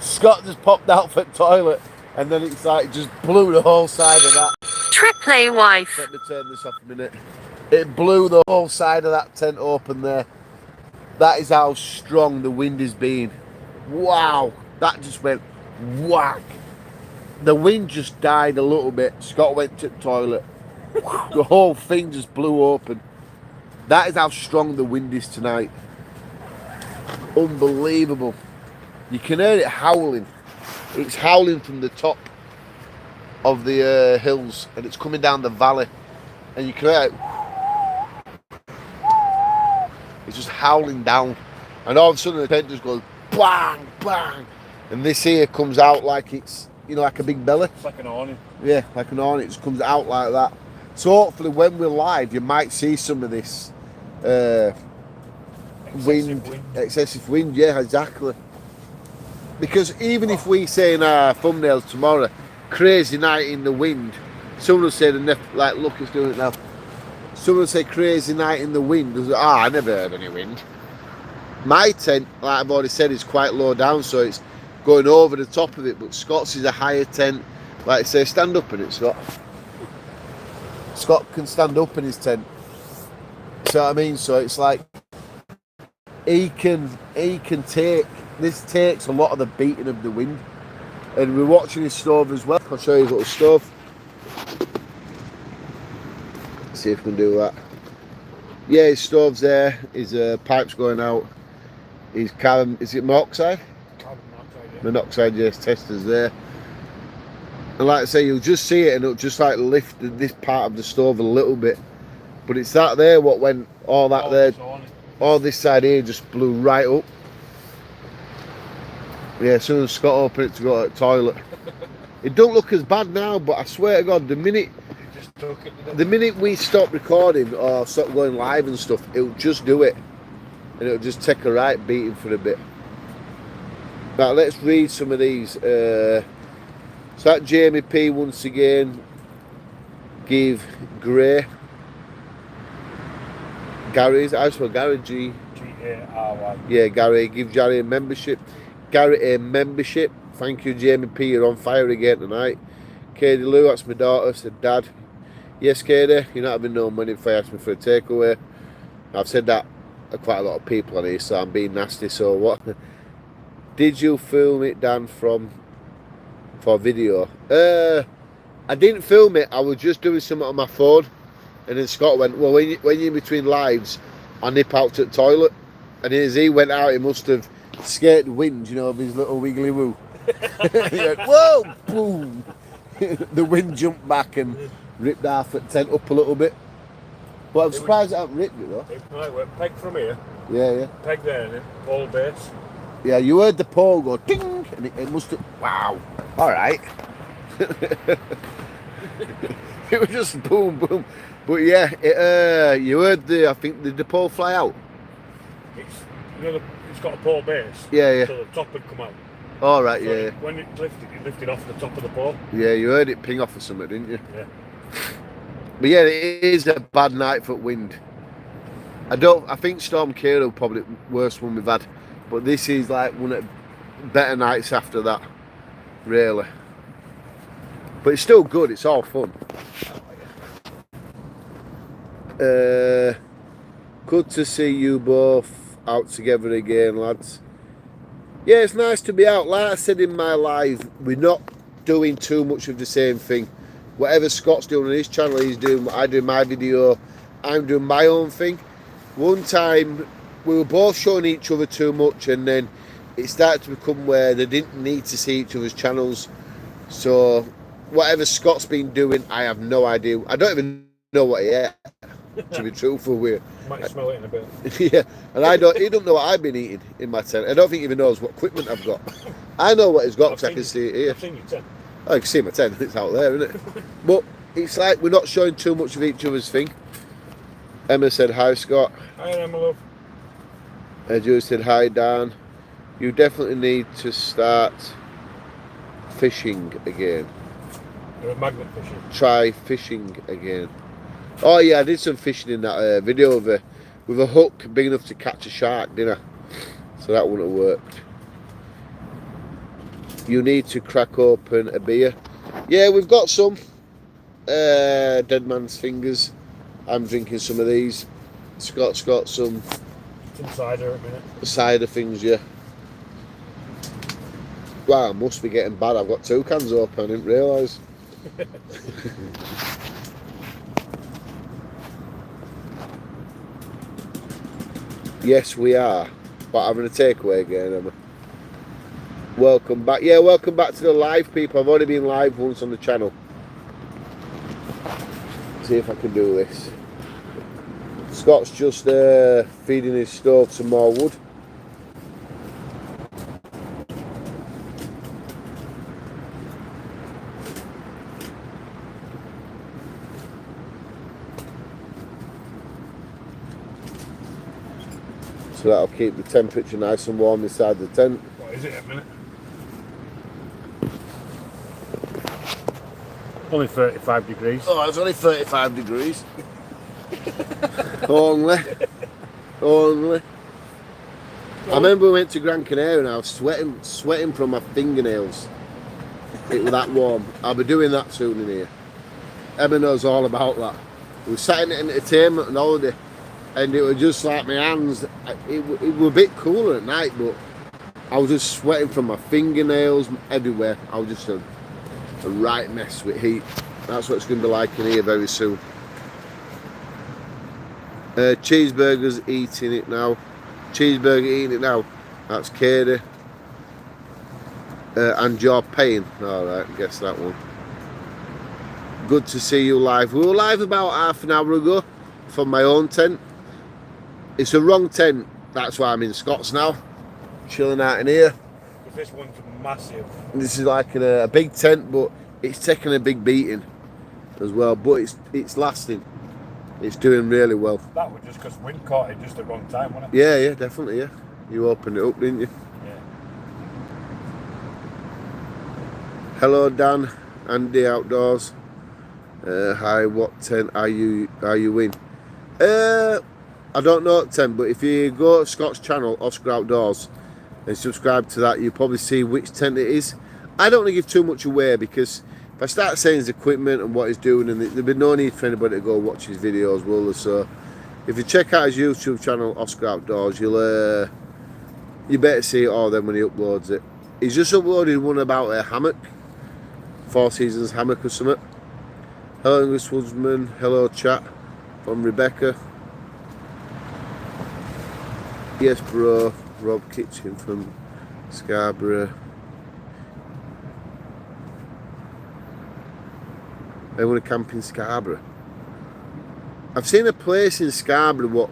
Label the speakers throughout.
Speaker 1: Scott just popped out for the toilet, and then it's like just blew the whole side of that.
Speaker 2: Triple wife.
Speaker 1: Let me turn this off a minute. It blew the whole side of that tent open there. That is how strong the wind has been. Wow, that just went whack. The wind just died a little bit. Scott went to the toilet. The whole thing just blew open. That is how strong the wind is tonight. Unbelievable. You can hear it howling. It's howling from the top of the hills, and it's coming down the valley, and you can hear it. It's just howling down, and all of a sudden the tent just goes bang, bang, and this here comes out like it's, you know, like a big belly.
Speaker 3: It's like an awning. Yeah,
Speaker 1: like an awning. It just comes out like that. So hopefully when we're live, you might see some of this excessive wind. Yeah, exactly. Because even if we say in our thumbnails tomorrow, crazy night in the wind, someone will say, like, look, it's doing it now. Someone will say crazy night in the wind. I never heard any wind. My tent, like I've already said, is quite low down, so it's going over the top of it, but Scott's is a higher tent. Like I say, stand up in it, Scott. Scott can stand up in his tent. So I mean, so it's like he can take, this takes a lot of the beating of the wind. And we're watching his stove as well. I'll show you his little stove. Let's see if we can do that. Yeah, his stove's there, his pipe's going out, his carbon, is it monoxide?
Speaker 3: Carbon monoxide, yeah.
Speaker 1: Monoxide, yes, tester's there. And like I say, you'll just see it and it'll just like lift this part of the stove a little bit. But it's that there, what went, all that there, all this side here just blew right up. Yeah, as soon as Scott opened it to go to the toilet. It don't look as bad now, but I swear to God, the minute we stop recording or stop going live and stuff, it'll just do it. And it'll just take a right beating for a bit. Now, let's read some of these. So that Jamie P once again gave Gray, Gary's, I spell Gary, G-A-R-Y. Yeah, Gary, give Gary a membership. Gary a membership. Thank you, Jamie P, you're on fire again tonight. Katie Lou, that's my daughter, said Dad. Yes, Katie, you're not having no money if I ask me for a takeaway. I've said that to quite a lot of people on here, so I'm being nasty, so what? Did you film it, Dan, for video? I didn't film it, I was just doing something on my phone, and then Scott went, well, when you're in between lives, I nip out to the toilet, and as he went out, he must have scared the wind, you know, of his little wiggly woo. He went, whoa, boom. The wind jumped back and ripped half the tent up a little bit. But I'm surprised it hasn't ripped it though.
Speaker 3: It might work. Peg from here.
Speaker 1: Yeah.
Speaker 3: Peg there and then pole base.
Speaker 1: Yeah, you heard the pole go ding, and it must have. Wow. All right. It was just boom, boom. But yeah, you heard I think the pole fly out.
Speaker 3: It's got a pole base.
Speaker 1: Yeah.
Speaker 3: So the top had come out.
Speaker 1: All right,
Speaker 3: so
Speaker 1: yeah.
Speaker 3: When it lifted off the top of the pole.
Speaker 1: Yeah, you heard it ping off or something, didn't you?
Speaker 3: Yeah.
Speaker 1: But yeah, it is a bad night for wind. I think Storm Kira probably the worst one we've had, but this is like one of the better nights after that, really. But it's still good. It's all fun. Good to see you both out together again, lads. Yeah, it's nice to be out. Like I said in my live, we're not doing too much of the same thing. Whatever Scott's doing on his channel, he's doing what I do in my video. I'm doing my own thing. One time, we were both showing each other too much, and then it started to become where they didn't need to see each other's channels. So, whatever Scott's been doing, I have no idea. I don't even know what he ate, to be truthful with you.
Speaker 3: Might smell it in a bit.
Speaker 1: Yeah, and he don't know what I've been eating in my tent. I don't think he even knows what equipment I've got. I know what he's got because I can see it here.
Speaker 3: I've seen your tent.
Speaker 1: Oh, you can see my tent, it's out there, isn't it? But it's like we're not showing too much of each other's thing. Emma said hi, Scott.
Speaker 3: Hi, Emma, love.
Speaker 1: Julie said hi, Dan. You definitely need to start fishing again.
Speaker 3: You're magnet fishing.
Speaker 1: Try fishing again. Oh yeah, I did some fishing in that video with a hook big enough to catch a shark, didn't I? So that wouldn't have worked. You need to crack open a beer. Yeah, we've got some. Dead Man's Fingers. I'm drinking some of these. Scott's got some
Speaker 3: cider at a minute.
Speaker 1: Cider things, yeah. Wow, I must be getting bad. I've got 2 cans open. I didn't realise. Yes, we are. But having a takeaway again, Emma. Welcome back. Yeah, welcome back to the live, people. I've already been live once on the channel. See if I can do this. Scott's just feeding his stove some more wood. So that'll keep the temperature nice and warm inside the tent.
Speaker 3: What is it at a minute? Only 35 degrees.
Speaker 1: Oh, it's only 35 degrees. Only. I remember we went to Gran Canaria and I was sweating from my fingernails. It was that warm. I'll be doing that soon in here. Emma knows all about that. We sat in entertainment and holiday, and it was just like my hands. It was a bit cooler at night, but I was just sweating from my fingernails everywhere. I was just a right mess with heat. That's what it's going to be like in here very soon. Cheeseburger's eating it now. Cheeseburger eating it now. That's Katie. And you're paying. Alright, guess that one. Good to see you live. We were live about half an hour ago from my own tent. It's a wrong tent. That's why I'm in Scott's now. Chilling out in here.
Speaker 3: This one's massive.
Speaker 1: This is like a big tent, but it's taking a big beating as well. But it's lasting. It's doing really well.
Speaker 3: That was just because wind caught it just at the wrong time, wasn't it?
Speaker 1: Yeah, definitely, yeah. You opened it up, didn't you?
Speaker 3: Yeah.
Speaker 1: Hello, Dan. Andy Outdoors. Hi, what tent are you in? I don't know what tent, but if you go to Scott's channel, Oscar Outdoors, and subscribe to that, you'll probably see which tent it is. I don't want to give too much away, because if I start saying his equipment and what he's doing, and there'll be no need for anybody to go watch his videos, will there? So if you check out his YouTube channel, Oscar Outdoors, you better see it all then when he uploads it. He's just uploaded one about a hammock, 4 Seasons hammock or something. Hello English Woodsman, hello chat from Rebecca. Yes bro, Rob Kitchen from Scarborough. I want to camp in Scarborough. I've seen a place in Scarborough what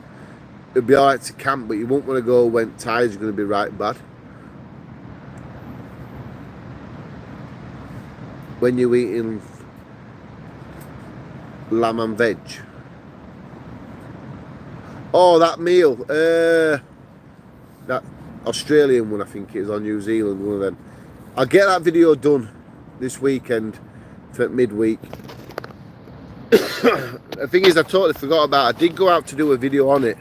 Speaker 1: it'd be alright to camp, but you won't want to go when tides are going to be right bad. When you're eating lamb and veg. Oh, that meal. That Australian one, I think it is, or New Zealand, one of them. I'll get that video done this weekend for midweek. The thing is, I totally forgot about it. I did go out to do a video on it,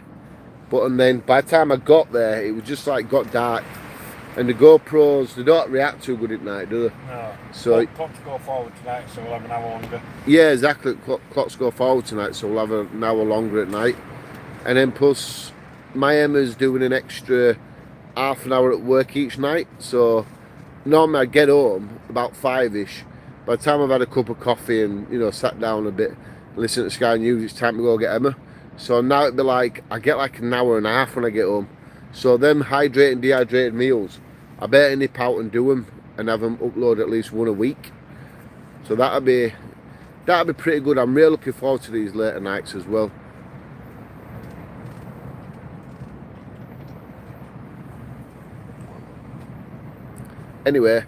Speaker 1: and then by the time I got there, it was just like got dark. And the GoPros, they don't react too good at night, do they?
Speaker 3: No.
Speaker 1: So
Speaker 3: clocks go forward tonight, so we'll have an hour longer.
Speaker 1: Yeah, exactly. Clocks go forward tonight, so we'll have an hour longer at night. And then plus, my Emma's doing an extra half an hour at work each night. So normally I get home about 5ish. By the time I've had a cup of coffee and, you know, sat down a bit, listen to Sky News, it's time to go get Emma. So now it'd be like, I get like an hour and a half when I get home. So them hydrated, dehydrated meals, I better nip out and do them and have them upload at least one a week. So that'd be pretty good. I'm really looking forward to these later nights as well. Anyway,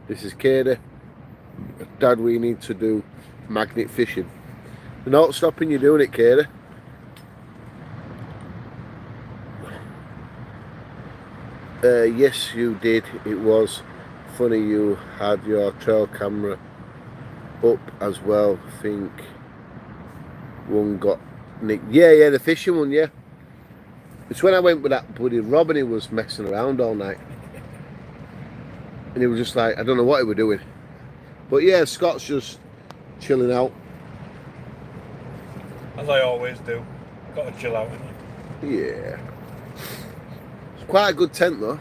Speaker 1: this is Katie. Dad, we need to do magnet fishing. They're not stopping you doing it, Katie. Yes, you did. It was funny you had your trail camera up as well. I think one got nicked. Yeah, the fishing one, yeah. It's when I went with that buddy Rob and he was messing around all night. And he was just like, I don't know what he was doing. But yeah, Scott's just chilling out.
Speaker 3: As I always do. Got to chill out, haven't you?
Speaker 1: Yeah. It's quite a good tent though.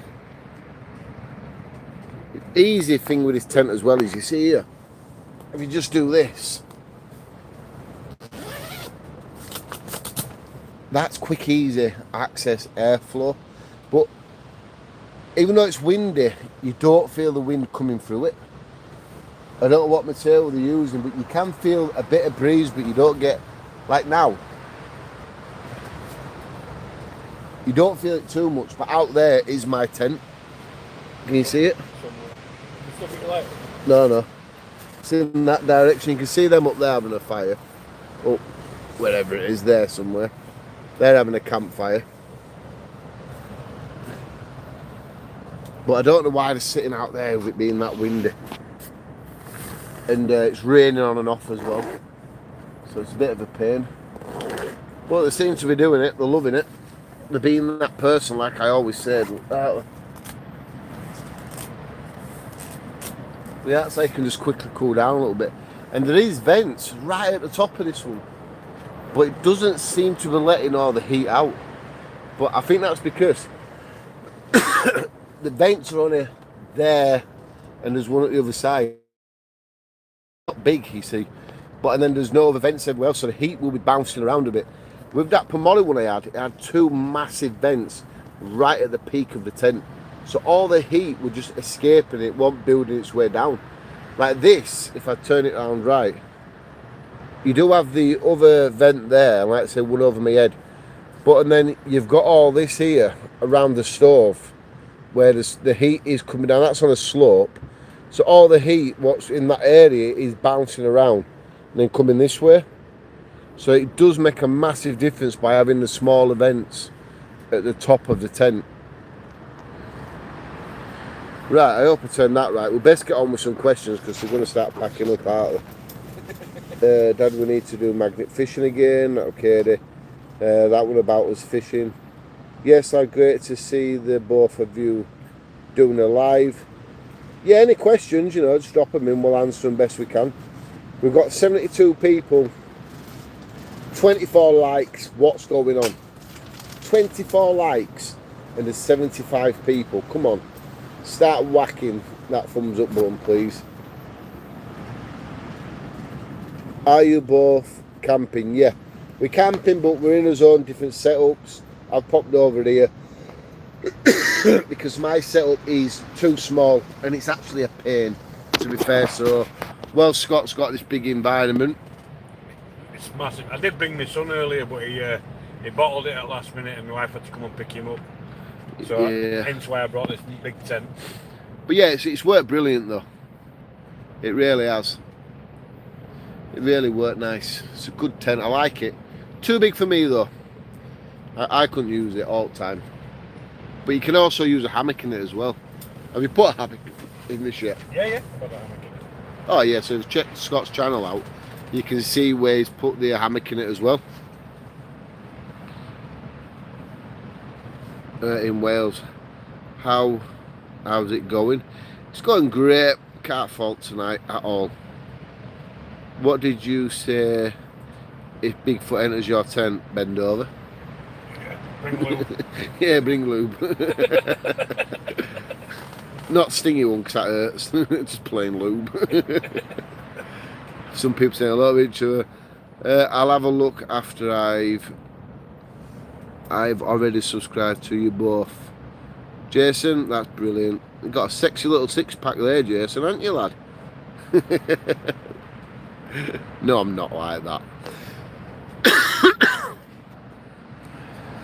Speaker 1: The easy thing with this tent as well is, you see here, if you just do this, that's quick, easy access airflow. But even though it's windy, you don't feel the wind coming through it. I don't know what material they're using, but you can feel a bit of breeze, but you don't get, like now, you don't feel it too much. But out there is my tent. Can you see it? No. It's in that direction. You can see them up there having a fire. Up wherever it is, there somewhere. They're having a campfire. But I don't know why they're sitting out there with it being that windy. And it's raining on and off as well. So it's a bit of a pain. But they seem to be doing it. They're loving it. They're being that person, like I always said. Yeah, so you can just quickly cool down a little bit. And there is vents right at the top of this one. But it doesn't seem to be letting all the heat out. But I think that's because the vents are only there and there's one at the other side. Not big, you see. But and then there's no other vents everywhere else, so the heat will be bouncing around a bit. With that Pomoli one I had, it had two massive vents right at the peak of the tent. So all the heat would just escape and it won't building its way down. Like this, if I turn it around right, you do have the other vent there, like I say, one over my head. But and then you've got all this here around the stove where the heat is coming down. That's on a slope. So all the heat, what's in that area, is bouncing around and then coming this way. So it does make a massive difference by having the smaller vents at the top of the tent. Right, I hope I turned that right. We'll best get on with some questions because we're going to start packing up, aren't we? Dad, we need to do magnet fishing again. Okay, that one about us fishing. Yes, I'm great to see the both of you doing a live. Yeah, any questions, you know, just drop them in. We'll answer them best we can. We've got 72 people, 24 likes. What's going on? 24 likes and there's 75 people. Come on. Start whacking that thumbs up button, please. Are you both camping? Yeah, we're camping, but we're in our own different setups. I've popped over here because my setup is too small and it's actually a pain, to be fair. So, well, Scott's got this big environment.
Speaker 3: It's massive. I did bring my son earlier, but he bottled it at last minute and my wife had to come and pick him up. So yeah. Hence why I brought this big tent.
Speaker 1: But yeah, it's worked brilliant though. It really has. It really worked nice. It's a good tent. I like it. Too big for me though. I couldn't use it all the time. But you can also use a hammock in it as well. Have you put a hammock in this yet?
Speaker 3: Yeah. I put a hammock in it.
Speaker 1: Oh yeah, so check Scott's channel out. You can see where he's put the hammock in it as well. In Wales. How's it going? It's going great. Can't fault tonight at all. What did you say if Bigfoot enters your tent? Bend over.
Speaker 3: Yeah, bring lube.
Speaker 1: Yeah, bring lube. Not stingy one because that hurts. Just plain lube. Some people say hello, Richard. I'll have a look after I've already subscribed to you both. Jason, that's brilliant. You've got a sexy little six-pack there, Jason, haven't you, lad? No, I'm not like that.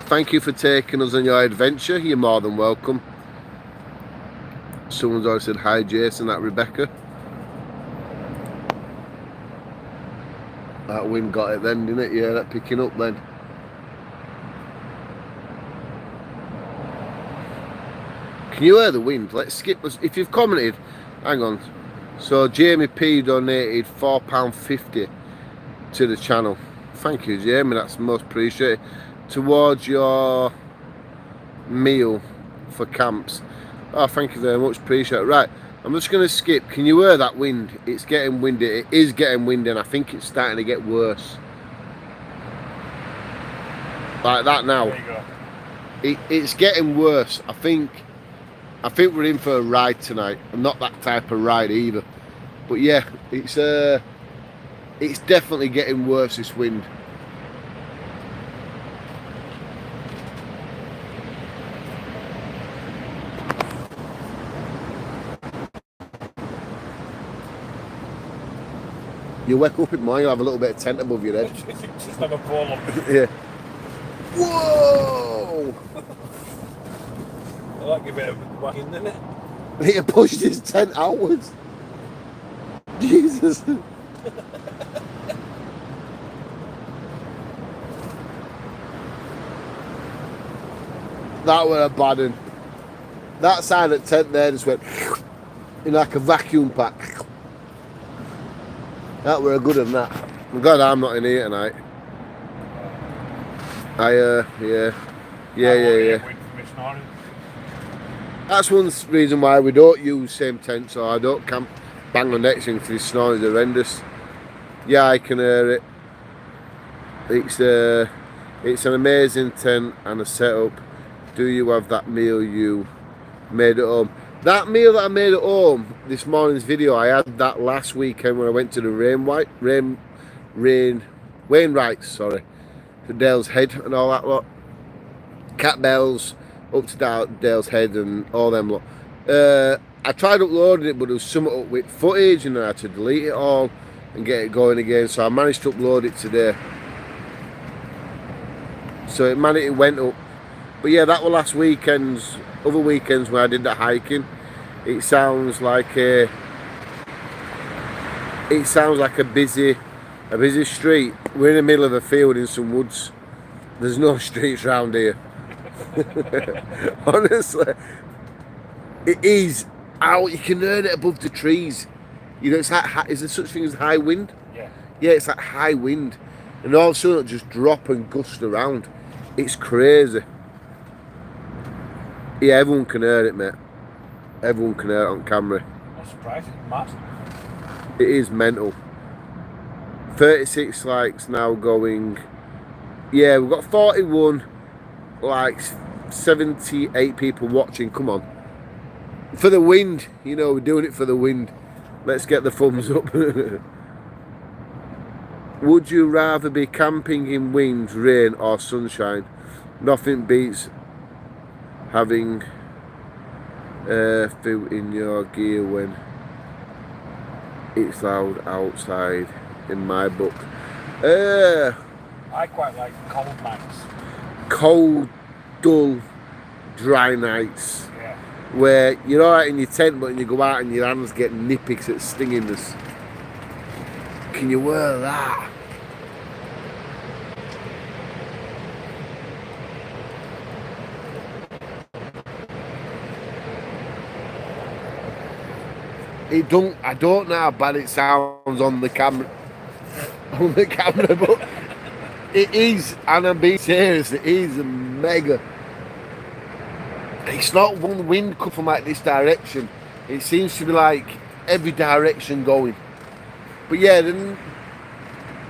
Speaker 1: Thank you for taking us on your adventure. You're more than welcome. Someone's already said hi, Jason, that Rebecca. That wind got it then, didn't it? Yeah, that picking up then. Can you hear the wind? Let's skip. If you've commented, hang on. So Jamie P donated £4.50 to the channel. Thank you, Jamie. That's most appreciated. Towards your meal for camps. Oh, thank you very much. Appreciate it. Right. I'm just going to skip. Can you hear that wind? It's getting windy. It is getting windy, and I think it's starting to get worse. Like that now.
Speaker 3: There you go.
Speaker 1: It's getting worse. I think we're in for a ride tonight. I'm not that type of ride either. But yeah, it's definitely getting worse, this wind. You wake up in the morning, you have a little bit of tent above your head.
Speaker 3: It's just never fall off.
Speaker 1: Yeah. Whoa!
Speaker 3: I like a bit of whacking, didn't it?
Speaker 1: He pushed his tent outwards. Jesus. That were a bad one. That side of the tent there just went in like a vacuum pack. That were a good one, that. I'm glad I'm not in here tonight. Yeah. That's one reason why we don't use same tent, so I don't camp bang on next thing because his snoring is horrendous. Yeah, I can hear it. It's an amazing tent and a setup. Do you have that meal you made at home? That meal that I made at home, this morning's video, I had that last weekend when I went to the Wainwrights, sorry, to Dale's Head and all that lot. Cat Bells, up to Dale's Head and all them lot. I tried uploading it, but there was something up with footage and I had to delete it all and get it going again, so I managed to upload it today. So it went up. But yeah, that was last weekend's, other weekends when I did that hiking. It sounds like a busy street. We're in the middle of a field in some woods. There's no streets around here. Honestly, it is out. You can hear it above the trees. You know, it's like, is there such thing as high wind?
Speaker 3: Yeah.
Speaker 1: Yeah, it's like high wind, and all of a sudden it'll just drop and gust around. It's crazy. Yeah, everyone can hear it, mate. Everyone can hear it on camera.
Speaker 3: I'm surprised, it's mad.
Speaker 1: It is mental. 36 likes now going. Yeah, we've got 41 likes, 78 people watching. Come on. For the wind, you know, we're doing it for the wind. Let's get the thumbs up. Would you rather be camping in wind, rain or sunshine? Nothing beats having food in your gear when it's loud outside, in my book.
Speaker 3: I quite like cold nights.
Speaker 1: Cold, dull, dry nights.
Speaker 3: Yeah.
Speaker 1: Where you're alright in your tent, but when you go out and your hands get nippy because it's stinging us. Can you wear that? I don't know how bad it sounds on the camera, but it is, and I'm being serious, it is mega. It's not one wind come from like this direction. It seems to be like every direction going. But yeah, then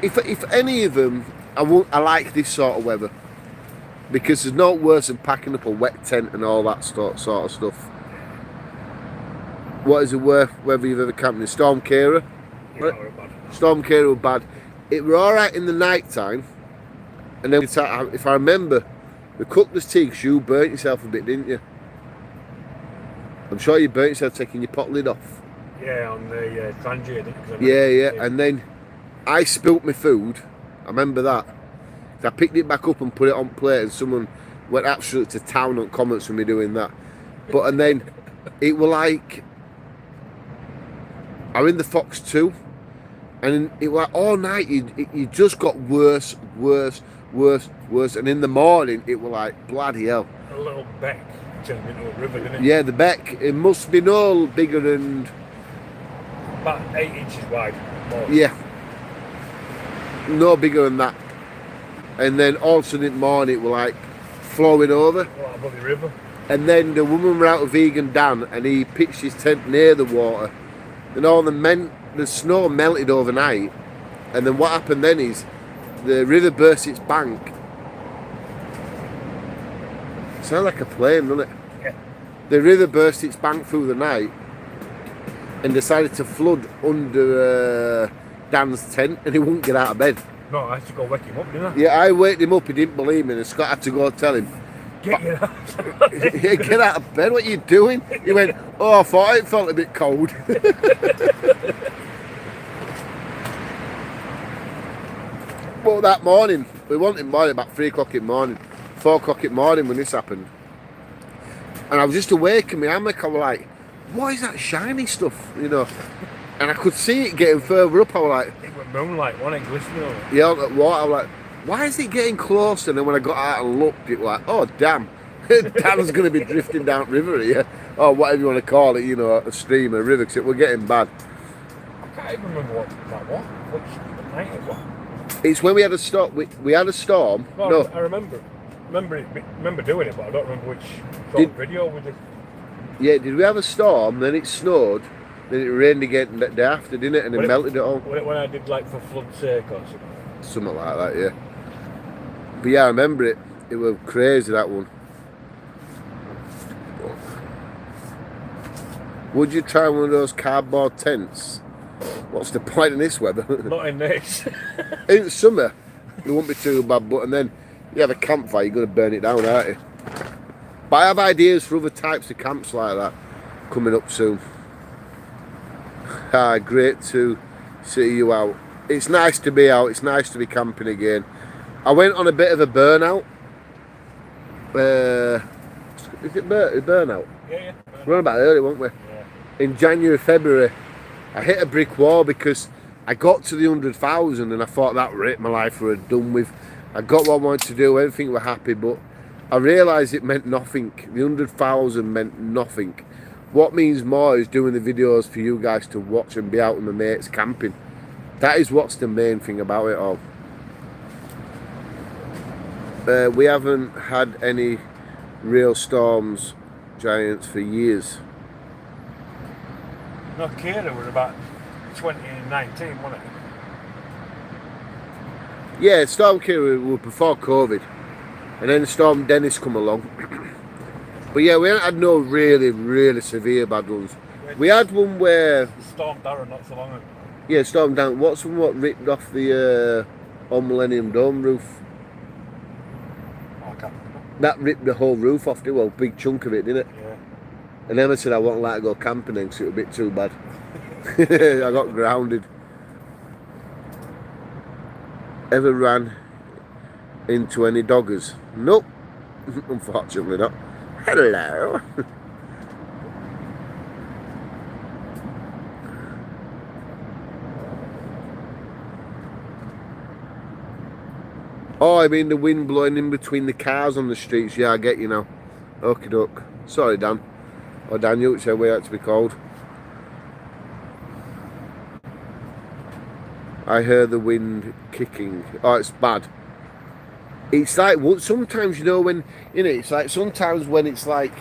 Speaker 1: if any of them, I like this sort of weather because there's no worse than packing up a wet tent and all that sort of stuff. What is it worth whether you've ever camped in Storm Kira?
Speaker 3: Yeah,
Speaker 1: Storm Kira were bad. It were alright in the night time, and then if I remember, we cooked this tea because you burnt yourself a bit, didn't you? I'm sure you burnt yourself taking your pot lid off.
Speaker 3: Yeah, on the Trangia, didn't you?
Speaker 1: Yeah, and then I spilt my food. I remember that. I picked it back up and put it on plate, and someone went absolutely to town on comments for me doing that. But and then it were like I'm in the Fox 2, and it was like all night you just got worse, and in the morning it was like bloody hell.
Speaker 3: A little beck turned into a river, didn't it?
Speaker 1: Yeah, the beck, it must be no bigger than
Speaker 3: about 8 inches wide. More.
Speaker 1: Yeah, no bigger than that. And then all of a sudden in the morning it was like flowing over.
Speaker 3: What about the river?
Speaker 1: And then the woman were out with vegan Dan, and he pitched his tent near the water. And all the snow melted overnight. And then what happened then is the river burst its bank. Sounds like a plane, doesn't it?
Speaker 3: Yeah.
Speaker 1: The river burst its bank through the night and decided to flood under Dan's tent, and he wouldn't get out of bed.
Speaker 3: No, I had to go wake him up, didn't I?
Speaker 1: Yeah, I waked him up, he didn't believe me, and Scott had to go tell him.
Speaker 3: Get your ass
Speaker 1: Yeah, get out of bed, what are you doing? He went, oh, I thought it felt a bit cold. Well, that morning, we went in morning, about 3 o'clock in the morning, 4 o'clock in the morning when this happened. And I was just awake in my hammock, I was like, what is that shiny stuff, you know? And I could see it getting further up, I was like...
Speaker 3: It was moonlight, wasn't it, glistening on it?
Speaker 1: Yeah, at water, I was like, why is it getting closer? And then when I got out and looked, it was like, oh, damn. Dan's going to be drifting down river here. Or whatever you want to call it, you know, a stream, a river, because it was getting bad.
Speaker 3: I can't even remember what that was. Which night it was.
Speaker 1: It's when we had a storm. We had a storm.
Speaker 3: No, I remember. Remember doing it, but I don't remember which sort of video we did.
Speaker 1: Yeah, did we have a storm? Then it snowed. Then it rained again the day after, didn't it? And it melted it all.
Speaker 3: When I did like for flood's sake or something.
Speaker 1: Something like that, yeah. But yeah, I remember it. It was crazy, that one. Would you try one of those cardboard tents? What's the point in this weather?
Speaker 3: Not in this.
Speaker 1: In summer, it won't be too bad, but and then you have a campfire, you're going to burn it down, aren't you? But I have ideas for other types of camps like that coming up soon. Great to see you out. It's nice to be out, it's nice to be camping again. I went on a bit of a burnout. Is it burnout?
Speaker 3: Yeah.
Speaker 1: We were on about early, weren't we?
Speaker 3: Yeah.
Speaker 1: In January, February, I hit a brick wall because I got to the 100,000 and I thought that was it, my life was done with. I got what I wanted to do, everything was happy, but I realised it meant nothing. The 100,000 meant nothing. What means more is doing the videos for you guys to watch and be out with my mates camping. That is what's the main thing about it all. We haven't had any real storms, giants, for years.
Speaker 3: No, Kira was about 2019, wasn't it?
Speaker 1: Yeah, Storm Kira was before COVID. And then Storm Dennis come along. But yeah, we haven't had no really severe bad ones. We had one where...
Speaker 3: Storm Darren not so long ago.
Speaker 1: Yeah, Storm Down. What's one what ripped off the old Millennium Dome roof?
Speaker 3: Oh, I can't remember.
Speaker 1: That ripped the whole roof off, well, a big chunk of it, didn't it?
Speaker 3: Yeah.
Speaker 1: And Emma said I won't let her go camping then because it was a bit too bad. I got grounded. Ever ran into any doggers? Nope. Unfortunately not. Hello. Oh, I mean the wind blowing in between the cars on the streets. Yeah, I get you now. Okie doke. Sorry, Dan. Or Daniel, whichever way that's to be called. I heard the wind kicking. Oh, it's bad. It's like sometimes, you know, when, you know, it's like sometimes when it's like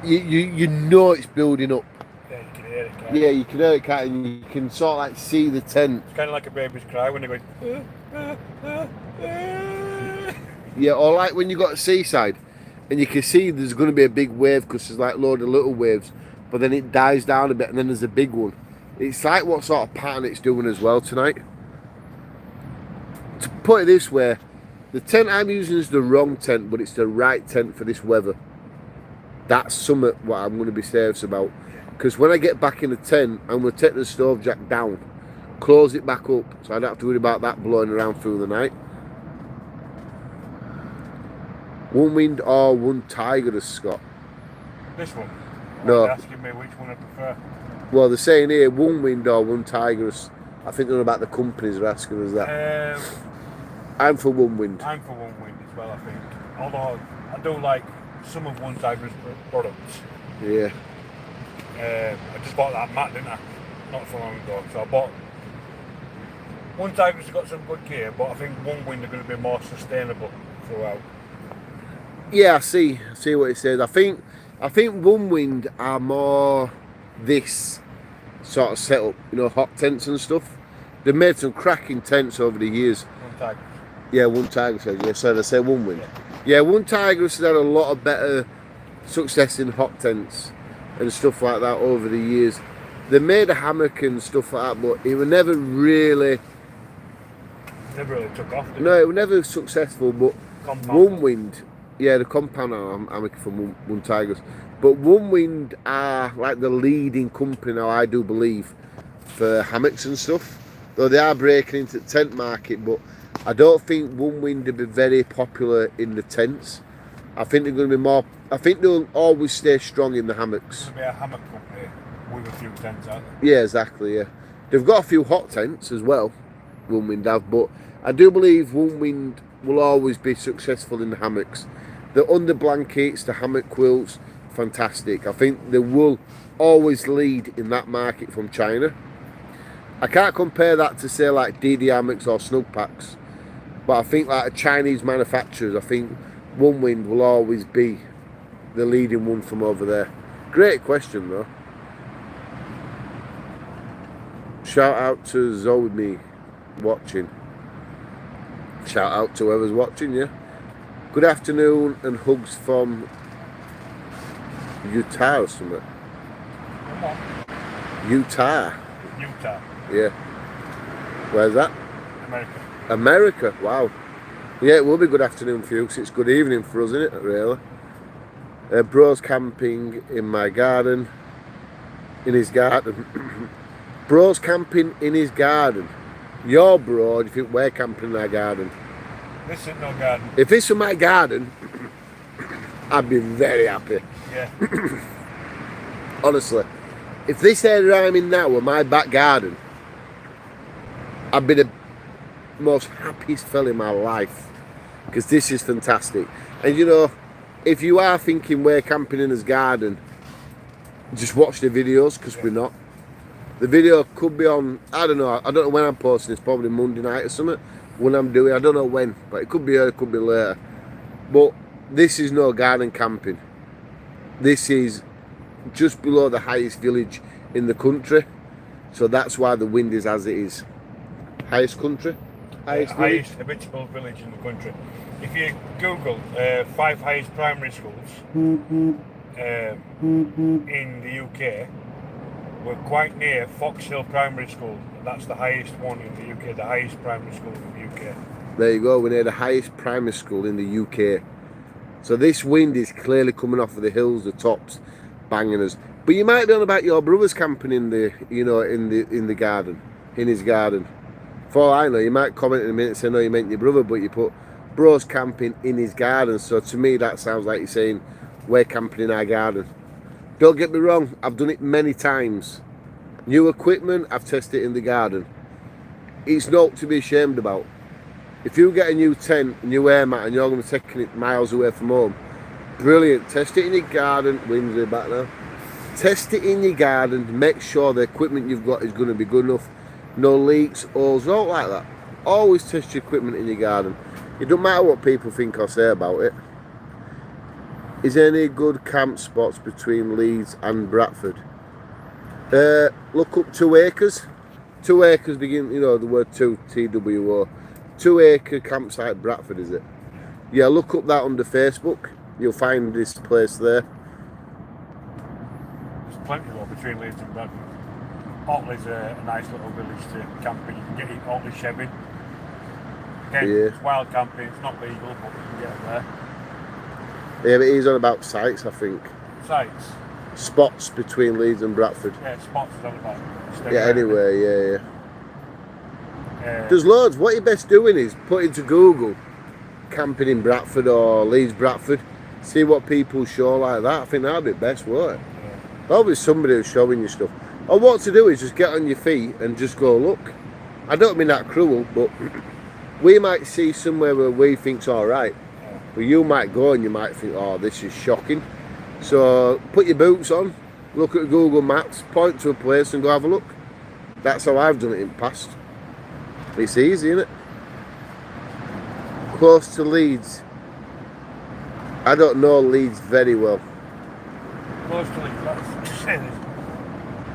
Speaker 1: you know it's building up.
Speaker 3: Yeah, you can hear it, can't
Speaker 1: Yeah, you can hear it, can't you? And you can sort of like see the tent.
Speaker 3: It's kind of like a baby's cry when they're going.
Speaker 1: Yeah, or like when you got a seaside and you can see there's going to be a big wave because there's like a load of little waves, but then it dies down a bit and then there's a big one. It's like what sort of pattern it's doing as well tonight. To put it this way, the tent I'm using is the wrong tent, but it's the right tent for this weather. That's something what I'm going to be serious about. Because when I get back in the tent, I'm going to take the stove jack down, close it back up, so I don't have to worry about that blowing around through the night. One wind or one tiger, Scott?
Speaker 3: This one?
Speaker 1: No.
Speaker 3: They're asking me which one I prefer.
Speaker 1: Well, they're saying here, one wind or one tiger. I think they're about the companies are asking us that. I'm for one wind.
Speaker 3: I'm for one wind as well, I think. Although I do like some of One Tiger's products.
Speaker 1: Yeah.
Speaker 3: I just bought that mat, didn't I? Not so long ago. So I bought... One Tiger's got some good gear, but I think One Wind are going to be more sustainable throughout.
Speaker 1: Yeah, I see what it says. I think One Wind are more this sort of setup, you know, hot tents and stuff. They've made some cracking tents over the years.
Speaker 3: One Tiger.
Speaker 1: Yeah, One Tiger says, yeah, so they say One Wind. Yeah, One Tiger has had a lot of better success in hot tents and stuff like that over the years. They made a hammock and stuff like that, but it was never really...
Speaker 3: Never really took off, did it?
Speaker 1: No, it was never successful, but
Speaker 3: Compound.
Speaker 1: One Wind, yeah, the compound hammock from One Tigers. But One Wind are like the leading company now, I do believe, for hammocks and stuff. Though they are breaking into the tent market, but I don't think One Wind will be very popular in the tents. I think they're going to be more... I think they'll always stay strong in the hammocks.
Speaker 3: It'll be a hammock company with a few tents, aren't they?
Speaker 1: Yeah, exactly, yeah. They've got a few hot tents as well, One Wind have, but I do believe One Wind will always be successful in the hammocks. The under blankets, the hammock quilts, fantastic. I think they will always lead in that market from China. I can't compare that to say like DD hammocks or snug packs, but I think like Chinese manufacturers, I think One Wind will always be the leading one from over there. Great question though. Shout out to Zoe watching. Shout out to whoever's watching, yeah. Good afternoon and hugs from Utah or something. Utah.
Speaker 3: Utah.
Speaker 1: Yeah. Where's that?
Speaker 3: America.
Speaker 1: America, wow. Yeah, it will be good afternoon for you, because it's good evening for us, isn't it, really? Bro's camping in my garden. In his garden. Bro's camping in his garden. Your bro, do you think we're camping in our garden?
Speaker 3: This ain't no garden.
Speaker 1: If this were my garden, I'd be very happy.
Speaker 3: Yeah.
Speaker 1: Honestly. If this area I'm in now were my back garden, I'd be the most happiest fella in my life. Because this is fantastic. And you know, if you are thinking we're camping in his garden, just watch the videos, because we're not. The video could be on, I don't know when I'm posting this, probably Monday night or something, when I'm doing, I don't know when, but it could be early, it could be later. But this is no garden camping. This is just below the highest village in the country, so that's why the wind is as it is. Highest country? Highest village?
Speaker 3: Highest habitable village in the country. If you Google 5 highest primary schools in the UK, we're quite near Fox Hill Primary School. That's the highest one in the UK, the highest primary school in the UK.
Speaker 1: There you go, we're near the highest primary school in the UK. So this wind is clearly coming off of the hills, the tops, banging us. But you might be on about your brother's camping in the, you know, in the garden, in his garden. For all I know, you might comment in a minute and say, no, you meant your brother, but you put bro's camping in his garden. So to me, that sounds like you're saying we're camping in our garden. Don't get me wrong, I've done it many times. New equipment, I've tested it in the garden. It's not to be ashamed about. If you get a new tent, a new air mat, and you're going to be taking it miles away from home, brilliant. Test it in your garden. Winds are back now. Test it in your garden. Make sure the equipment you've got is going to be good enough. No leaks, holes, all like that. Always test your equipment in your garden. It don't matter what people think or say about it. Is there any good camp spots between Leeds and Bradford? Look up 2 acres. 2 acres begin, you know, the word 2, TWO. 2 acre campsite Bradford, is it? Yeah, look up that under Facebook. You'll find this place there.
Speaker 3: There's plenty more between Leeds and Bradford. Otley's a nice little village to camp in. You can get in Otley Shevin. Again,
Speaker 1: Yeah.
Speaker 3: It's wild camping, it's not legal, but you can get there.
Speaker 1: Yeah, but he's on about sites, I think.
Speaker 3: Sites?
Speaker 1: Spots between Leeds and Bradford.
Speaker 3: Yeah, spots is on about.
Speaker 1: Yeah, anyway, yeah. There's loads. What you're best doing is put into Google camping in Bradford or Leeds Bradford. See what people show like that. I think that'd be best, won't it?
Speaker 3: Yeah.
Speaker 1: There'll be somebody who's showing you stuff. Or what to do is just get on your feet and just go look. I don't mean that cruel, but we might see somewhere where we think's alright.
Speaker 3: Yeah.
Speaker 1: But you might go and you might think, oh, this is shocking. So put your boots on, look at Google Maps, point to a place and go have a look. That's how I've done it in the past. It's easy, isn't it? Close to Leeds. I don't know Leeds very well.
Speaker 3: Close to Leeds, let's just say this.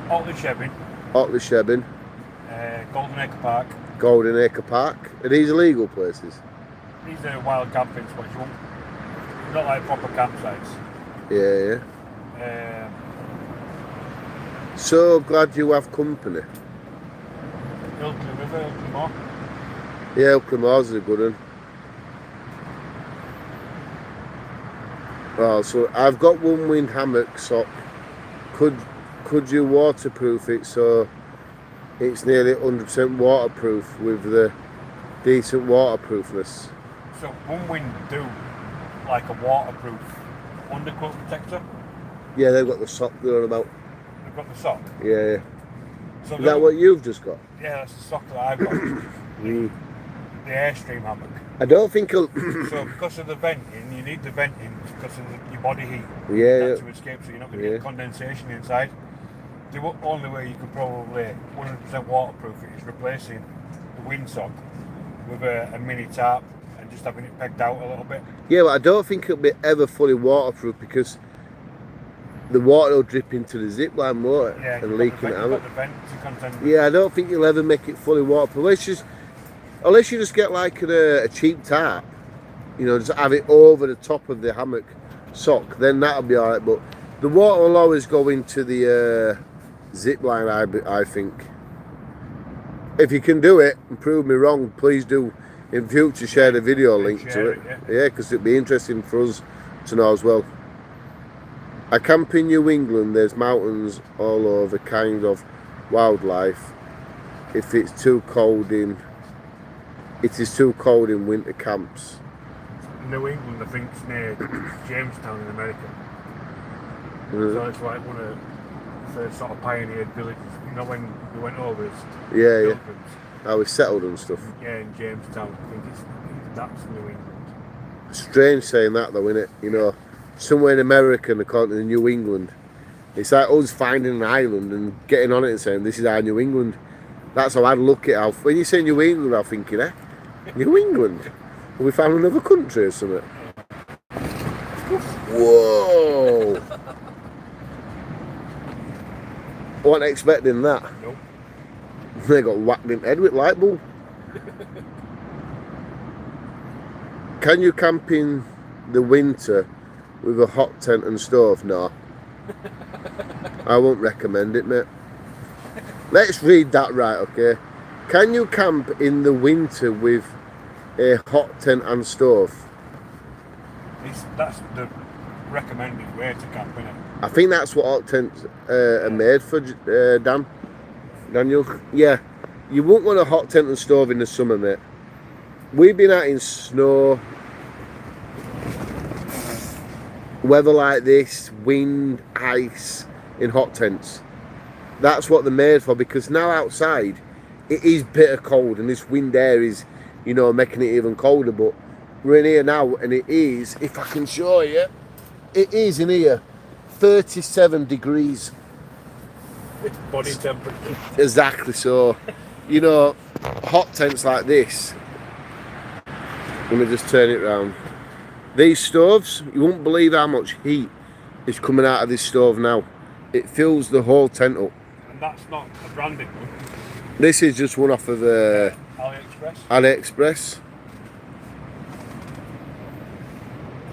Speaker 3: Otley Shevin.
Speaker 1: Otley Shevin.
Speaker 3: Golden Acre Park.
Speaker 1: Golden Acre Park. Are these illegal places?
Speaker 3: These are wild camping spots. You won't, not like proper campsites.
Speaker 1: Yeah, yeah. So glad you have company.
Speaker 3: Ilkley River, Ilkley Moor.
Speaker 1: Yeah, Ilkley Moor's a good one. Oh, so I've got one wind hammock sock. Could you waterproof it so it's nearly 100% waterproof with the decent waterproofness?
Speaker 3: So one wind do like a waterproof undercoat protector.
Speaker 1: Yeah, they've got the sock going about.
Speaker 3: They've got the sock.
Speaker 1: Yeah, yeah.
Speaker 3: So
Speaker 1: is that what you've just got?
Speaker 3: Yeah, that's the sock that I've got. The Airstream hammock.
Speaker 1: I don't think it'll...
Speaker 3: So because of the venting, you need the venting because of your body heat.
Speaker 1: Yeah,
Speaker 3: to escape, so you're not going to get condensation inside. The only way you could probably 100% waterproof it is replacing the windsock with a mini tarp and just having it pegged out a little bit.
Speaker 1: Yeah, but I don't think it'll be ever fully waterproof because the water will drip into the zip line, won't it?
Speaker 3: Yeah,
Speaker 1: and leak in it out.
Speaker 3: Yeah,
Speaker 1: I don't think you'll ever make it fully waterproof. Unless you just get like a cheap tarp, you know, just have it over the top of the hammock sock, then that'll be alright. But the water will always go into the zip line, I think. If you can do it and prove me wrong, please do in future share the video link to it. Yeah, because it'd be interesting for us to know as well. I camp in New England, there's mountains all over, kind of wildlife. If it's too cold it is too cold in winter camps.
Speaker 3: New England, I think it's near Jamestown in America. So it's like one of the first sort of pioneered villages. You know when we went over, it's
Speaker 1: yeah. How we settled and stuff.
Speaker 3: Yeah, in Jamestown. I think that's New England.
Speaker 1: Strange saying that though, isn't it? You know, somewhere in America and according to New England, it's like us finding an island and getting on it and saying this is our New England. That's how I'd look at it. When you say New England, I'm thinking, New England? Have we found another country or something? Whoa! Wasn't expecting that.
Speaker 3: Nope.
Speaker 1: They got whacked in the head with light bulb. Can you camp in the winter with a hot tent and stove? No. I won't recommend it, mate. Let's read that right, okay? Can you camp in the winter with a hot tent and stove?
Speaker 3: That's the recommended way to camp, isn't it?
Speaker 1: I think that's what hot tents are made for, Daniel. Yeah, you won't want a hot tent and stove in the summer, mate. We've been out in snow, weather like this, wind, ice, in hot tents. That's what they're made for, because now outside it is bitter cold and this wind air is, you know, making it even colder. But we're in here now and it is, if I can show you, it is in here 37 degrees.
Speaker 3: Body temperature.
Speaker 1: Exactly. So, you know, hot tents like this, let me just turn it round. These stoves, you won't believe how much heat is coming out of this stove now. It fills the whole tent up.
Speaker 3: And that's not a branded one.
Speaker 1: This is just one off of AliExpress.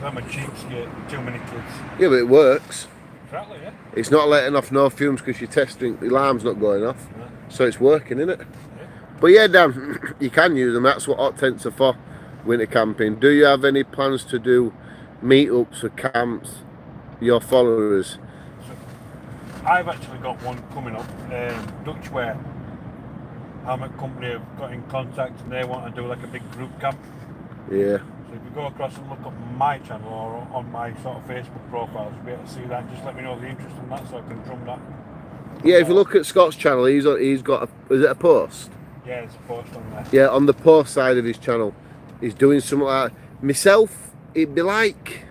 Speaker 3: I'm a cheapskate with too many kids.
Speaker 1: Yeah, but it works.
Speaker 3: Exactly, yeah.
Speaker 1: It's not letting off no fumes because your testing, the alarm's not going off. Yeah. So it's working, isn't it? Yeah. But yeah, Dan, you can use them. That's what hot tents are for, winter camping. Do you have any plans to do meetups or camps, your followers?
Speaker 3: So, I've actually got one coming up. Dutchware Hammock Company have got in contact and they want to do like a big group camp.
Speaker 1: Yeah.
Speaker 3: So if you go across and look up my channel or on my sort of Facebook profile, you'll be able to see that. Just let me know the interest in that so I can drum that.
Speaker 1: Yeah, if you look at Scott's channel, he's got is it a post?
Speaker 3: Yeah, there's a post on there.
Speaker 1: Yeah, on the post side of his channel, he's doing something like that. Myself, it'd be like,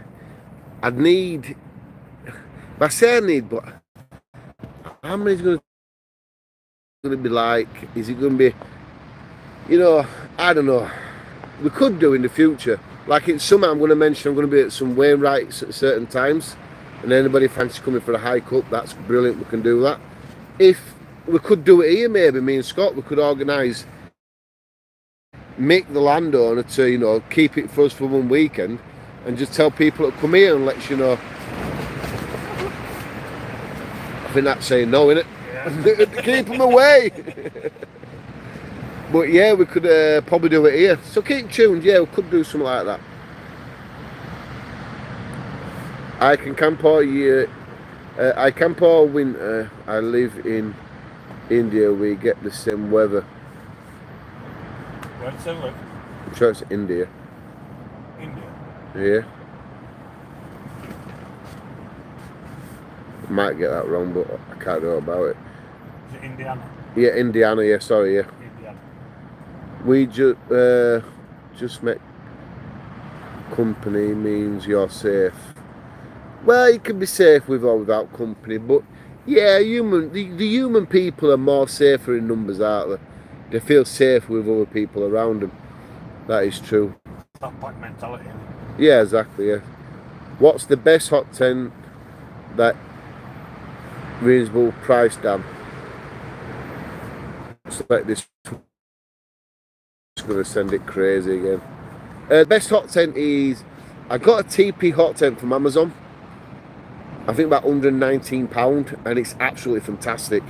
Speaker 1: I'd need, I say I need, but how many's going to be like? Is it going to be, you know, I don't know. We could do in the future Like in summer, I'm going to mention I'm going to be at some Wainwrights at certain times, and anybody fancy coming for a hike up, that's brilliant. We can do that. If we could do it here, maybe me and Scott, we could organise, make the landowner to, you know, keep it for us for one weekend, and just tell people to come here and let you know. I think that's saying no, innit? Yeah. Keep them away. But yeah, we could probably do it here. So keep tuned. Yeah, we could do something like that. I can camp all year. I camp all winter. I live in India. We get the same weather.
Speaker 3: Where does it live?
Speaker 1: I'm sure it's India.
Speaker 3: India?
Speaker 1: Yeah. I might get that wrong, but I can't know about it.
Speaker 3: Is it Indiana?
Speaker 1: Yeah, Indiana. Yeah, sorry. Yeah.
Speaker 3: Indiana.
Speaker 1: We just met. Company means you're safe. Well, you can be safe with or without company, but yeah, the human people are more safer in numbers, aren't they? They feel safe with other people around them. That is true.
Speaker 3: That pack mentality.
Speaker 1: Yeah, exactly. Yeah. What's the best hot tent that reasonable price, Dan? Select this. It's going to send it crazy again. Best hot tent is, I got a TP hot tent from Amazon. I think about £119, and it's absolutely fantastic.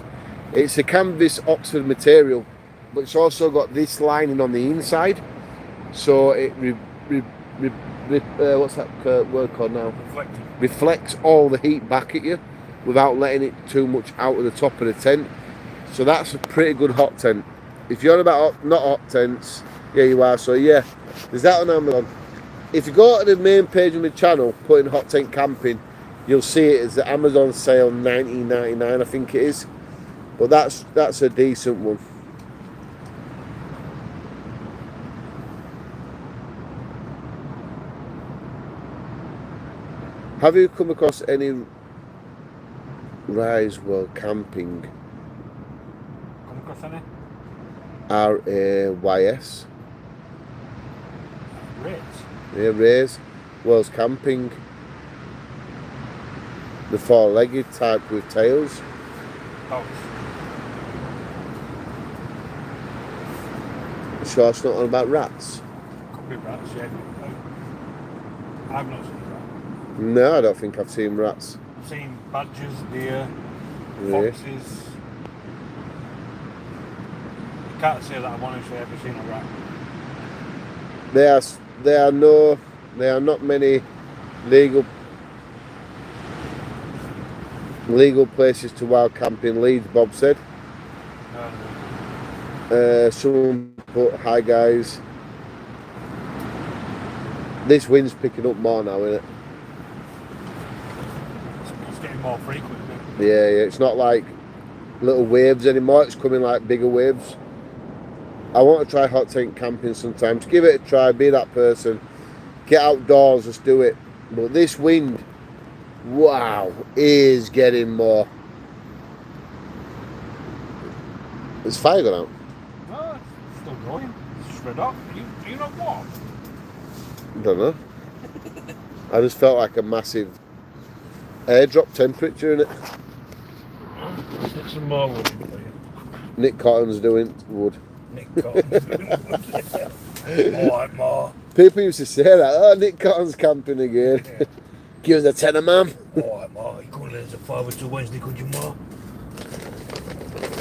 Speaker 1: It's a canvas Oxford material, but it's also got this lining on the inside, so it what's that word called now? Reflects all the heat back at you without letting it too much out of the top of the tent. So that's a pretty good hot tent. If you're on about not hot tents, yeah, you are. So yeah, there's that on Amazon. If you go to the main page of the channel, put in hot tent camping, you'll see it as the Amazon sale, $19.99, I think it is. But that's a decent one. Have you come across any Rise while camping?
Speaker 3: Come across any?
Speaker 1: RAYS.
Speaker 3: Rays?
Speaker 1: Yeah, Rays. Wells camping. The four-legged type with tails.
Speaker 3: Oh.
Speaker 1: Sure it's not on about rats?
Speaker 3: Could be rats, yeah. I've not seen that.
Speaker 1: No, I don't think I've seen rats.
Speaker 3: I've seen badgers, deer,
Speaker 1: Yeah.
Speaker 3: foxes. I can't say that I've honestly ever seen a rat.
Speaker 1: There are not many legal places to wild camp in Leeds, Bob said. Someone put, hi guys. This wind's picking up more now, isn't it?
Speaker 3: It's getting more frequent, isn't it?
Speaker 1: Yeah, it's not like little waves anymore, it's coming like bigger waves. I want to try hot tent camping sometimes. Give it a try, be that person. Get outdoors, just do it. But this wind, wow, is getting more. Is fire gone out?
Speaker 3: No, it's still going. It's spread off. You not warm?
Speaker 1: I don't know. I just felt like a massive airdrop temperature in it.
Speaker 3: Get some more wood in for you.
Speaker 1: Nick Cotton's doing wood.
Speaker 3: Nick Cotton's doing wood. More.
Speaker 1: People used to say that, oh, Nick Cotton's camping again. Yeah. Give us a tenner, man.
Speaker 3: More. You couldn't let us a father till Wednesday, could you, more?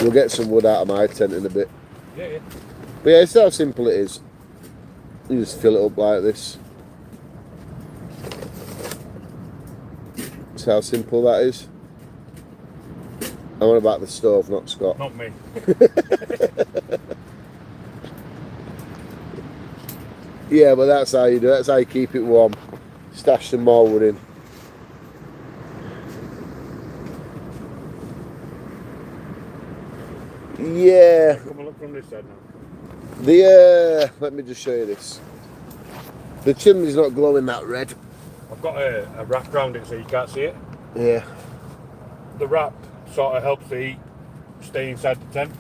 Speaker 1: We'll get some wood out of my tent in a bit.
Speaker 3: Yeah.
Speaker 1: But yeah, it's how simple it is. You just fill it up like this. That's how simple that is. I want about the stove, not Scott.
Speaker 3: Not me.
Speaker 1: Yeah, but that's how you do it. That's how you keep it warm. Stash some more wood in. Yeah.
Speaker 3: Come and look from this side now.
Speaker 1: Let me just show you this. The chimney's not glowing that red.
Speaker 3: I've got a wrap around it so you can't see it.
Speaker 1: Yeah.
Speaker 3: The wrap sort of helps the heat stay inside the tent.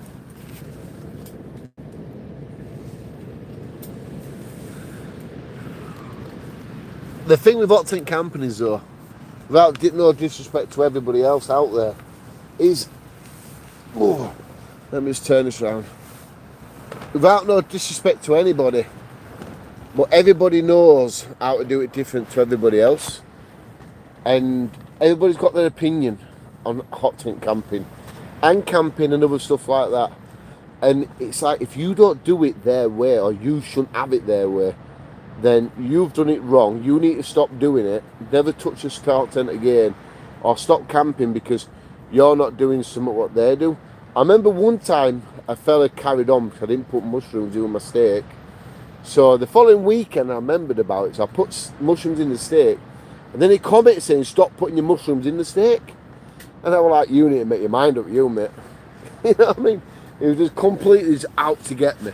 Speaker 1: The thing with hot tent camping is though, without no disrespect to everybody else out there, is, oh, let me just turn this around. Without no disrespect to anybody, but everybody knows how to do it different to everybody else, and everybody's got their opinion on hot tent camping and camping and other stuff like that. And it's like, if you don't do it their way, or you shouldn't have it their way, then you've done it wrong. You need to stop doing it. Never touch a hot tent again, or stop camping because you're not doing something what they do. I remember one time a fella carried on because I didn't put mushrooms in my steak. So the following weekend I remembered about it, so I put mushrooms in the steak, and then he commented saying, stop putting your mushrooms in the steak. And I was like, you need to make your mind up, you mate. You know what I mean? He was just completely out to get me.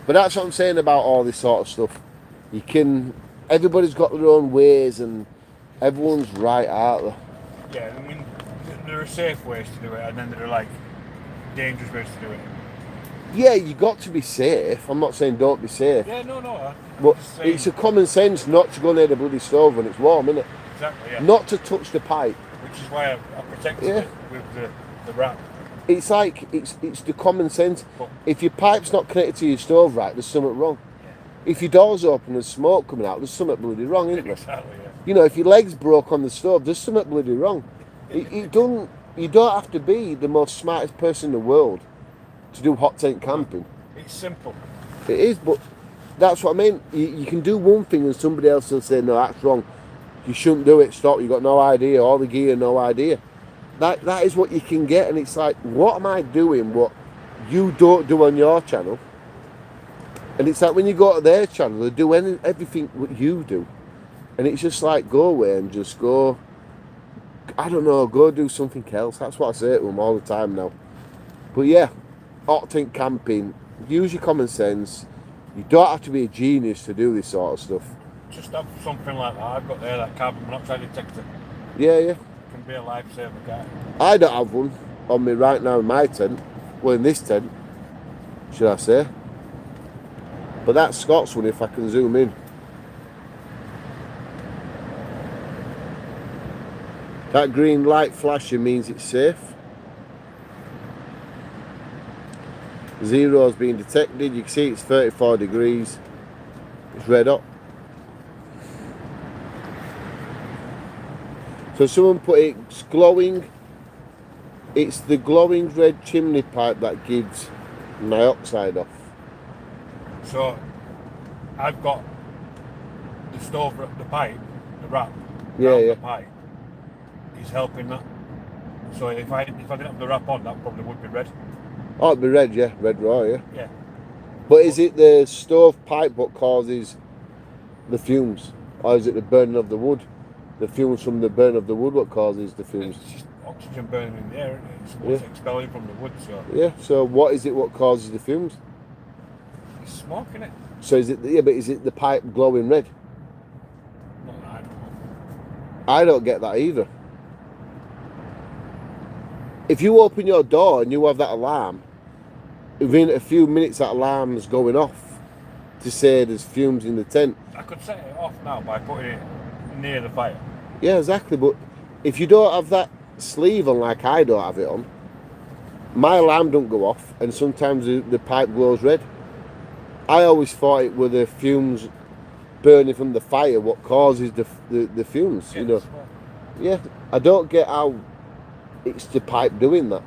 Speaker 1: But that's what I'm saying about all this sort of stuff. Everybody's got their own ways, and everyone's right out there.
Speaker 3: Yeah, I mean, there are safe ways to do it, and then there are like dangerous ways to do it.
Speaker 1: Yeah, you got to be safe. I'm not saying don't be safe.
Speaker 3: Yeah, no.
Speaker 1: But it's a common sense not to go near the bloody stove when it's warm, isn't it?
Speaker 3: Exactly, yeah.
Speaker 1: Not to touch the pipe.
Speaker 3: Which is why I protected it with the wrap.
Speaker 1: It's like, it's the common sense. If your pipe's not connected to your stove right, there's something wrong. Yeah. If your door's open and there's smoke coming out, there's something bloody wrong, isn't there?
Speaker 3: Exactly, yeah.
Speaker 1: You know, if your leg's broke on the stove, there's something bloody wrong. You don't have to be the most smartest person in the world to do hot tent camping.
Speaker 3: It's simple.
Speaker 1: It is, but that's what I mean. You can do one thing and somebody else will say, no, that's wrong. You shouldn't do it, stop, you've got no idea, all the gear, no idea. That is what you can get, and it's like, what am I doing what you don't do on your channel? And it's like when you go to their channel, they do everything what you do. And it's just like, go away and just go, I don't know, go do something else. That's what I say to them all the time now. But yeah, hot tent camping, use your common sense. You don't have to be a genius to do this sort of stuff.
Speaker 3: Just have something like that. I've got there, that carbon monoxide detector.
Speaker 1: Yeah.
Speaker 3: Can be a lifesaver, guy.
Speaker 1: I don't have one on me right now in my tent. Well, in this tent, should I say. But that's Scott's one if I can zoom in. That green light flashing means it's safe. Zero's being detected. You can see it's 34 degrees. It's red hot. So someone put it's glowing. It's the glowing red chimney pipe that gives dioxide off.
Speaker 3: So I've got the stove, the pipe, the wrap. The pipe is helping that. So if I didn't have the wrap on, that probably would be red.
Speaker 1: Oh, it'd be red, yeah, red raw, yeah.
Speaker 3: Yeah.
Speaker 1: But is it the stove pipe what causes the fumes, or is it the burning of the wood? The fumes from the burn of the wood what causes the fumes?
Speaker 3: It's just oxygen burning in the air, isn't it? It's what's expelling from the wood, so...
Speaker 1: Yeah, so what is it what causes the fumes?
Speaker 3: It's smoke, innit?
Speaker 1: So is it, but is it the pipe glowing red?
Speaker 3: No, I don't know.
Speaker 1: I don't get that either. If you open your door and you have that alarm, within a few minutes that alarm's going off to say there's fumes in the tent.
Speaker 3: I could set it off now by putting it near the fire.
Speaker 1: Yeah, exactly, but if you don't have that sleeve on like I don't have it on, my alarm don't go off, and sometimes the pipe glows red. I always thought it were the fumes burning from the fire what causes the fumes, you know. Yeah, I don't get how it's the pipe doing that.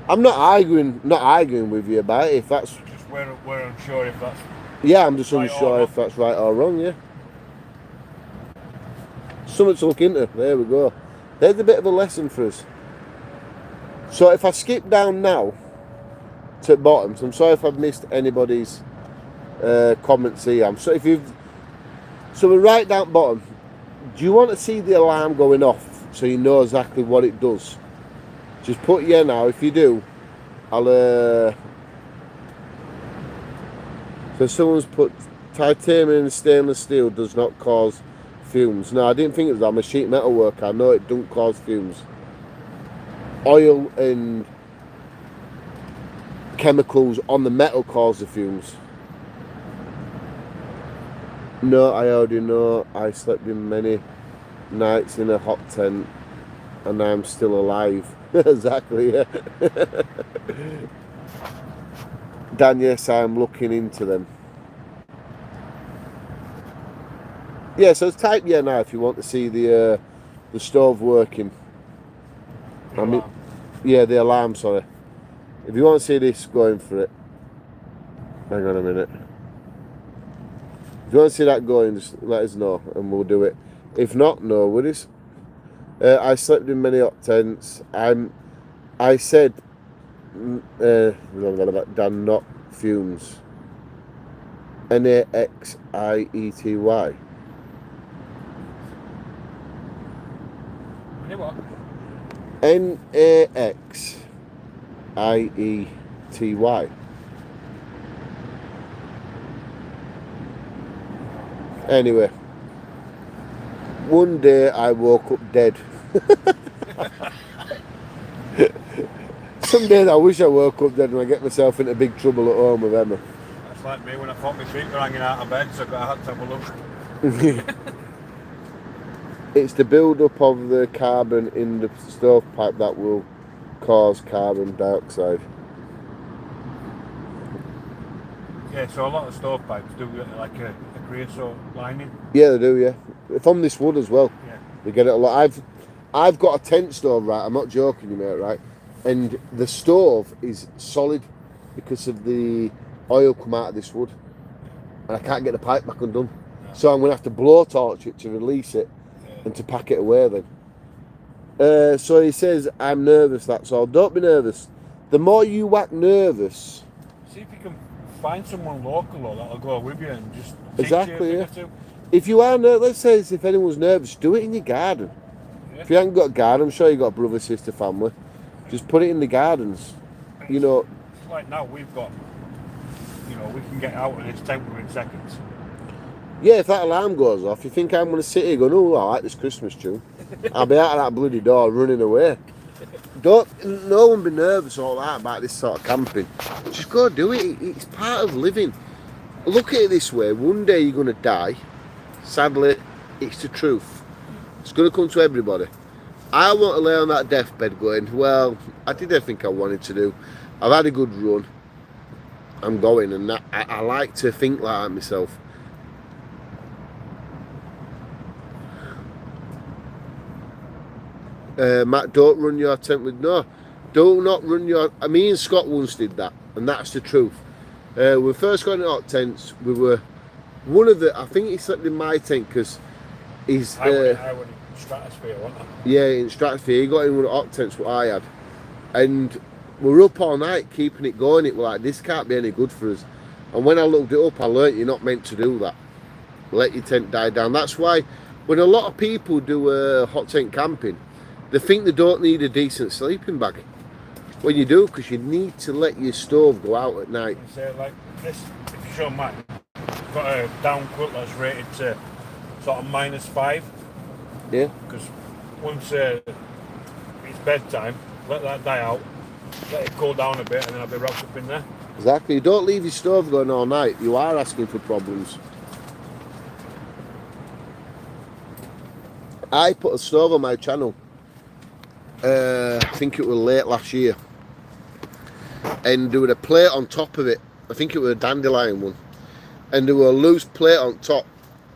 Speaker 1: I'm not arguing with you about it if that's...
Speaker 3: Just we're unsure if that's...
Speaker 1: Yeah, I'm just unsure if that's right or wrong, yeah. Something to look into, there we go. There's a bit of a lesson for us. So if I skip down now to the bottom, so I'm sorry if I've missed anybody's comments here. So we're right down bottom. Do you want to see the alarm going off so you know exactly what it does? Just put yeah now. If you do, I'll so someone's put titanium and stainless steel does not cause fumes. No, I didn't think it was. I'm a sheet metal worker. I know it don't cause fumes. Oil and chemicals on the metal cause the fumes. No, I already know. I slept in many nights in a hot tent and I'm still alive. Exactly, yeah. Dan, yes, I'm looking into them. Yeah, so type yeah now if you want to see the stove working. I mean, yeah, the alarm, sorry. If you want to see this, going for it. Hang on a minute. If you want to see that going, just let us know and we'll do it. If not, no worries. I slept in many hot tents. I said, Dan, not fumes. Naxiety.
Speaker 3: What?
Speaker 1: Naxiety. Anyway, one day I woke up dead. Some days I wish I woke up dead and I get myself into big trouble at home with Emma.
Speaker 3: That's like me when I thought my feet were hanging out of bed, so I had to have a look.
Speaker 1: It's the build-up of the carbon in the stovepipe that will cause carbon dioxide.
Speaker 3: Yeah, so a lot of stovepipes do get like a creosote lining.
Speaker 1: Yeah, they do, yeah. From this wood as well.
Speaker 3: Yeah.
Speaker 1: They get it a lot. I've got a tent stove, right? I'm not joking you, mate, right? And the stove is solid because of the oil come out of this wood. And I can't get the pipe back undone.
Speaker 3: No.
Speaker 1: So I'm going to have to blowtorch it to release it and to pack it away then. So he says, I'm nervous, that's all. Don't be nervous. The more you act nervous...
Speaker 3: See if you can find someone local or that'll go with you and just
Speaker 1: Exactly,
Speaker 3: you
Speaker 1: yeah. If you are nervous, let's say if anyone's nervous, do it in your garden.
Speaker 3: Yeah.
Speaker 1: If you haven't got a garden, I'm sure you've got a brother, sister, family. Just put it in the gardens. You know.
Speaker 3: Like now we've got, we can get out of this tent within seconds.
Speaker 1: Yeah, if that alarm goes off, you think I'm going to sit here going, oh, I like this Christmas tune. I'll be out of that bloody door running away. No one be nervous all that about this sort of camping. Just go do it. It's part of living. Look at it this way. One day you're going to die. Sadly, it's the truth. It's going to come to everybody. I want to lay on that deathbed going, well, I did everything I wanted to do. I've had a good run. I'm going, and I like to think like that myself. Matt, don't run your tent with... No, do not run your... Me and Scott once did that, and that's the truth. When we first got into hot tents, we were... One of the... I think he slept in my tent because he's...
Speaker 3: I went in Stratosphere, wasn't I?
Speaker 1: Yeah, in Stratosphere. He got in one of the hot tents what I had. And we were up all night keeping it going. It was like, this can't be any good for us. And when I looked it up, I learnt you're not meant to do that. Let your tent die down. That's why when a lot of people do hot tent camping, they think they don't need a decent sleeping bag. Well, you do, because you need to let your stove go out at night.
Speaker 3: So like this, if you show mine, got a down quilt that's rated to sort of -5.
Speaker 1: Yeah.
Speaker 3: Because once it's bedtime, let that die out, let it cool down a bit, and then I'll be wrapped up in there.
Speaker 1: Exactly. You don't leave your stove going all night. You are asking for problems. I put a stove on my channel. I think it was late last year. And there was a plate on top of it. I think it was a dandelion one. And there was a loose plate on top.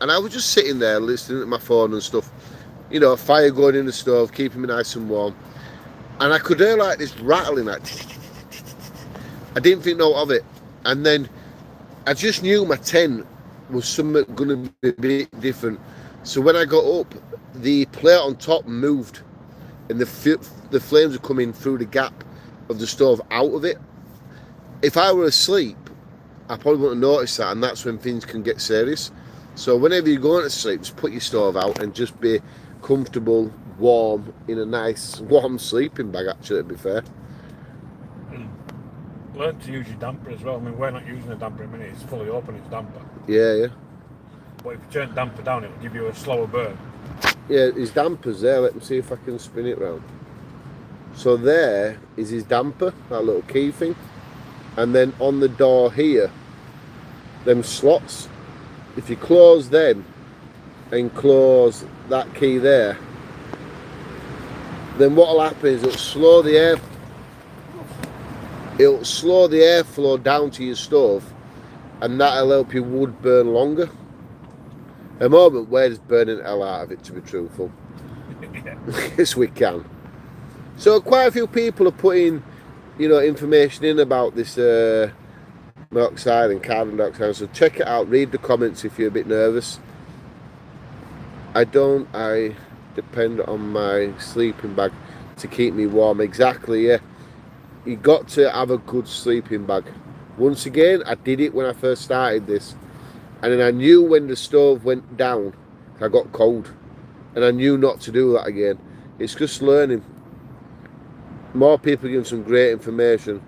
Speaker 1: And I was just sitting there listening to my phone and stuff. You know, fire going in the stove, keeping me nice and warm. And I could hear like this rattling, like... I didn't think no of it. And then I just knew my tent was something going to be a bit different. So when I got up, the plate on top moved. And the flames were coming through the gap of the stove out of it. If I were asleep, I probably wouldn't have noticed that, and that's when things can get serious. So whenever you're going to sleep, just put your stove out and just be comfortable, warm, in a nice, warm sleeping bag, actually, to be fair.
Speaker 3: Learn to use your damper as well. I mean, we're not using a damper in a minute, it's fully open, it's damper.
Speaker 1: Yeah, yeah.
Speaker 3: But if you turn damper down, it'll give you a slower burn.
Speaker 1: Yeah, his damper's there. Let me see if I can spin it round. So there is his damper, that little key thing. And then on the door here, them slots, if you close then and close that key there, then what will happen is it'll slow the airflow down to your stove, and that'll help your wood burn longer. At the moment, we're just burning the hell out of it, to be truthful. Yes, we can. So quite a few people are putting, information in about this monoxide and carbon dioxide. So check it out. Read the comments if you're a bit nervous. I depend on my sleeping bag to keep me warm. Exactly, yeah. You got to have a good sleeping bag. Once again, I did it when I first started this, and then I knew when the stove went down, I got cold, and I knew not to do that again. It's just learning. More people giving some great information.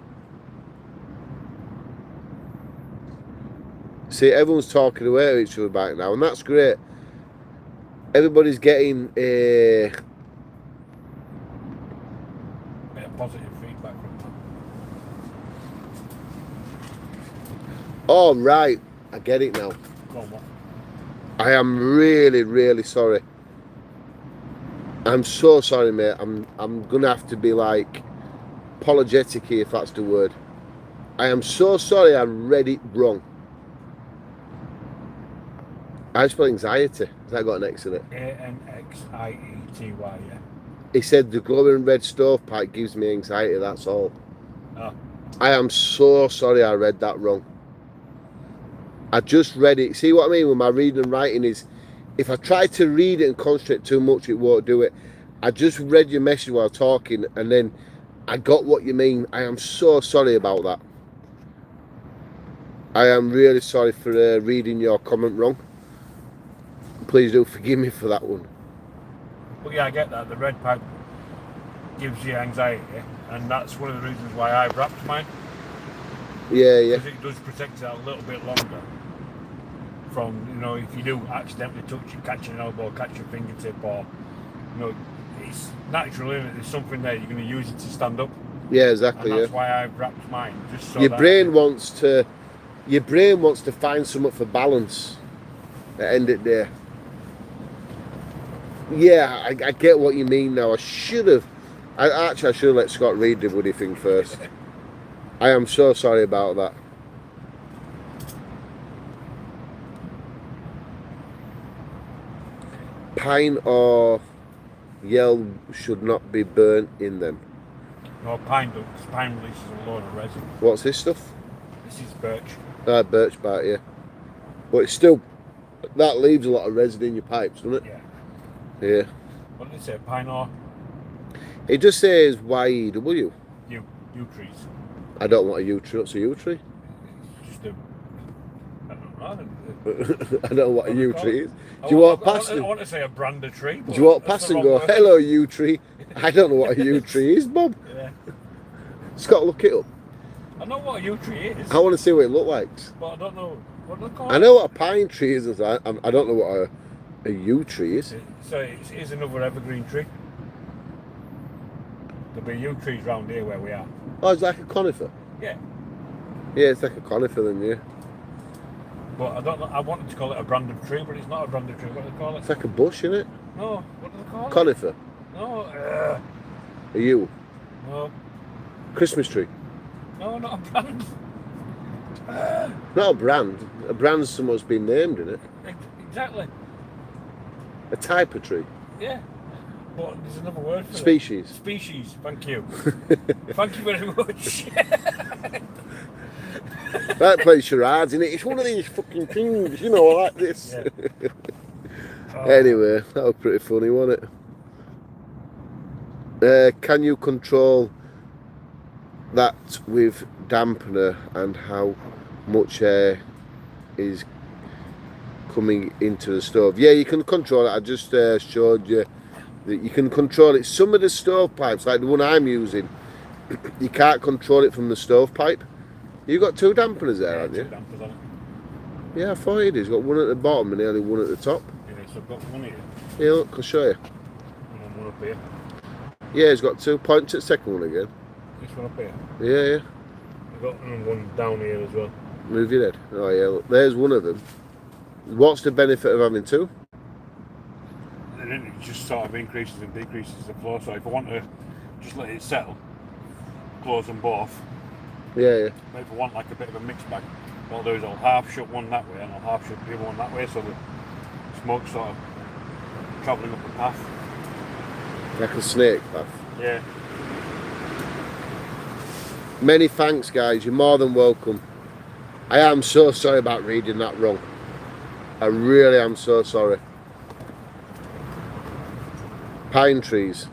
Speaker 1: See, everyone's talking away to each other about it now, and that's great. Everybody's getting a
Speaker 3: bit of positive feedback from that.
Speaker 1: Oh, right. I get it now.
Speaker 3: Go on, what?
Speaker 1: I am really, really sorry. I'm so sorry, mate. I'm gonna have to be like apologetic here, if that's the word. I am so sorry I read it wrong. I spell anxiety. Has that got an X in it?
Speaker 3: ANXIETY, yeah.
Speaker 1: He said the glowing red stovepipe gives me anxiety, that's all.
Speaker 3: Oh.
Speaker 1: I am so sorry I read that wrong. I just read it. See what I mean with my reading and writing is, if I try to read it and concentrate too much, it won't do it. I just read your message while talking, and then I got what you mean. I am so sorry about that. I am really sorry for reading your comment wrong. Please do forgive me for that one.
Speaker 3: But yeah, I get that. The red pipe gives you anxiety, and that's one of the reasons why I've wrapped mine.
Speaker 1: Yeah, yeah.
Speaker 3: Because it does protect it a little bit longer from, if you do accidentally touch it, catch an elbow, catch your fingertip, or, it's natural, isn't it? There's something there, you're going to use it to stand up.
Speaker 1: Yeah, exactly.
Speaker 3: And that's why I've wrapped mine. Just so
Speaker 1: your brain wants to find something for balance at the end of the day. Yeah, I get what you mean now. I should have let Scott read the bloody thing first. I am so sorry about that. Pine or yell should not be burnt in them.
Speaker 3: No, pine does. Pine releases a load of resin.
Speaker 1: What's this stuff?
Speaker 3: This is birch.
Speaker 1: Birch bark, yeah. But it's still, that leaves a lot of resin in your pipes, doesn't it?
Speaker 3: Yeah.
Speaker 1: Yeah.
Speaker 3: What did it say? Pine or?
Speaker 1: It just says YEW.
Speaker 3: Yew trees.
Speaker 1: I don't want a yew tree. What's a yew tree?
Speaker 3: It's just a... I don't know.
Speaker 1: I don't know what a yew tree is. Do you walk past
Speaker 3: I want to say a brander tree.
Speaker 1: Do you walk past and go, hello, yew tree? I don't know what a yew tree is, Bob.
Speaker 3: Yeah.
Speaker 1: Scott, look it up.
Speaker 3: I know what a yew tree is.
Speaker 1: I want to see what it looks like.
Speaker 3: But I don't know what they're called.
Speaker 1: I know what a pine tree is. I don't know what a yew tree is.
Speaker 3: So it is another evergreen tree. There'll be yew trees round here where we are.
Speaker 1: Oh, it's like a conifer?
Speaker 3: Yeah.
Speaker 1: Yeah, it's like a conifer then, yeah.
Speaker 3: But I don't know, I wanted to call it a branded tree, but it's not a branded tree. What do they call it?
Speaker 1: It's like a bush, isn't it?
Speaker 3: No, what do they call it?
Speaker 1: Conifer.
Speaker 3: No,
Speaker 1: A yew.
Speaker 3: no,
Speaker 1: Christmas tree.
Speaker 3: no, not a brand.
Speaker 1: Not a brand. A brand's someone's been named, isn't it?
Speaker 3: Exactly.
Speaker 1: A type of tree.
Speaker 3: Yeah. But there's another word for
Speaker 1: Species.
Speaker 3: it. Species. Thank you. Thank you very much.
Speaker 1: That plays charades, isn't it? It's one of these fucking things, like this.
Speaker 3: Yeah.
Speaker 1: Anyway, that was pretty funny, wasn't it? Can you control that with dampener and how much air is coming into the stove? Yeah, you can control it. I just showed you that you can control it. Some of the stovepipes, like the one I'm using, you can't control it from the stovepipe. You've got two dampeners there, haven't you?
Speaker 3: Two dampers on it.
Speaker 1: Yeah, I thought you did. He's got one at the bottom and nearly one at the top.
Speaker 3: Yeah, so I've got one here
Speaker 1: Yeah, look, I'll show you.
Speaker 3: and one up here.
Speaker 1: Yeah, he's got 2 points at the second one again.
Speaker 3: This one up here.
Speaker 1: Yeah, yeah.
Speaker 3: I've got one down here as well.
Speaker 1: Move your head. Oh, yeah, look, there's one of them. What's the benefit of having two?
Speaker 3: It just sort of increases and decreases the flow. So if I want to just let it settle, close them both.
Speaker 1: Yeah.
Speaker 3: But if I want like a bit of a mixed bag, what I'll do is I'll half shut one that way and I'll half shut the other one that way, so the smoke's sort of travelling up the path.
Speaker 1: Like a snake path.
Speaker 3: Yeah.
Speaker 1: Many thanks, guys. You're more than welcome. I am so sorry about reading that wrong. I really am so sorry. Pine trees.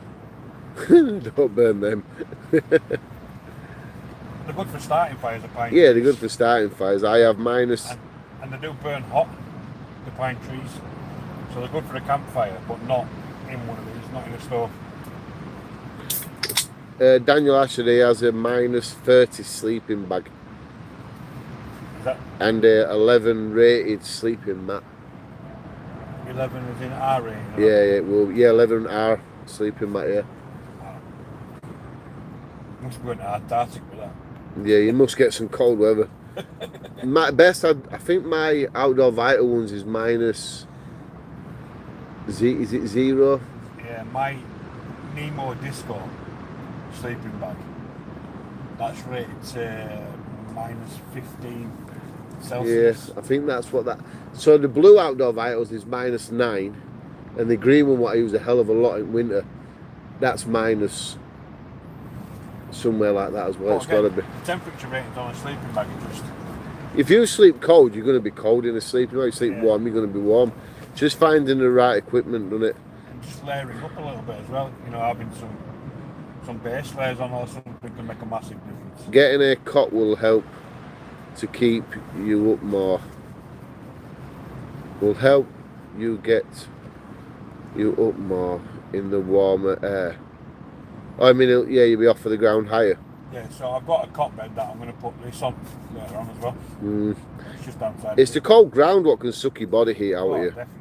Speaker 1: Don't burn them.
Speaker 3: They're good for starting fires, the pine trees.
Speaker 1: Yeah, they're good for starting fires. I have minus...
Speaker 3: And they do burn hot, the pine trees. So they're good for a campfire, but not in one of these, not in a stove.
Speaker 1: Daniel Ashley has a minus 30 sleeping bag.
Speaker 3: Is that?
Speaker 1: And 11 rated sleeping mat.
Speaker 3: 11 is in R rating?
Speaker 1: Yeah, well, yeah, 11R sleeping mat, yeah.
Speaker 3: Must go into Antarctic with that.
Speaker 1: Yeah, you must get some cold weather. My best, I think my outdoor vital ones is minus... is it 0?
Speaker 3: Yeah, my Nemo Disco sleeping bag, that's rated to minus 15 Celsius.
Speaker 1: Yeah, I think that's what that... So the blue outdoor vitals is minus 9, and the green one, what I use a hell of a lot in winter, that's minus somewhere like that as well. It's got to be.
Speaker 3: The temperature ratings on a sleeping bag are just...
Speaker 1: If you sleep cold, you're going to be cold in a sleeping bag. If you sleep warm, you're going to be warm. Just finding the right equipment, doesn't it?
Speaker 3: And just layering up a little bit as well. You know, having some base layers on or something can make a massive difference.
Speaker 1: Getting a cot will help to keep you up more. Will help you get you up more in the warmer air. I mean, yeah, you'll be off of the ground higher.
Speaker 3: Yeah, so I've got a cot bed that I'm going to put this on later on as well. It's just outside.
Speaker 1: It's the cold ground what can suck your body heat out of you.
Speaker 3: Definitely.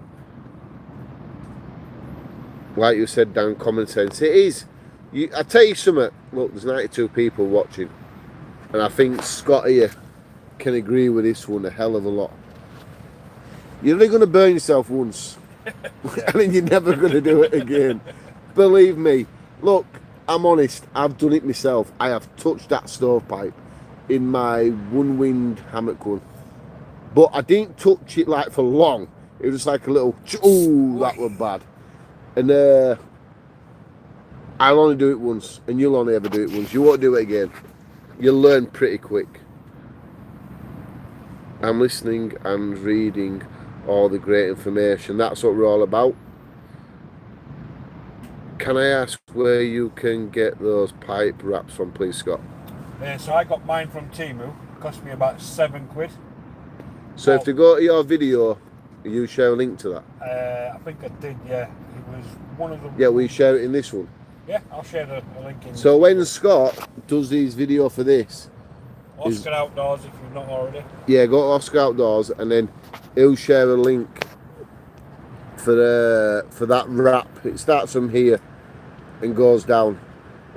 Speaker 1: Like you said, Dan, common sense. It is. I tell you something. Look, there's 92 people watching, and I think Scott here can agree with this one a hell of a lot. You're only going to burn yourself once, and then you're never going to do it again. Believe me. Look, I'm honest. I've done it myself. I have touched that stovepipe in my one-winged hammock one, but I didn't touch it like for long. It was just like a little. Ooh, that was bad. And I'll only do it once, and you'll only ever do it once. You won't do it again. You'll learn pretty quick. I'm listening and reading all the great information. That's what we're all about. Can I ask where you can get those pipe wraps from, please, Scott?
Speaker 3: So I got mine from Temu. It cost me about £7.
Speaker 1: So if they go to your video, you share a link to that?
Speaker 3: I think I did, yeah. It was one of the...
Speaker 1: Yeah, will you share it in this one?
Speaker 3: Yeah, I'll share a link in.
Speaker 1: So when Scott does his video for this...
Speaker 3: Oscar Outdoors, if you've not already.
Speaker 1: Yeah, go to Oscar Outdoors, and then he'll share a link for that wrap. It starts from here and goes down.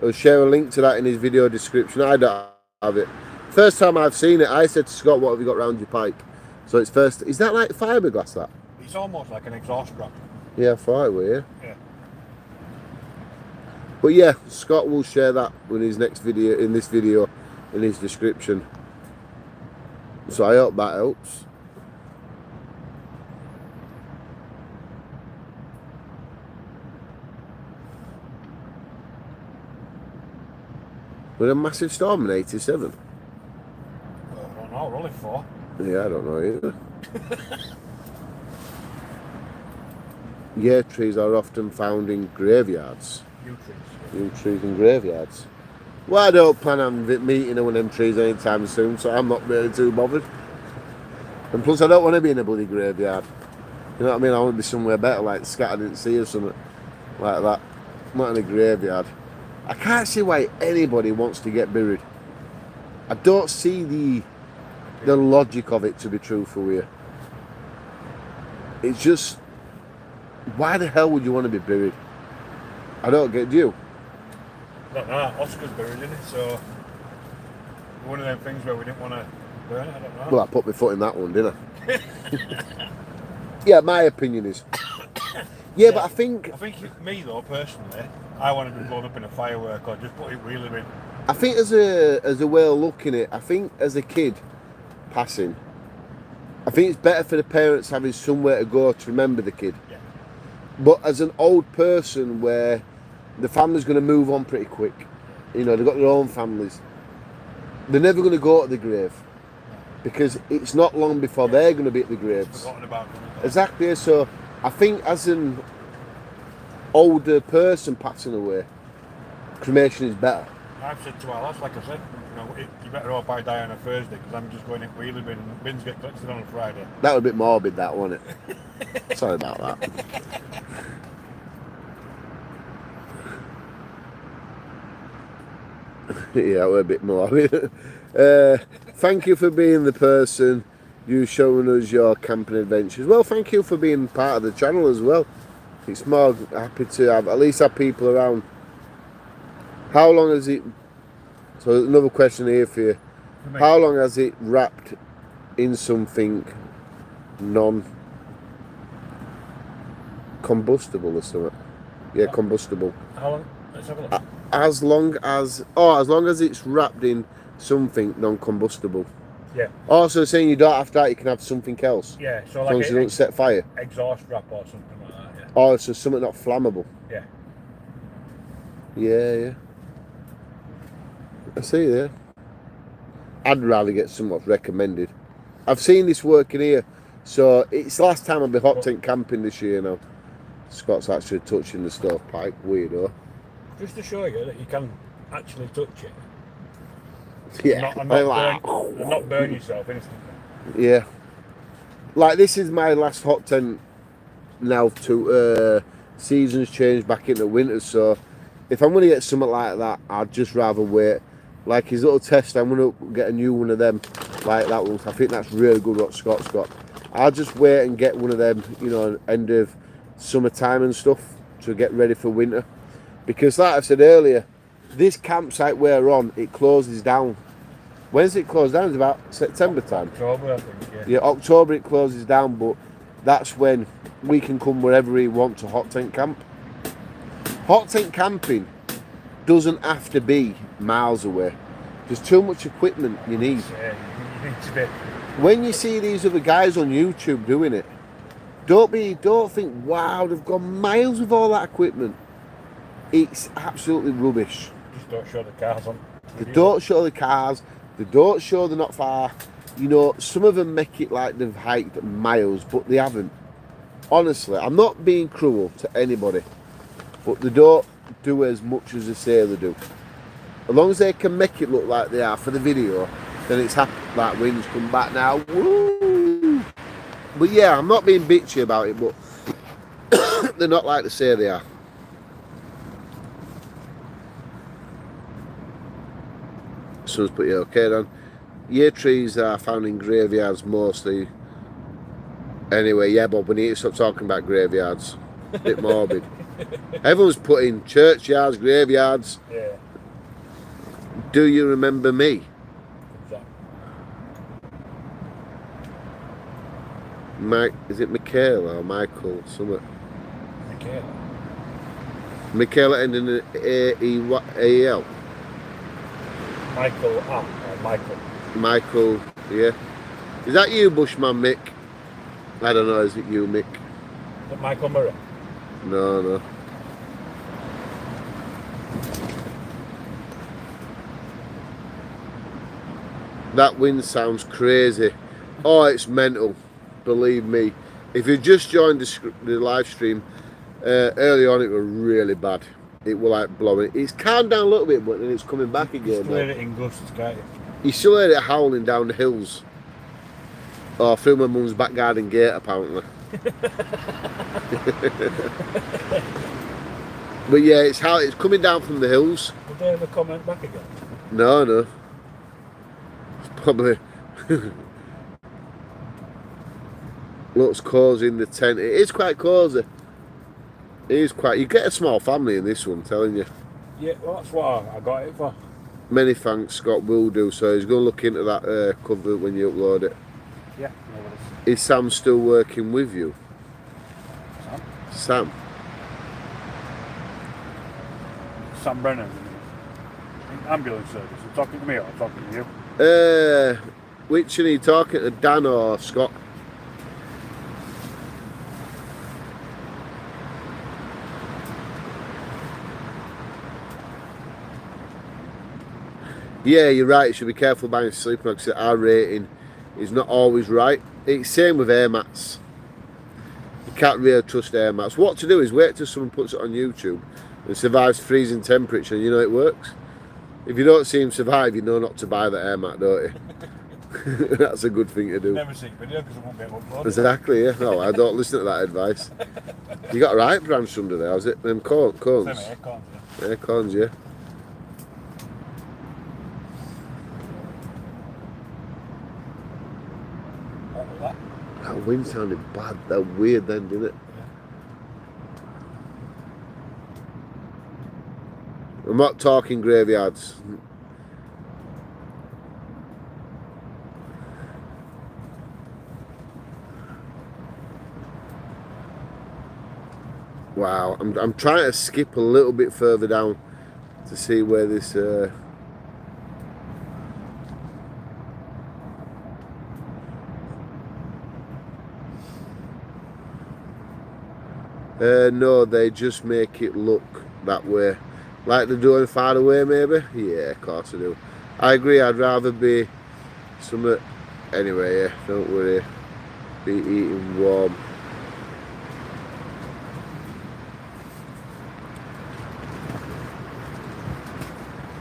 Speaker 1: He'll share a link to that in his video description. I don't have it. First time I've seen it, I said to Scott, what have you got round your pipe? So it's first... Is that like fiberglass, that?
Speaker 3: It's almost like an exhaust wrap.
Speaker 1: Yeah, I thought it were,
Speaker 3: Yeah.
Speaker 1: But yeah, Scott will share that in his next video, in this video, in his description. So I hope that helps. With a massive storm in 87.
Speaker 3: I don't know, really for.
Speaker 1: Yeah, I don't know either. Yeah, trees are often found in graveyards. Yew trees in graveyards. Well, I don't plan on meeting one of them trees anytime soon, so I'm not really too bothered. And plus, I don't want to be in a bloody graveyard. You know what I mean? I want to be somewhere better, like Scattered at Sea or something like that. Not in a graveyard. I can't see why anybody wants to get buried. I don't see the logic of it, to be truthful with you. It's just, why the hell would you want to be buried? I don't get you.
Speaker 3: I don't know, Oscar's buried in it, so one of them things where we didn't want to burn it, I don't know.
Speaker 1: Well, I put my foot in that one, didn't I? Yeah, my opinion is. Yeah, but I think
Speaker 3: me though personally, I want to be blown up in a firework or just put it wheeling in.
Speaker 1: I think as a way of looking at it, I think as a kid passing, I think it's better for the parents having somewhere to go to remember the kid.
Speaker 3: Yeah.
Speaker 1: But as an old person where the family's going to move on pretty quick, you know, they've got their own families, they're never going to go to the grave because it's not long before they're going to be at the graves.
Speaker 3: Forgotten about them.
Speaker 1: Exactly. So I think as an older person passing away, cremation is better.
Speaker 3: I've said to our lads, like I said, you know, you better hope I die on a Thursday because I'm just going in wheelie bin and bins get collected on a Friday.
Speaker 1: That was a bit morbid, that, wasn't it? Sorry about that. Yeah, we're a bit morbid. Thank you for being the person you showing us your camping adventures. Well, thank you for being part of the channel as well. It's more happy to have at least have people around. How long has it? So another question here for you. How long has it wrapped in something non-combustible or something? Yeah, combustible.
Speaker 3: How long? Let's have a look.
Speaker 1: As long as it's wrapped in something non-combustible.
Speaker 3: Yeah.
Speaker 1: Also saying you don't have that, you can have something else.
Speaker 3: Yeah, so
Speaker 1: As
Speaker 3: like
Speaker 1: long as you don't set fire.
Speaker 3: exhaust wrap or something like that. Yeah.
Speaker 1: Oh, so something not flammable.
Speaker 3: Yeah.
Speaker 1: Yeah. I see there. I'd rather get something that's recommended. I've seen this working here, so it's the last time I'll be hot tent camping this year now. Scott's actually touching the stovepipe, weirdo.
Speaker 3: Just to show you that you can actually touch it.
Speaker 1: Yeah,
Speaker 3: And not burn yourself instantly.
Speaker 1: Yeah. Like this is my last hot tent now to seasons change back into winter, so if I'm going to get something like that, I'd just rather wait. Like his little test, I'm going to get a new one of them, like that one. I think that's really good what Scott's got. I'll just wait and get one of them, you know, end of summertime and stuff to get ready for winter. Because like I said earlier, this campsite we're on, it closes down. When's it closed down? It's about September time.
Speaker 3: October, I think, yeah.
Speaker 1: Yeah, October it closes down, but that's when we can come wherever we want to hot tent camp. Hot tent camping doesn't have to be miles away. There's too much equipment you need.
Speaker 3: Yeah, you need to be.
Speaker 1: When you see these other guys on YouTube doing it, don't think, wow, they've gone miles with all that equipment. It's absolutely rubbish.
Speaker 3: Just don't show the cars on.
Speaker 1: They don't show the cars. They don't show they're not far. You know, some of them make it like they've hiked miles, but they haven't. Honestly, I'm not being cruel to anybody, but they don't do as much as they say they do. As long as they can make it look like they are for the video, then it's happy. Like wind's come back now. Woo! But yeah, I'm not being bitchy about it, but they're not like they say they are. Someone's put you okay then. Year trees are found in graveyards mostly. Anyway, yeah, Bob, we need to stop talking about graveyards. A bit morbid. Everyone's putting churchyards, graveyards.
Speaker 3: Yeah.
Speaker 1: Do you remember me?
Speaker 3: Exactly.
Speaker 1: Mike, is it Michaela or Michael? Something.
Speaker 3: Michaela.
Speaker 1: Michaela ending in A-E-A-L.
Speaker 3: Michael or Michael.
Speaker 1: Michael, yeah. Is that you, Bushman Mick? I don't know, is it you, Mick?
Speaker 3: Is it Michael Murray?
Speaker 1: No. That wind sounds crazy. Oh, it's mental. Believe me. If you just joined the live stream, early on it was really bad. It was like blowing. It's calmed down a little bit, but then it's coming back again.
Speaker 3: You still hear it in gusts, can't you?
Speaker 1: You still hear it howling down the hills. Oh, through my mum's back garden gate, apparently. But yeah, it's coming down from the hills.
Speaker 3: Will they ever comment back again?
Speaker 1: No. It's probably looks cosy in the tent. It is quite cosy. It is quite. You get a small family in this one, I'm telling you.
Speaker 3: Yeah, well, that's what I got it for.
Speaker 1: Many thanks, Scott will do. So he's going to look into that cover when you upload it.
Speaker 3: Yeah, no worries.
Speaker 1: Is Sam still working with you? Sam.
Speaker 3: Sam Brennan. Ambulance service. Are you talking to me or I'm talking to you?
Speaker 1: Which are you talking to, Dan or Scott? Yeah, you're right. You should be careful buying sleeping bags because our rating is not always right. It's same with air mats. You can't really trust air mats. What to do is wait till someone puts it on YouTube and survives freezing temperature, and you know it works. If you don't see him survive, you know not to buy the air mat, don't you? That's a good thing to do.
Speaker 3: Never seen video because I won't be able to upload it.
Speaker 1: Exactly, yeah. No, I don't listen to that advice. You got a right branch under there, has it? Them cones? Aircons, yeah.
Speaker 3: What was that?
Speaker 1: That wind sounded bad. That weird then, didn't it? I'm not talking graveyards. Wow, I'm trying to skip a little bit further down to see where this no, they just make it look that way. Like they're doing far away, maybe? Yeah, of course I do. I agree, I'd rather be some. Anyway, yeah, don't worry. Be eating warm.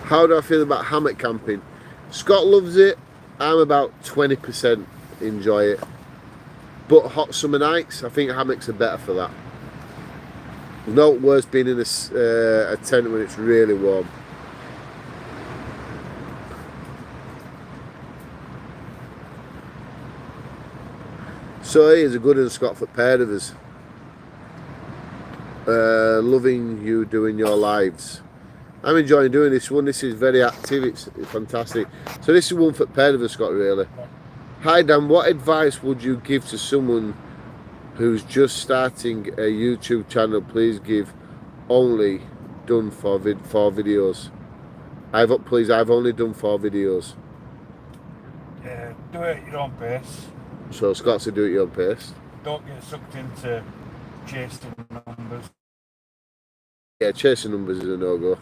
Speaker 1: How do I feel about hammock camping? Scott loves it. I'm about 20% enjoy it. But hot summer nights, I think hammocks are better for that. There's no worse being in a tent when it's really warm. So here's a good one, Scott, for pair of us. Loving you doing your lives. I'm enjoying doing this one. This is very active. It's fantastic. So this is one for pair of us, Scott, really. Hi Dan, what advice would you give to someone who's just starting a YouTube channel? Please give only done for videos. I've only done 4 videos.
Speaker 3: Yeah, do it at your own pace.
Speaker 1: So Scott said do it at your own pace.
Speaker 3: Don't get sucked into chasing numbers.
Speaker 1: Yeah, chasing numbers is a no-go.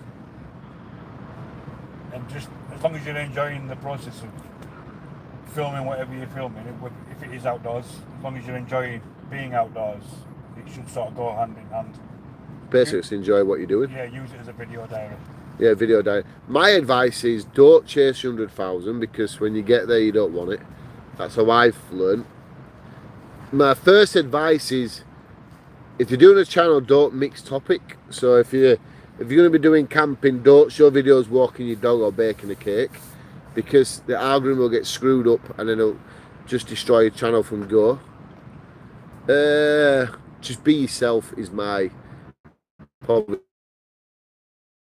Speaker 3: And just as long as you're enjoying the process of filming whatever you're filming, if it is outdoors, as long as you're enjoying being outdoors, it should sort of go hand in hand.
Speaker 1: Basically, just enjoy what you're doing.
Speaker 3: Yeah, use it as a video diary.
Speaker 1: Yeah, video diary. My advice is don't chase 100,000 because when you get there, you don't want it. That's how I've learned. My first advice is if you're doing a channel, don't mix topic. So if you're going to be doing camping, don't show videos walking your dog or baking a cake because the algorithm will get screwed up and then it'll just destroy your channel from go. Just be yourself is my probably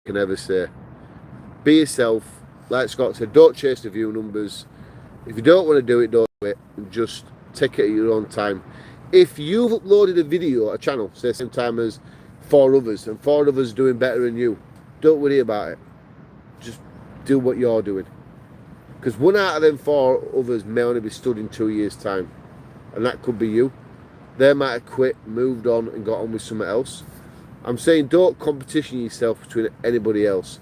Speaker 1: can ever say. Be yourself. Like Scott said, don't chase the view numbers. If you don't want to do it, don't do it. Just take it at your own time. If you've uploaded a video, a channel, say the same time as 4 others, and 4 others doing better than you, don't worry about it. Just do what you're doing. Because 1 out of them 4 others may only be stood in 2 years' time. And that could be you. They might have quit, moved on, and got on with something else. I'm saying don't competition yourself between anybody else.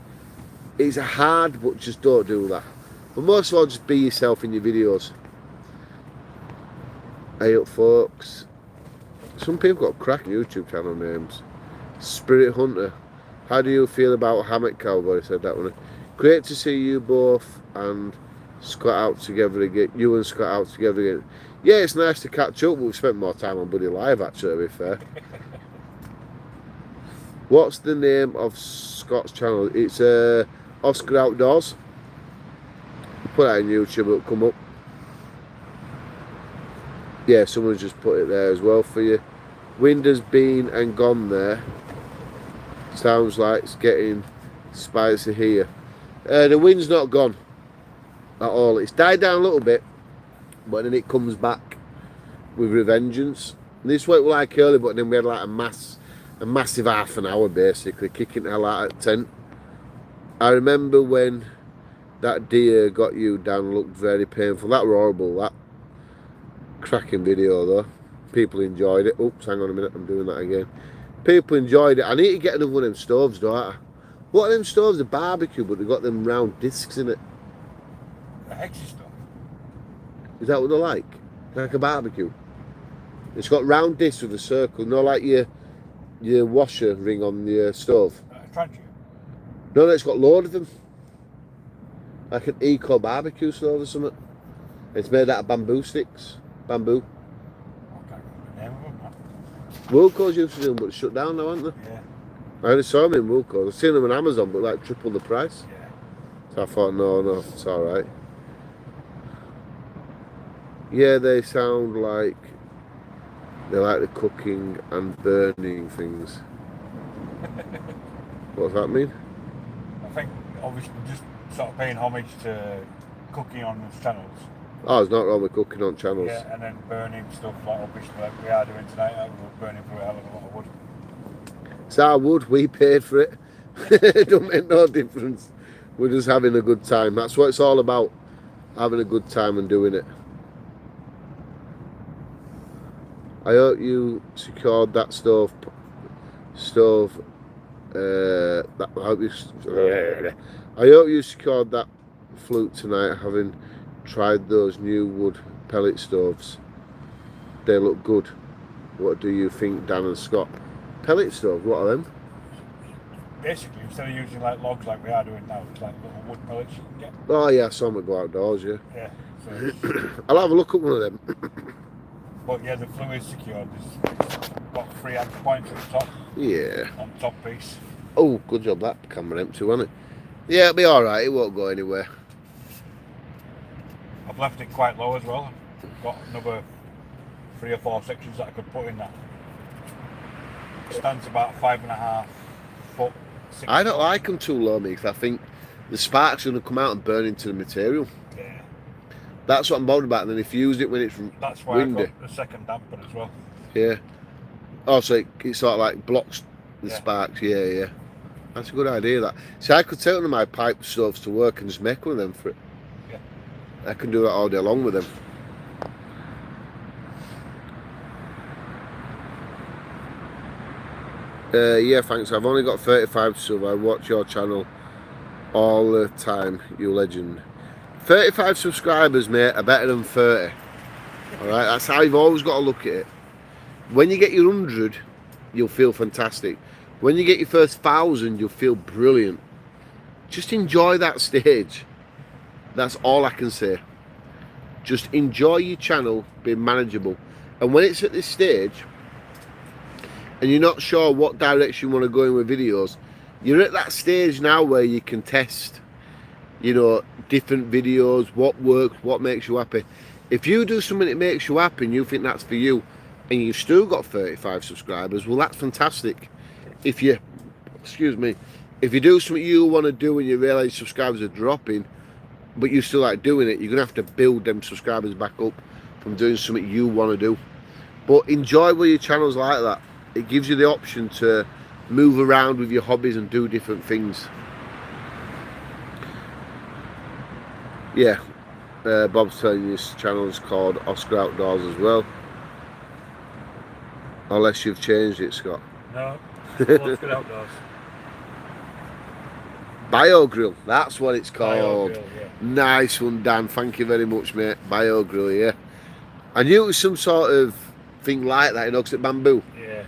Speaker 1: It's hard, but just don't do that. But most of all, just be yourself in your videos. Hey up, folks. Some people got cracking YouTube channel names. Spirit Hunter. How do you feel about Hammock Cowboy? Said that one. Great to see you both and Scott out together again. You and Scott out together again. Yeah, it's nice to catch up. We've spent more time on Buddy Live, actually, to be fair. What's the name of Scott's channel? It's Oscar Outdoors. Put that in YouTube, it'll come up. Yeah, someone's just put it there as well for you. Wind has been and gone there. Sounds like it's getting spicy here. The wind's not gone at all. It's died down a little bit, but then it comes back with revengeance. This went like early, but then we had like a massive half an hour basically, kicking the hell out of the tent. I remember when that deer got you down, looked very painful. That were horrible, that. Cracking video though. People enjoyed it. Oops, hang on a minute, I'm doing that again. People enjoyed it. I need to get another one of them stoves, don't I? What are them stoves? A barbecue, but they've got them round discs in it.
Speaker 3: The hexy stuff.
Speaker 1: Is that what they're like? Like a barbecue? It's got round discs with a circle, no, like your washer ring on the stove.
Speaker 3: Trudge.
Speaker 1: No, it's got a load of them. Like an eco barbecue stove or something. It's made out of bamboo sticks. Bamboo.
Speaker 3: I can't remember the name of them.
Speaker 1: Wilco's used to do them, but shut down now, aren't they?
Speaker 3: Yeah.
Speaker 1: I only saw them in Wilco's. I've seen them on Amazon, but like triple the price.
Speaker 3: Yeah.
Speaker 1: So I thought, no, it's alright. Yeah, they sound like they like the cooking and burning things. What does that mean?
Speaker 3: I think obviously just sort of paying homage to cooking on those channels.
Speaker 1: Oh, it's not wrong with cooking on channels.
Speaker 3: Yeah, and then burning stuff like obviously like we are doing tonight. We're burning through a hell of a lot of wood.
Speaker 1: It's our wood, we paid for it. It don't make no difference. We're just having a good time. That's what it's all about. Having a good time and doing it. I hope you secured that stove. I hope you secured that flute tonight, having tried those new wood pellet stoves. They look good. What do you think, Dan and Scott? Pellet stoves, what are them?
Speaker 3: Basically, instead of using like logs like we are doing now, it's like little wood pellets you can get.
Speaker 1: Oh yeah, I saw them go outdoors, yeah.
Speaker 3: Yeah. So
Speaker 1: I'll have a look at one of them.
Speaker 3: but yeah, the flue is secured. It's got 3 anchor points at the top.
Speaker 1: Yeah.
Speaker 3: On the top piece.
Speaker 1: Oh, good job that camera empty, wasn't it? Yeah, it'll be alright, it won't go anywhere.
Speaker 3: I've left it quite low as well. I've got another 3 or 4 sections that I could put in that. It stands about 5.5 foot.
Speaker 1: I don't like them too low, mate, 'cause I think the sparks are going to come out and burn into the material.
Speaker 3: Yeah.
Speaker 1: That's what I'm bothered about. And then if you use it when it's
Speaker 3: that's why
Speaker 1: windy.
Speaker 3: I've got the second damper as well.
Speaker 1: Yeah. Oh, so it sort of like blocks the
Speaker 3: Yeah.
Speaker 1: sparks. Yeah. That's a good idea, that. See, I could take one of my pipe stoves to work and just make one of them for it.
Speaker 3: Yeah.
Speaker 1: I can do that all day long with them. Yeah, thanks. I've only got 35 subs. I watch your channel all the time, you legend. 35 subscribers, mate, are better than 30. Alright, that's how you've always got to look at it. When you get your 100, you'll feel fantastic. When you get your first 1,000, you'll feel brilliant. Just enjoy that stage. That's all I can say. Just enjoy your channel being manageable. And when it's at this stage, and you're not sure what direction you want to go in with videos, you're at that stage now where you can test, you know, different videos, what works, what makes you happy. If you do something that makes you happy and you think that's for you, and you've still got 35 subscribers, well, that's fantastic. If you, if you do something you want to do and you realise subscribers are dropping, but you still like doing it, you're going to have to build them subscribers back up from doing something you want to do. But enjoy with your channels like that. It gives you the option to move around with your hobbies and do different things. Yeah, Bob's telling you his channel is called Oscar Outdoors as well. Unless you've changed it, Scott.
Speaker 3: No, Oscar Outdoors.
Speaker 1: Bio Grill, that's what it's called.
Speaker 3: Bio Grill, yeah.
Speaker 1: Nice one, Dan. Thank you very much, mate. Bio Grill, yeah. I knew it was some sort of thing like that, you know, because it's bamboo.
Speaker 3: Yeah.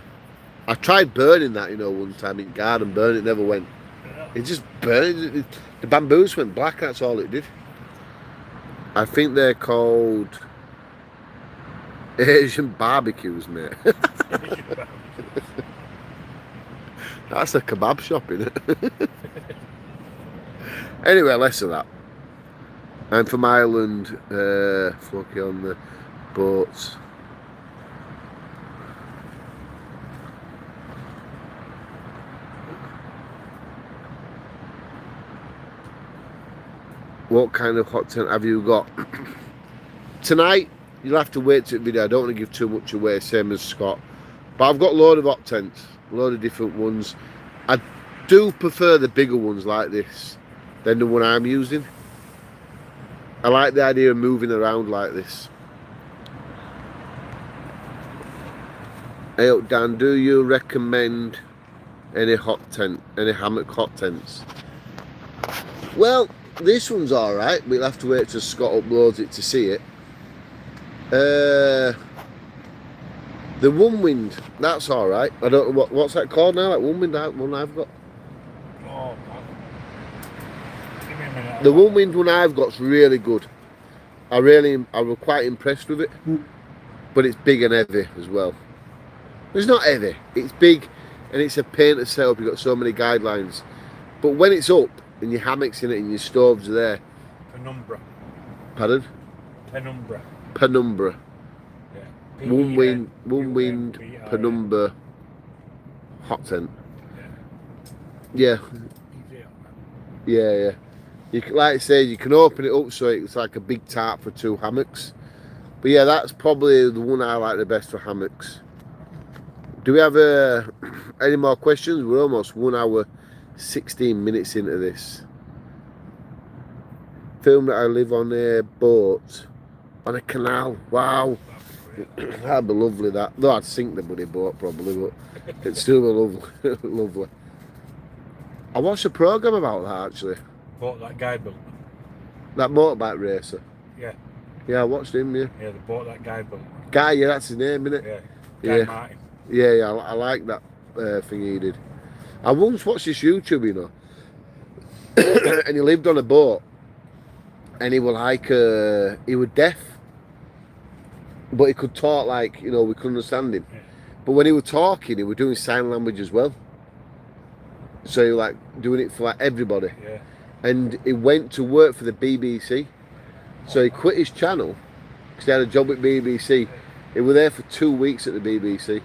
Speaker 1: I tried burning that, you know, one time in garden, burn it never went.
Speaker 3: Yeah.
Speaker 1: It just burned. The bamboos went black, that's all it did. I think they're called Asian barbecues, mate. That's a kebab shop, innit? Anyway, less of that. I'm from Ireland, floating on the boats. What kind of hot tent have you got? Tonight, you'll have to wait to the video. I don't want to give too much away, same as Scott. But I've got a load of hot tents, a load of different ones. I do prefer the bigger ones like this than the one I'm using. I like the idea of moving around like this. Hey up Dan, do you recommend any hammock hot tents? Well, this one's alright, we'll have to wait till Scott uploads it to see it. The One Wind, that's alright. I don't know what's that called now, like One Wind, that one I've got.
Speaker 3: Oh, give me a minute.
Speaker 1: The One Wind one I've got's really good. I was quite impressed with it. But it's big and heavy as well. It's not heavy, it's big and it's a pain to set up, you've got so many guidelines. But when it's up and your hammock's in it and your stoves are there.
Speaker 3: Penumbra.
Speaker 1: Pardon?
Speaker 3: Penumbra.
Speaker 1: Penumbra.
Speaker 3: Yeah.
Speaker 1: One Wind, Penumbra hot tent. Yeah. Yeah. You can, like I say, you can open it up so it's like a big tarp for 2 hammocks. But yeah, that's probably the one I like the best for hammocks. Do we have any more questions? We're almost 1 hour 16 minutes into this. Film that I live on a boat on a canal. Wow. That'd be lovely, that. Though I'd sink the bloody boat probably, but it's still lovely. Lovely. I watched a programme about that actually.
Speaker 3: Boat that guy built.
Speaker 1: That motorbike racer.
Speaker 3: Yeah.
Speaker 1: Yeah, I watched him, yeah.
Speaker 3: Yeah, the boat that guy built.
Speaker 1: Guy, yeah, that's his name, isn't it?
Speaker 3: Yeah. Guy Martin.
Speaker 1: Yeah, I like that thing he did. I once watched this YouTube, you know, and he lived on a boat, and he was like, he was deaf, but he could talk like, you know, we could understand him. Yeah. But when he was talking, he was doing sign language as well. So he was like doing it for like everybody.
Speaker 3: Yeah.
Speaker 1: And he went to work for the BBC. So he quit his channel because he had a job at BBC. He was there for 2 weeks at the BBC.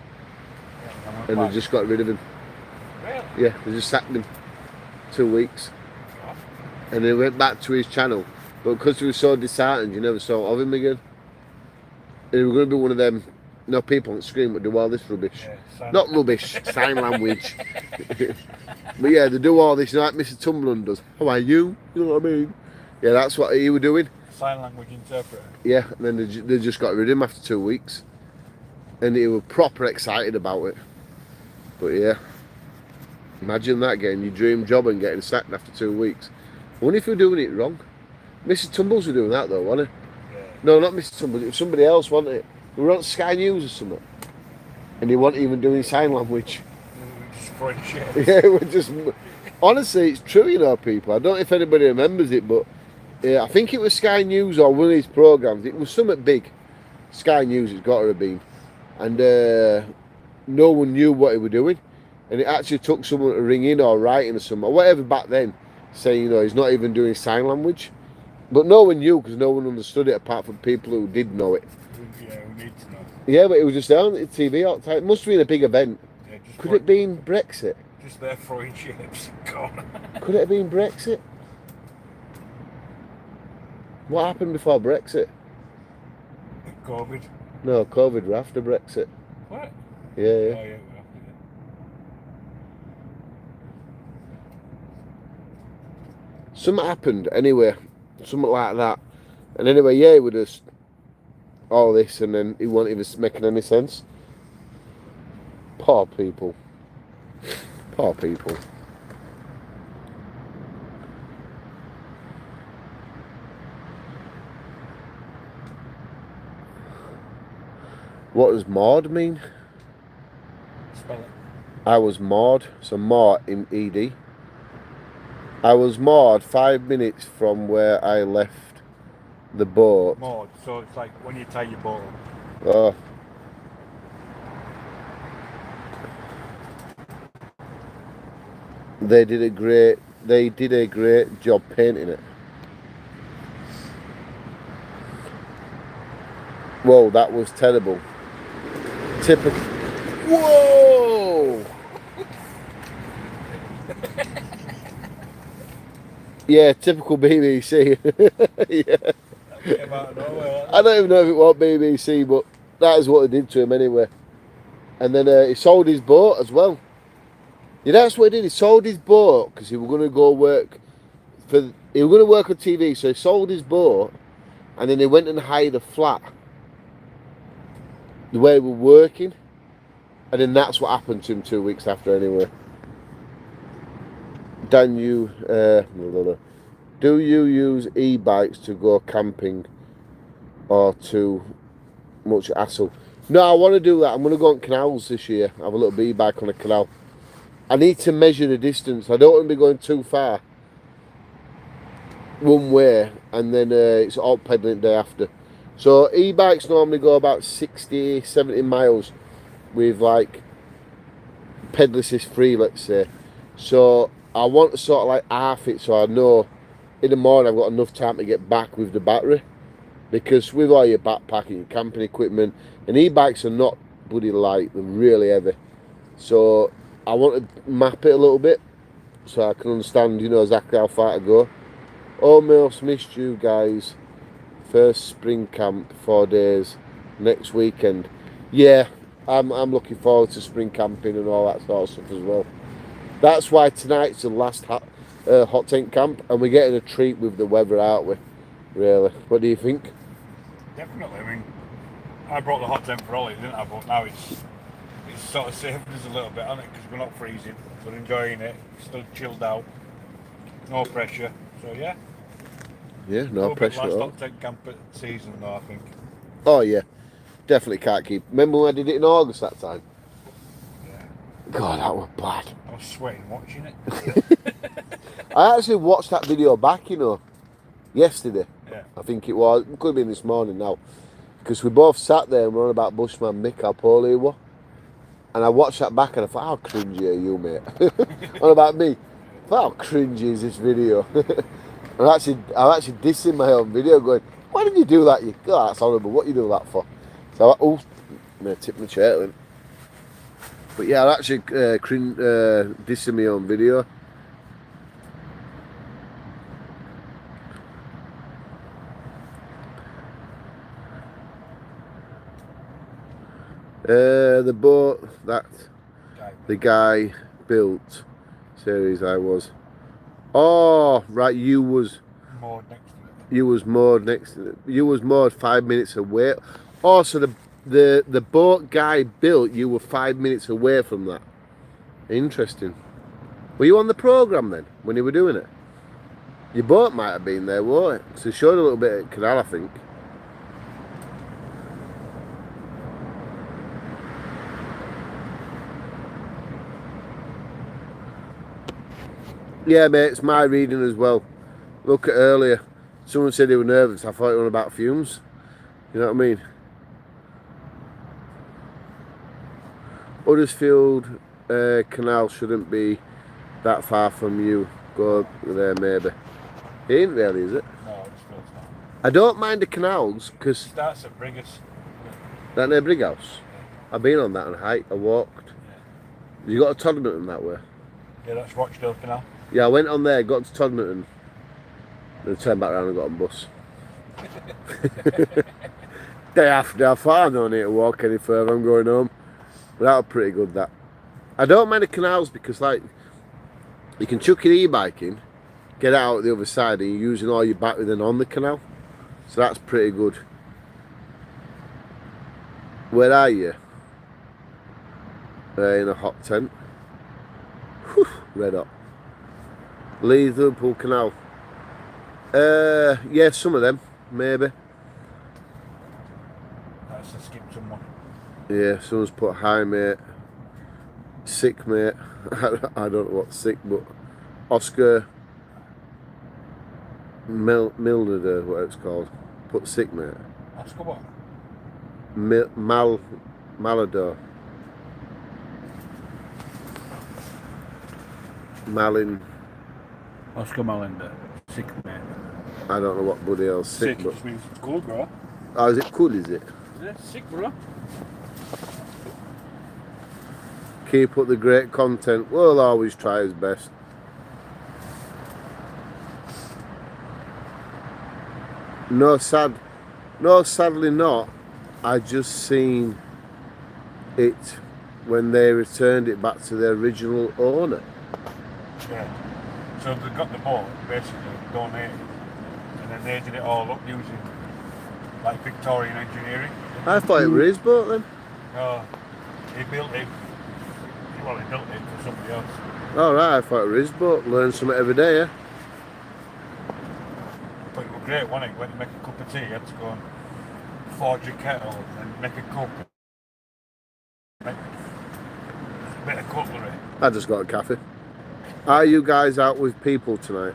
Speaker 1: And they just got rid of him.
Speaker 3: Really?
Speaker 1: Yeah, they just sacked him. 2 weeks. And he went back to his channel. But because he was so disheartened, you never saw of him again. And he was going to be one of them, you know, people on screen would do all this rubbish. Yeah, not rubbish, sign language. But yeah, they do all this, you know, like Mr. Tumblr does. How are you? You know what I mean? Yeah, that's what he was doing.
Speaker 3: Sign language interpreter.
Speaker 1: Yeah, and then they just got rid of him after 2 weeks. And he was proper excited about it. But yeah, imagine that, getting your dream job and getting sacked after 2 weeks. I wonder if you're doing it wrong. Mr. Tumbles was doing that though, wasn't he? Yeah. No, not Mr. Tumbles, it was somebody else, wasn't it? We were on Sky News or something. And he wasn't even doing sign language.
Speaker 3: Just throwing shit.
Speaker 1: Yeah, we're just... Honestly, it's true, you know, people. I don't know if anybody remembers it, but I think it was Sky News or one of these programmes. It was something big. Sky News, it's got to have been. And no one knew what he was doing. And it actually took someone to ring in or writing or something, or whatever back then, saying, you know, he's not even doing sign language. But no one knew because no one understood it apart from people who did know it.
Speaker 3: Yeah, who need to know.
Speaker 1: Yeah, but it was just there on the TV all the time. It must have been a big event. Yeah, could it have been Brexit?
Speaker 3: Just there throwing ships.
Speaker 1: Could it have been Brexit? What happened before Brexit?
Speaker 3: COVID.
Speaker 1: No, COVID were after Brexit.
Speaker 3: What?
Speaker 1: Yeah.
Speaker 3: Oh, yeah, we're after it.
Speaker 1: Something happened anyway. Something like that. And anyway, yeah, it would just all this, and then it wasn't even making any sense. Poor people. Poor people. What does Maud mean?
Speaker 3: Spell it.
Speaker 1: I was Maud, so Maud in ED. I was moored 5 minutes from where I left the boat.
Speaker 3: Moored, so it's like when you tie your boat up.
Speaker 1: Oh. They did a great job painting it. Whoa, that was terrible. Typical. Whoa! Yeah, typical BBC. Yeah.
Speaker 3: came out of nowhere.
Speaker 1: I don't even know if it was BBC, but that is what they did to him anyway. And then he sold his boat as well. Yeah, that's what he did. He sold his boat because he was going to go work he was going to work on TV. So he sold his boat, and then he went and hired a flat the way we were working, and then that's what happened to him 2 weeks after anyway. Do you use e-bikes to go camping or too much hassle? No, I want to do that. I'm going to go on canals this year. Have a little e-bike on a canal. I need to measure the distance. I don't want to be going too far one way and then it's all pedaling the day after. So e-bikes normally go about 60, 70 miles with like pedal assist free, let's say. So I want to sort of like half it so I know in the morning I've got enough time to get back with the battery, because with all your backpacking, your camping equipment, and e-bikes are not bloody light, they're really heavy. So I want to map it a little bit so I can understand, you know, exactly how far to go. Almost missed you guys. First spring camp, 4 days next weekend. Yeah, I'm looking forward to spring camping and all that sort of stuff as well. That's why tonight's the last hot tent camp, and we're getting a treat with the weather, aren't we? Really. What do you think?
Speaker 3: Definitely. I mean, I brought the hot tent for Ollie, didn't I? But now it's sort of saved us a little bit on it because we're not freezing. We're enjoying it. Still chilled out. No pressure. So yeah.
Speaker 1: Yeah, no pressure
Speaker 3: last
Speaker 1: at all.
Speaker 3: hot tent camp at season though, I think.
Speaker 1: Oh yeah, definitely can't keep. Remember when I did it in August that time?
Speaker 3: Yeah.
Speaker 1: God, that was bad.
Speaker 3: I was sweating watching it.
Speaker 1: I actually watched that video back, you know, yesterday.
Speaker 3: Yeah.
Speaker 1: I think it was. It could have been this morning now. Because we both sat there and we're on about Bushman Mick, how poorly he was. And I watched that back and I thought, how cringy are you, mate? On about me. I thought, how cringy is this video? I'm actually dissing my own video going, why did you do that? You go, oh, that's horrible. What you do that for? So I'm like, I'm going to tip my chair then. But yeah, I'm actually dissing my own video. The boat that the guy built, series I was. Oh, right, you was
Speaker 3: Moored next to it.
Speaker 1: You was moored next to it. You was moored 5 minutes away. Oh, so the boat guy built, you were 5 minutes away from that. Interesting. Were you on the programme then, when you were doing it? Your boat might have been there, won't it? So it showed a little bit at canal, I think. Yeah, mate, it's my reading as well. Look at earlier. Someone said they were nervous. I thought it was about fumes. You know what I mean? Huddersfield Canal shouldn't be that far from you. Go there, maybe. It ain't really, is it?
Speaker 3: No, Huddersfield's not.
Speaker 1: I don't mind the canals because
Speaker 3: Starts at Briggers.
Speaker 1: that near Brighouse. Yeah. I've been on that on hike. I walked. Yeah. You got a Todmorden that way?
Speaker 3: Yeah, that's Rochdale Canal.
Speaker 1: Yeah, I went on there, got to Todmorden, then turned back around and got on bus. Day after, I thought I don't need to walk any further, I'm going home. But that was pretty good, that. I don't mind the canals because, like, you can chuck your e-bike in, get out the other side, and you're using all your battery then on the canal. So that's pretty good. Where are you? In a hot tent. Whew, red hot. Leeds Liverpool Canal. Yeah, some of them, maybe.
Speaker 3: That's a skip someone.
Speaker 1: Yeah, someone's put hi mate. Sick mate. I don't know what's sick, but Oscar Milner, what it's called. Put sick mate.
Speaker 3: Oscar what?
Speaker 1: Malador. Malin.
Speaker 3: Oscar Malinder. Sick mate.
Speaker 1: I don't know what bloody else sick,
Speaker 3: Sick,
Speaker 1: but
Speaker 3: which means it's cool, bro.
Speaker 1: oh, is it cool? Is it?
Speaker 3: Yeah, sick, bro.
Speaker 1: Keep up the great content. We'll always try his best. No sad No, sadly not. I just seen it when they returned it back to their original owner.
Speaker 3: Yeah. So they got the boat basically donated, and then they did it all up using like Victorian engineering.
Speaker 1: I thought it was his boat then.
Speaker 3: No, he built it. Well, he built it for somebody else.
Speaker 1: All right, I thought it was his boat. Learn something every day, yeah.
Speaker 3: But it was great, wasn't it? When you make a cup of tea, you had to go and forge a kettle and make a cup. Make a bit of cutlery.
Speaker 1: I just got a cafe. Are you guys out with people tonight?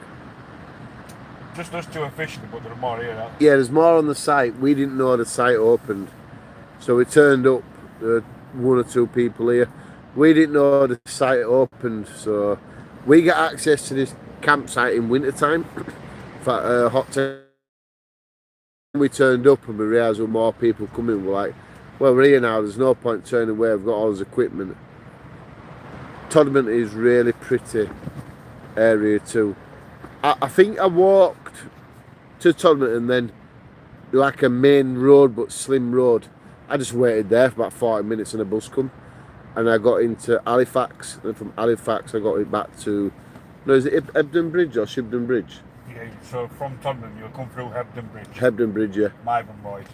Speaker 3: Just us two officially, but there are more here.
Speaker 1: Yeah, there's more on the site. We didn't know the site opened, so we turned up. There were 1 or 2 people here. We didn't know the site opened, so we get access to this campsite in winter time for hot time. We turned up and we realised with more people coming. We're like, well, we're here now. There's no point turning away. We've got all this equipment. Todmorden is really pretty area too. I think I walked to Todmorden and then like a main road but slim road. I just waited there for about 40 minutes and a bus come, and I got into Halifax, and from Halifax I got it back to, no, is it Hebden Bridge or Shibden Bridge?
Speaker 3: Yeah, so from Todmorden you'll come through Hebden Bridge.
Speaker 1: Hebden Bridge, yeah.
Speaker 3: Myvan Boys.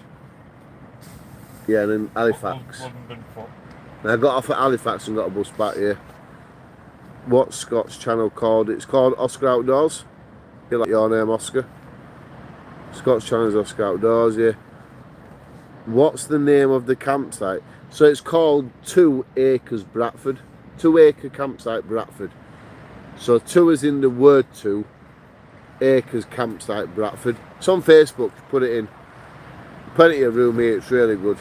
Speaker 1: Yeah, and then Halifax.
Speaker 3: London Foot.
Speaker 1: And I got off at Halifax and got a bus back here. What's Scott's channel called? It's called Oscar Outdoors. You like your name, Oscar? Scott's channel is Oscar Outdoors, yeah. What's the name of the campsite? So it's called 2 Acres Bradford. 2 Acre Campsite Bradford. So 2 is in the word 2. Acres Campsite Bradford. It's on Facebook, put it in. Plenty of room here, it's really good.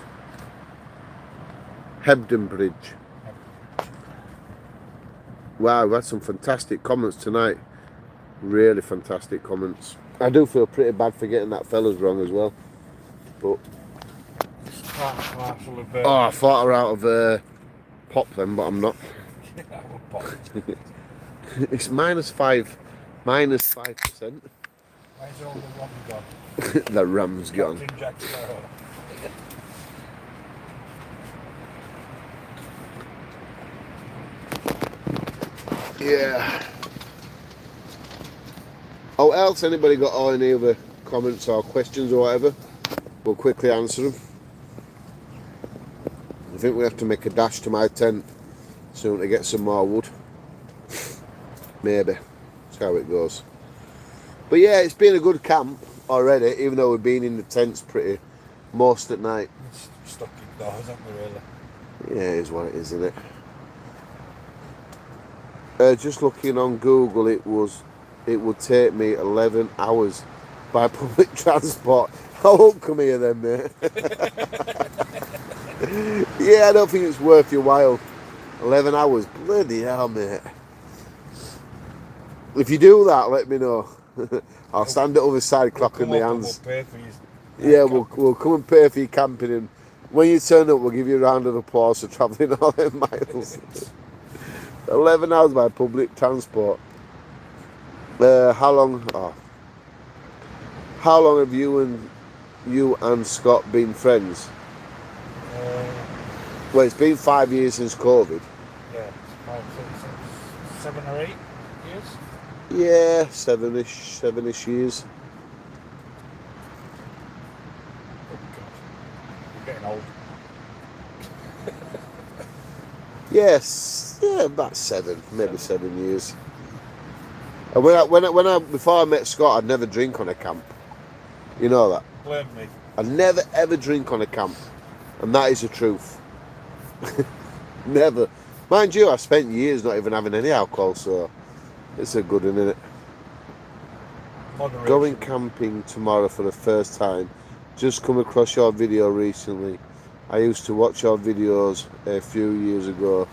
Speaker 1: Hebden Bridge. Wow, we've had some fantastic comments tonight. Really fantastic comments. I do feel pretty bad for getting that fella's wrong as well. But oh, I thought I were out of pop then, but I'm not. It's -5%.
Speaker 3: Where's all the rum gone?
Speaker 1: The rum's gone. Yeah. Oh, else anybody got any other comments or questions or whatever? We'll quickly answer them. I think we have to make a dash to my tent soon to get some more wood. Maybe. That's how it goes. But yeah, it's been a good camp already, even though we've been in the tents pretty most at night.
Speaker 3: It's stuck indoors, haven't we, really?
Speaker 1: Yeah, it is what it is, isn't it? Just looking on Google, it would take me 11 hours by public transport. I won't come here then, mate. Yeah, I don't think it's worth your while. 11 hours, bloody hell, mate. If you do that, let me know. I'll stand at the other side clapping my hands. Yeah, we'll come and pay for your camping, and when you turn up, we'll give you a round of applause for travelling all them miles. 11 hours by public transport. How long have you and Scott been friends? Well, it's been 5 years since COVID.
Speaker 3: Yeah, 7 or 8 years.
Speaker 1: Yeah, seven-ish years.
Speaker 3: Oh God, we're getting old.
Speaker 1: Yes, yeah, about 7, maybe 7 years. And before I met Scott, I'd never drink on a camp. You know that.
Speaker 3: Blame me.
Speaker 1: I'd never ever drink on a camp, and that is the truth. Never. Mind you, I spent years not even having any alcohol, so it's a good one, isn't it?
Speaker 3: Moderation.
Speaker 1: Going camping tomorrow for the first time. Just come across your video recently. I used to watch your videos a few years ago.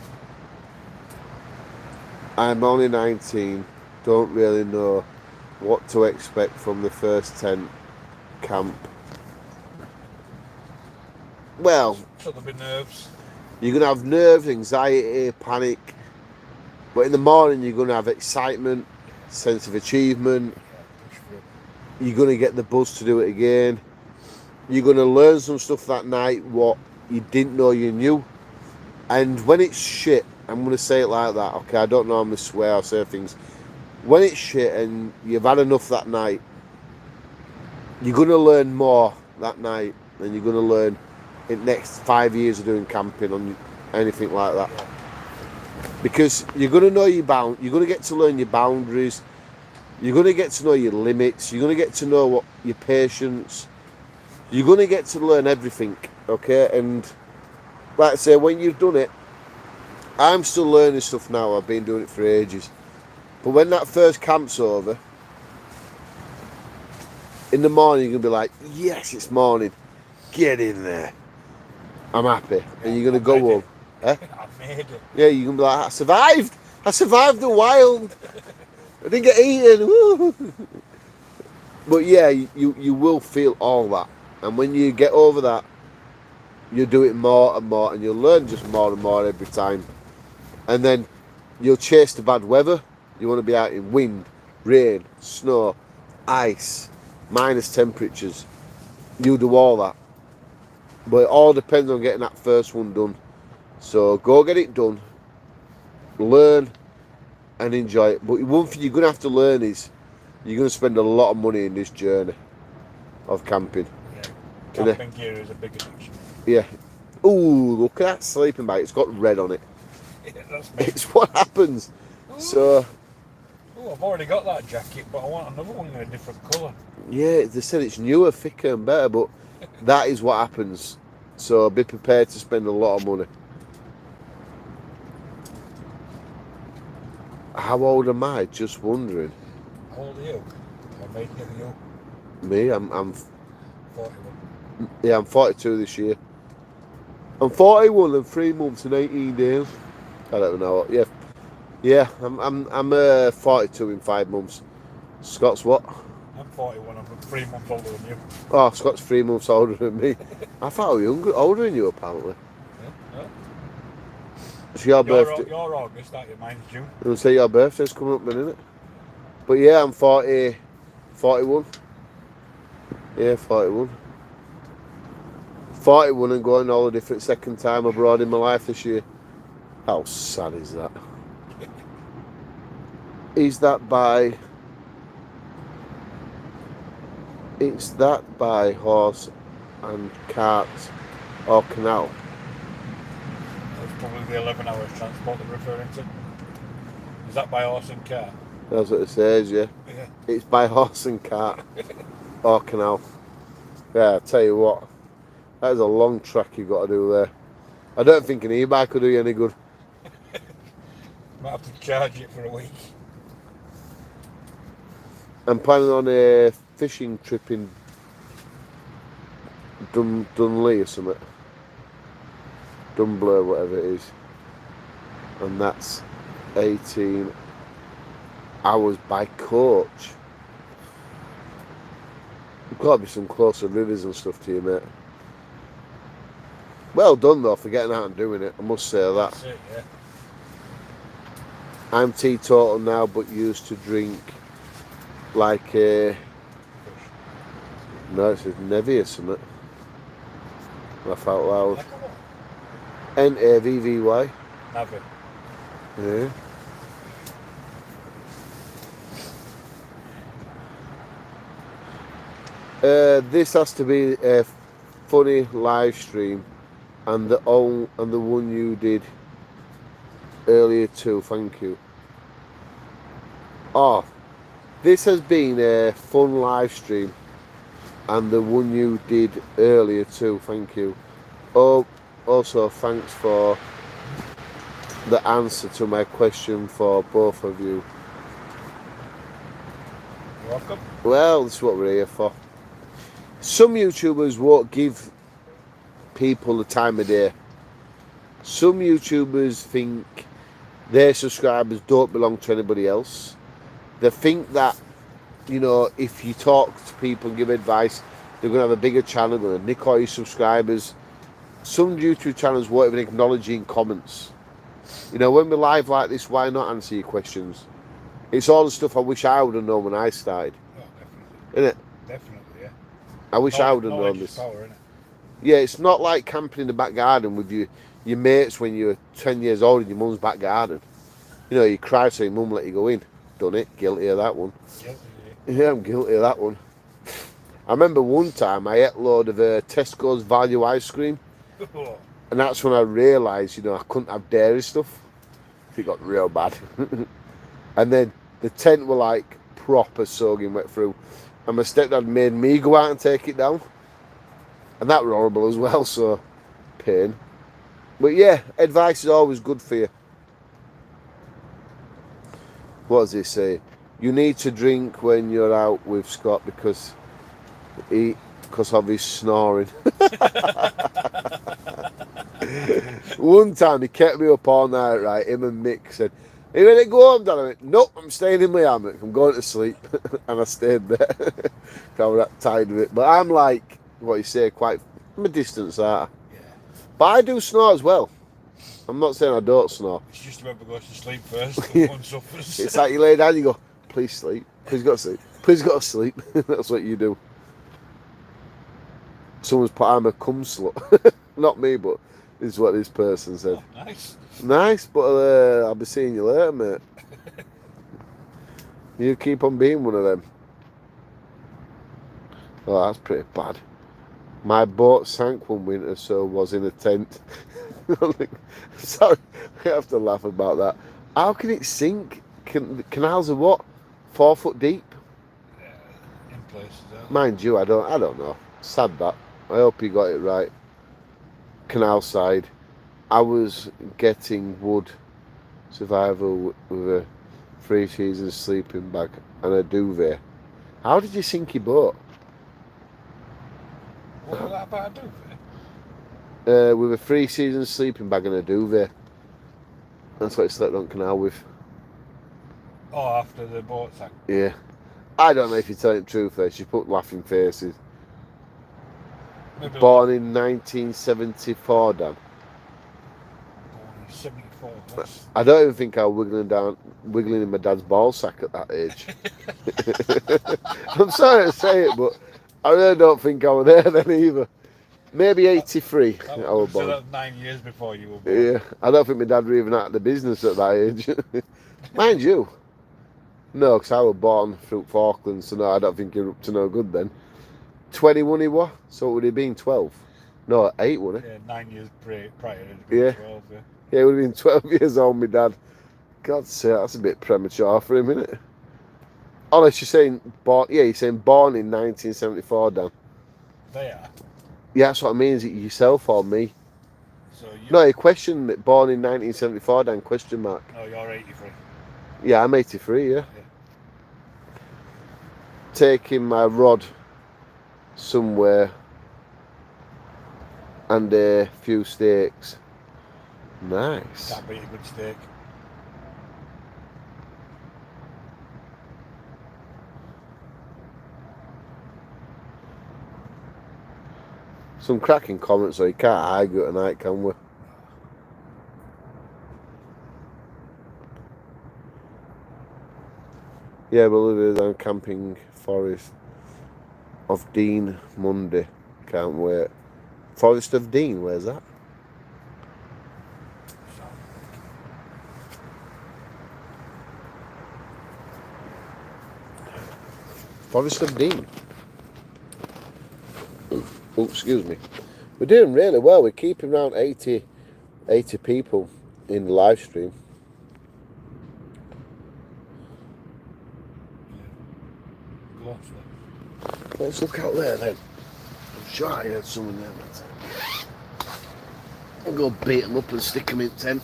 Speaker 1: I'm only 19, don't really know what to expect from the first tent camp. Well,
Speaker 3: So there'll be nerves.
Speaker 1: you're going to have nerves, anxiety, panic, but in the morning you're going to have excitement, sense of achievement. You're going to get the buzz to do it again. You're going to learn some stuff that night what you didn't know you knew. And when it's shit, I'm going to say it like that, okay? I don't normally swear or say things. When it's shit and you've had enough that night, you're going to learn more that night than you're going to learn in the next 5 years of doing camping or anything like that.
Speaker 3: Yeah.
Speaker 1: Because you're going to know you're going to get to learn your boundaries. You're going to get to know your limits. You're going to get to know what your patience. You're going to get to learn everything, okay? And like I say, when you've done it, I'm still learning stuff now. I've been doing it for ages. But when that first camp's over, in the morning you're going to be like, yes, it's morning. Get in there. I'm happy. And you're going to go home. Eh?
Speaker 3: I've made it.
Speaker 1: Yeah, you're going to be like, I survived. I survived the wild. I didn't get eaten. Woo. But yeah, you will feel all that. And when you get over that, you'll do it more and more. And you'll learn just more and more every time. And then you'll chase the bad weather. You want to be out in wind, rain, snow, ice, minus temperatures. You'll do all that. But it all depends on getting that first one done. So go get it done. Learn and enjoy it. But one thing you're going to have to learn is you're going to spend a lot of money in this journey of camping.
Speaker 3: Yeah. Camping gear is a big addiction.
Speaker 1: Yeah. Ooh, look at that sleeping bag. It's got red on it.
Speaker 3: Yeah, that's me.
Speaker 1: It's what happens.
Speaker 3: Ooh.
Speaker 1: So...
Speaker 3: Oh, I've already got that jacket, but I want another one in a different colour.
Speaker 1: Yeah, they said it's newer, thicker and better, but that is what happens. So be prepared to spend a lot of money. How old am I? Just wondering.
Speaker 3: How old are you? Or maybe you?
Speaker 1: Me, I'm
Speaker 3: 41.
Speaker 1: Yeah, I'm 42 this year. I'm 41 and 3 months and 18 days. I don't know. Yeah, I'm 42 in 5 months. Scott's what?
Speaker 3: I'm 41. I'm 3 months older than you.
Speaker 1: Oh, Scott's 3 months older than me. I thought I was older than you apparently.
Speaker 3: Yeah.
Speaker 1: It's your birthday.
Speaker 3: You're August, aren't you? Mine's June.
Speaker 1: I'm gonna say your birthday's coming up then, isn't it? But yeah, I'm 41. Yeah, 41. 41 and going all a different second time abroad in my life this year. How sad is that? Is that by... It's that by horse and cart or canal?
Speaker 3: That's probably the 11 hours transport they're referring to. Is that by horse and car?
Speaker 1: That's what it says, yeah.
Speaker 3: Yeah.
Speaker 1: It's by horse and cart or canal. Yeah, I tell you what, that is a long track you've got to do there. I don't think an e-bike will do you any good.
Speaker 3: Might have to charge it for a week.
Speaker 1: I'm planning on a fishing trip in Dunley or something. Dunblur, whatever it is. And that's 18 hours by coach. There's got to be some closer rivers and stuff to you, mate. Well done though for getting out and doing it, I must say that.
Speaker 3: That's it, yeah.
Speaker 1: I'm teetotal now, but used to drink like a... No, it says Nevy or something. Laugh out loud.
Speaker 3: Like a what?
Speaker 1: Navvy.
Speaker 3: Navy.
Speaker 1: Yeah. This has to be a funny live stream, and the one you did earlier too. Thank you. Oh, this has been a fun live stream, and the one you did earlier too. Thank you. Oh, also thanks for the answer to my question for both of you.
Speaker 3: You're welcome.
Speaker 1: Well, this is what we're here for. Some YouTubers won't give people the time of day. Some YouTubers think their subscribers don't belong to anybody else. They think that, you know, if you talk to people and give advice, they're going to have a bigger channel, going to nick all your subscribers. Some YouTube channels won't even acknowledge you in comments. You know, when we're live like this, why not answer your questions? It's all the stuff I wish I would have known when I started.
Speaker 3: Oh, definitely.
Speaker 1: Isn't it?
Speaker 3: Definitely, yeah.
Speaker 1: I wish I would have known this. Yeah, it's not like camping in the back garden with your mates when you're 10 years old in your mum's back garden. You know, you cry so your mum let you go in. Done it. Guilty of that one.
Speaker 3: Guilty.
Speaker 1: Yeah, I'm guilty of that one. I remember one time I ate a load of Tesco's value ice cream. And that's when I realised, you know, I couldn't have dairy stuff. It got real bad. And then the tent were like proper soaking wet through. And my stepdad made me go out and take it down. And that were horrible as well, so pain. But yeah, advice is always good for you. What does he say? You need to drink when you're out with Scott because of his snoring. One time he kept me up all night, right? Him and Mick said, "Are you ready to go home, Dad?" I went, "Nope, I'm staying in my hammock. I'm going to sleep." And I stayed there. I was that tired of it. But I'm like, what you say, quite from a distance, aren't I?
Speaker 3: Yeah.
Speaker 1: But I do snore as well. I'm not saying I don't snore.
Speaker 3: It's just remember goes to sleep first. One suffers.
Speaker 1: It's like you lay down, you go, "Please sleep. Please go to sleep. Please go to sleep." That's what you do. Someone's put I'm a cum slut. Not me, but this is what this person said.
Speaker 3: Oh, nice.
Speaker 1: Nice, but I'll be seeing you later, mate. You keep on being one of them. Oh, that's pretty bad. My boat sank one winter, so was in a tent. Sorry, I have to laugh about that. How can it sink? Canals are what? 4 foot deep?
Speaker 3: Yeah, in places.
Speaker 1: Mind you, I don't know. Sad that. I hope you got it right. Canal side. I was getting wood survival with a 3-season sleeping bag and a duvet. How did you sink your boat?
Speaker 3: What was that about a duvet?
Speaker 1: With a 3-season sleeping bag and a duvet. That's what I slept on canal with.
Speaker 3: Oh, after the boat sank?
Speaker 1: Yeah. I don't know if you're telling the truth there. She put laughing faces.
Speaker 3: Maybe
Speaker 1: Born in 1974, Dan.
Speaker 3: Born in 74.
Speaker 1: I don't even think I was wiggling in my dad's ball sack at that age. I'm sorry to say it, but I really don't think I was there then either. Maybe 83. I was born.
Speaker 3: So that's 9 years before you were born.
Speaker 1: Yeah, I don't think my dad were even out of the business at that age. Mind you. No, because I was born through Falklands, so no, I don't think you're up to no good then. 21 he was, so it would have been 12. No, 8, wouldn't it?
Speaker 3: Yeah, 9 years prior.
Speaker 1: Yeah.
Speaker 3: 12, yeah.
Speaker 1: Yeah, he would have been 12 years old, my dad. God's sake, that's a bit premature for him, isn't it? Unless you're saying born, yeah, you're saying born in 1974, Dan.
Speaker 3: They are.
Speaker 1: Yeah, that's what I mean. Is it yourself or me?
Speaker 3: So you...
Speaker 1: No, you question it, born in 1974, Dan, question mark.
Speaker 3: No, you're 83.
Speaker 1: Yeah, I'm 83, yeah.
Speaker 3: Yeah.
Speaker 1: Taking my rod somewhere and a few steaks. Nice.
Speaker 3: Can't beat a good steak.
Speaker 1: Some cracking comments, so you can't argue tonight, can we? Yeah, we'll live on camping forest of Dean Monday. Can't wait. Forest of Dean, where's that? Forest of Dean. Oh, excuse me. We're doing really well. We're keeping around 80 people in the live stream. Let's look out there then. I'm sure I heard someone there. I'll go beat them up and stick them in tent.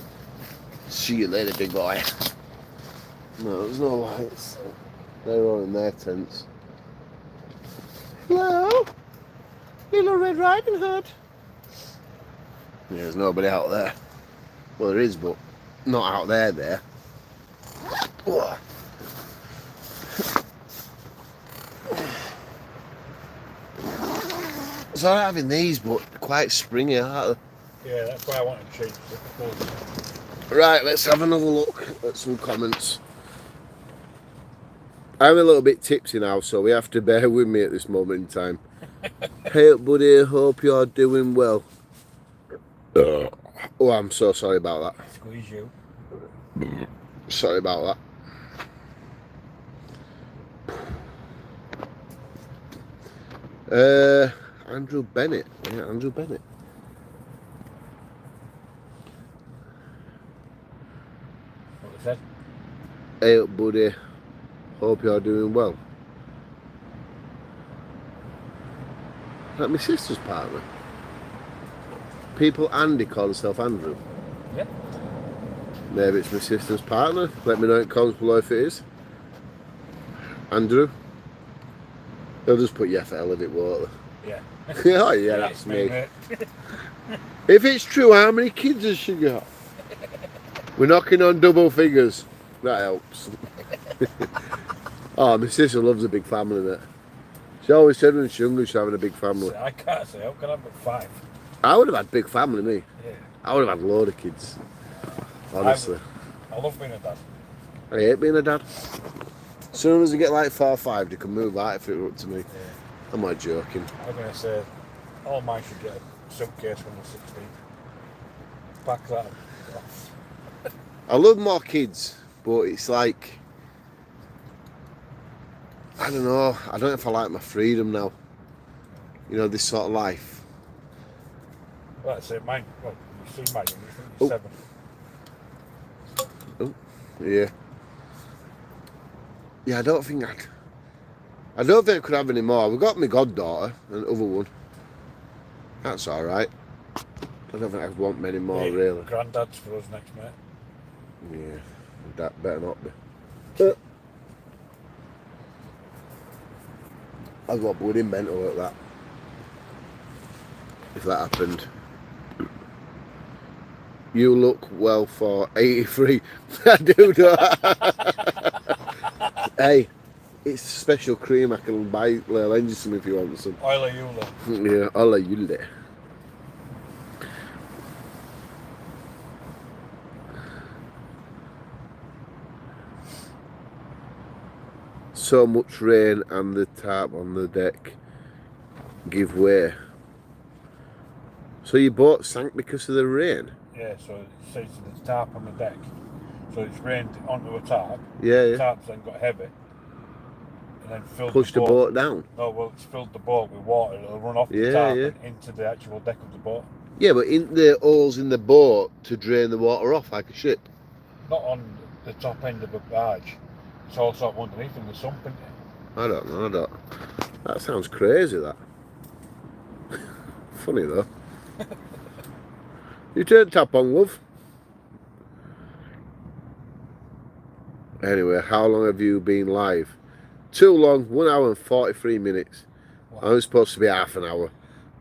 Speaker 1: See you later, big boy. No, there's no lights. They're all in their tents. Hello? Little Red Riding Hood. Yeah, there's nobody out there. Well, there is, but not out there. Whoa. It's alright having these, but quite springy, aren't
Speaker 3: they? Yeah, that's why I wanted to change it.
Speaker 1: Right, let's have another look at some comments. I'm a little bit tipsy now, so we have to bear with me at this moment in time. Hey up, buddy. Hope you're doing well. Oh, I'm so sorry about that.
Speaker 3: Squeeze you.
Speaker 1: Sorry about that. Andrew Bennett. Yeah, Andrew Bennett.
Speaker 3: What was that?
Speaker 1: Hey up, buddy. Hope you're doing well. Is that my sister's partner? People Andy call himself Andrew.
Speaker 3: Yeah.
Speaker 1: Maybe it's my sister's partner. Let me know in comments below if it is. Andrew. They'll just put yeah for hell of it, won't they?
Speaker 3: Yeah.
Speaker 1: Oh yeah, that's me.
Speaker 3: Mate.
Speaker 1: If it's true, how many kids has she got? We're knocking on double figures. That helps. Oh, my sister loves a big family, mate. She always said when she was younger she's having a big family.
Speaker 3: I can't say, how can I have 5?
Speaker 1: I would have had big family, me.
Speaker 3: Yeah.
Speaker 1: I would have had a load of kids. Honestly.
Speaker 3: I love being a dad.
Speaker 1: I hate being a dad. As soon as I get like 4 or 5, they can move out if it were up to me.
Speaker 3: Yeah.
Speaker 1: I'm not joking.
Speaker 3: I'm going to say, all mine should get a suitcase when they're 16. Pack that off.
Speaker 1: I love more kids, but it's like, I don't know. I don't know if I like my freedom now. You know, this sort of life.
Speaker 3: Well, that's it, mine. Well, you see mine, you're 7.
Speaker 1: Oh, yeah. Yeah, I don't think I could have any more. We got my goddaughter and the other one. That's all right. I don't think I want many more, really.
Speaker 3: Granddad's for us next, mate.
Speaker 1: Yeah, that better not be. I've got bloody mental like that. If that happened. You look well for 83. I do, don't I? Hey, it's special cream. I can lend you some if you want some.
Speaker 3: Oila Eula.
Speaker 1: Yeah, Oila Eula. So much rain and the tarp on the deck give way. So your boat sank because of the rain?
Speaker 3: Yeah, so it says there's a tarp on the deck. So it's rained onto a tarp.
Speaker 1: Yeah, yeah.
Speaker 3: The tarp's then got heavy. And then filled
Speaker 1: Pushed the boat down?
Speaker 3: No, well, it's filled the boat with water. It'll run off the tarp and into the actual deck of the boat.
Speaker 1: Yeah, but in the holes in the boat to drain the water off like a ship?
Speaker 3: Not on the top end of a barge. It's also up underneath in the sump, isn't it?
Speaker 1: I don't know, That sounds crazy, that. Funny, though. You turn tap on, love. Anyway, how long have you been live? Too long, 1 hour and 43 minutes.
Speaker 3: Wow.
Speaker 1: I'm supposed to be half an hour.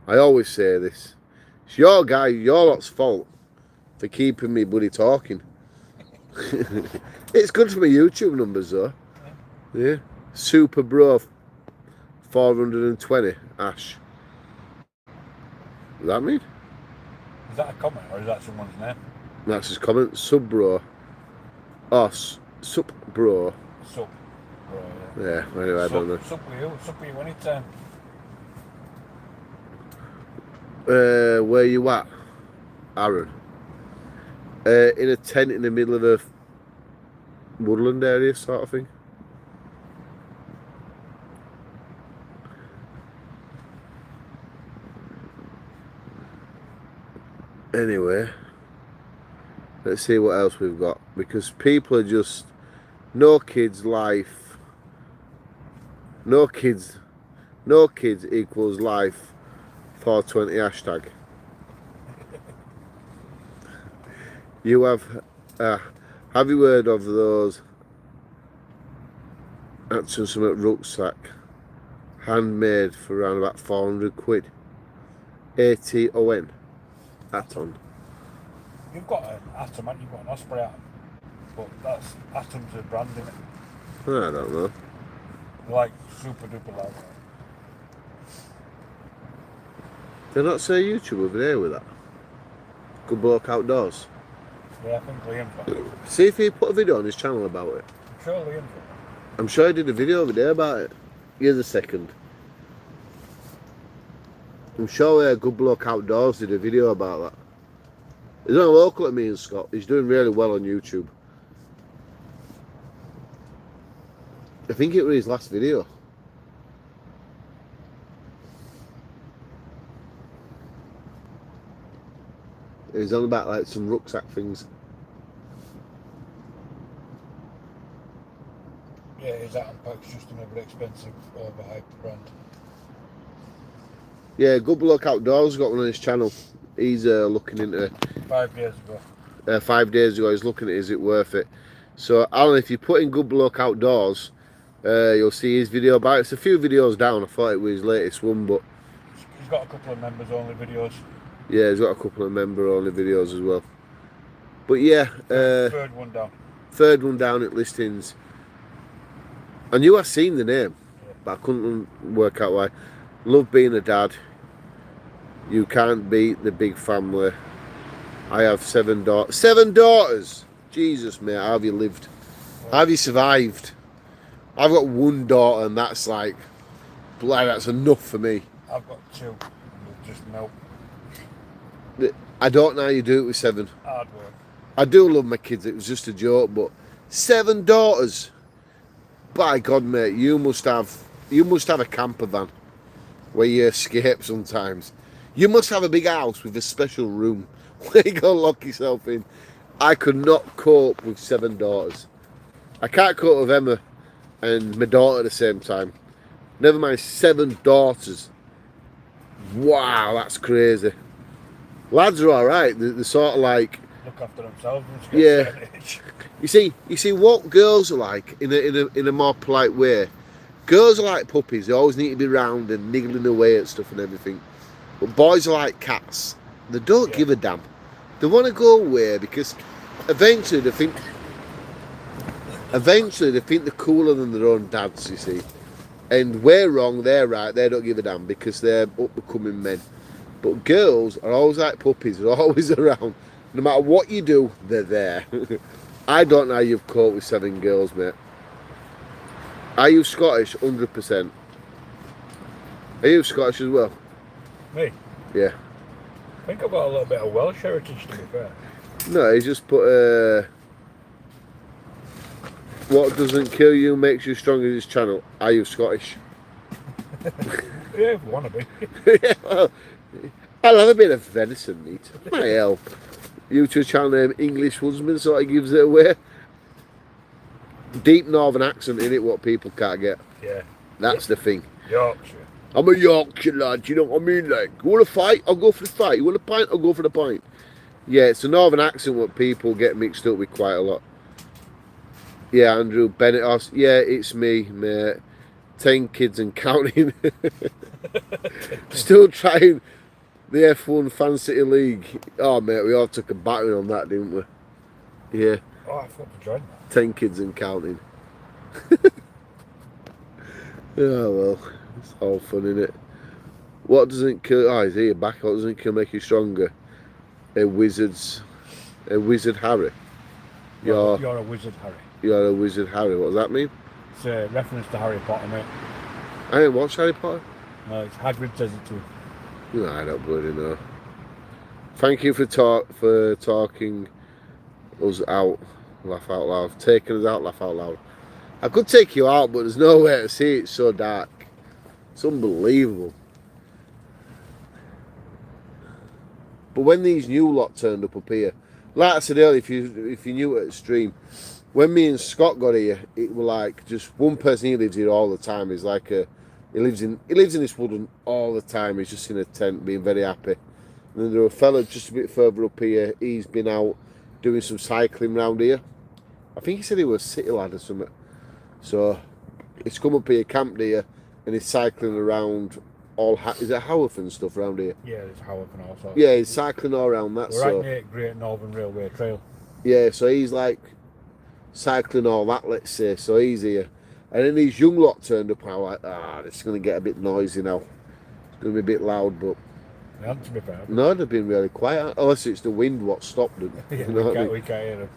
Speaker 1: I always say this. It's your lot's fault for keeping me bloody talking. It's good for my YouTube numbers though. Yeah. Super Bro 420 Ash. Does that mean?
Speaker 3: Is that a comment or is that someone's name?
Speaker 1: That's his comment. Sub Bro. Oh, Sup Bro.
Speaker 3: Sup Bro, yeah.
Speaker 1: Yeah, anyway, I don't know.
Speaker 3: Sup with you. Sup with you anytime.
Speaker 1: Where you at, Aaron? In a tent in the middle of a woodland area sort of thing. Anyway, let's see what else we've got, because people are just no kids life, no kids equals life 420 hashtag. You have you heard of those Action Summit rucksack, handmade for around about 400 quid? ATON. Aton.
Speaker 3: You've got an Atom, haven't you? You've got an Osprey Atom. But that's Atom's a brand, isn't it?
Speaker 1: I don't know.
Speaker 3: They're like super duper loud.
Speaker 1: Did I not say YouTube over there with that? Good Bloke Outdoors.
Speaker 3: Yeah, I think Liam's got it.
Speaker 1: See if he put a video on his channel about it.
Speaker 3: I'm sure Liam's got it.
Speaker 1: I'm sure he did a video over there about it. Here's a second. I'm sure Good Bloke Outdoors did a video about that. He's not local to me and Scott. He's doing really well on YouTube. I think it was his last video. It was on about like some rucksack things.
Speaker 3: Yeah, his Atom Pack's just another expensive, overhyped brand.
Speaker 1: Yeah, Good Bloke Outdoors got one on his channel. He's looking into
Speaker 3: 5 days ago.
Speaker 1: 5 days ago. He's looking at is it worth it. So Alan, if you put in Good Bloke Outdoors, you'll see his video about it. It's a few videos down. I thought it was his latest one, but
Speaker 3: he's got a couple of members only videos.
Speaker 1: Yeah, he's got a couple of member only videos as well. But yeah,
Speaker 3: third one down.
Speaker 1: Third one down at listings. I knew I'd seen the name, but I couldn't work out why. Love being a dad. You can't beat the big family. I have 7 daughters. 7 daughters! Jesus, mate, how have you lived? How have you survived? I've got 1 daughter, and that's like, bloody, that's enough for me.
Speaker 3: I've got 2, and just melt.
Speaker 1: I don't know how you do it with 7.
Speaker 3: Hard work.
Speaker 1: I do love my kids, it was just a joke, but 7 daughters. By God, mate, you must have a camper van where you escape sometimes. You must have a big house with a special room where you go lock yourself in. I could not cope with 7 daughters. I can't cope with Emma and my daughter at the same time. Never mind 7 daughters. Wow, that's crazy. Lads are all right. They're sort of like
Speaker 3: look after themselves.
Speaker 1: Yeah. You see what girls are like in a more polite way. Girls are like puppies. They always need to be round and niggling away at stuff and everything. But boys are like cats. They don't give a damn. They want to go away because eventually they think they're cooler than their own dads, you see. And we're wrong, they're right, they don't give a damn because they're up-and-coming men. But girls are always like puppies, they're always around. No matter what you do, they're there. I don't know how you've coped with 7 girls, mate. Are you Scottish? 100%. Are you Scottish as well?
Speaker 3: Me?
Speaker 1: Yeah.
Speaker 3: I think I've got a little bit of Welsh heritage, to be fair.
Speaker 1: No, he just put what doesn't kill you makes you stronger in this channel. Are you Scottish?
Speaker 3: Yeah, if you want to be.
Speaker 1: Yeah, well, I'll have a bit of venison meat. Might help. YouTube channel name English Woodsman sort of gives it away. Deep northern accent in it, what people can't get.
Speaker 3: Yeah.
Speaker 1: That's the thing.
Speaker 3: Yorkshire.
Speaker 1: I'm a Yorkshire lad, you know what I mean? Like, you want to fight? I'll go for the fight. You want a pint? I'll go for the pint. Yeah, it's a northern accent what people get mixed up with quite a lot. Yeah, Andrew Bennett. Yeah, it's me, mate. 10 kids and counting. Still trying the F1 Fan City League. Oh, mate, we all took a battering on that, didn't we? Yeah.
Speaker 3: Oh, I thought to join that.
Speaker 1: 10 kids and counting. Oh, well. It's all fun, innit? What doesn't kill... Oh, he's here back. What doesn't kill make you stronger? A wizard Harry.
Speaker 3: You're a wizard, Harry.
Speaker 1: You're a wizard Harry. What does that mean?
Speaker 3: It's a reference to Harry Potter, mate.
Speaker 1: I didn't watch Harry Potter.
Speaker 3: No, it's Hagrid says it too.
Speaker 1: No, I don't bloody know. Thank you for talking us out. Laugh out loud. Taking us out, laugh out loud. I could take you out, but there's nowhere to see. It's so dark. It's unbelievable. But when these new lot turned up here, like I said earlier, if you knew at the stream, when me and Scott got here, it was like just one person. He lives here all the time. He's like he lives in this woodland all the time. He's just in a tent, being very happy. And then there was a fella just a bit further up here. He's been out doing some cycling round here. I think he said he was a city lad or something. So he's come up here, camped here, and he's cycling around all. Is it Haworth and stuff around here?
Speaker 3: Yeah, there's Haworth and all sorts.
Speaker 1: Yeah, he's cycling all around that.
Speaker 3: We're right near Great Northern Railway Trail.
Speaker 1: Yeah, so he's like cycling all that, let's say. So he's here. And then these young lot turned up, and I'm like, it's going to get a bit noisy now. It's going to be a bit loud, but...
Speaker 3: They haven't, to be fair.
Speaker 1: No, they've been really quiet. Unless it's the wind what stopped them.
Speaker 3: Yeah,
Speaker 1: you know
Speaker 3: we can't hear them.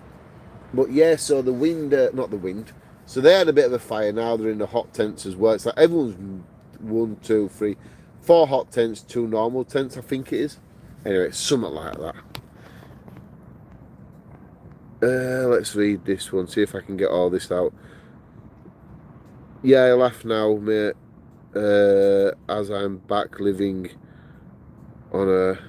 Speaker 1: But yeah, so the wind... not the wind. So they had a bit of a fire. Now they're in the hot tents as well. It's like everyone's 1, 2, 3, 4 hot tents, 2 normal tents, I think it is. Anyway, something like that. Let's read this one, see if I can get all this out. Yeah, I laugh now, mate, as I'm back living on a...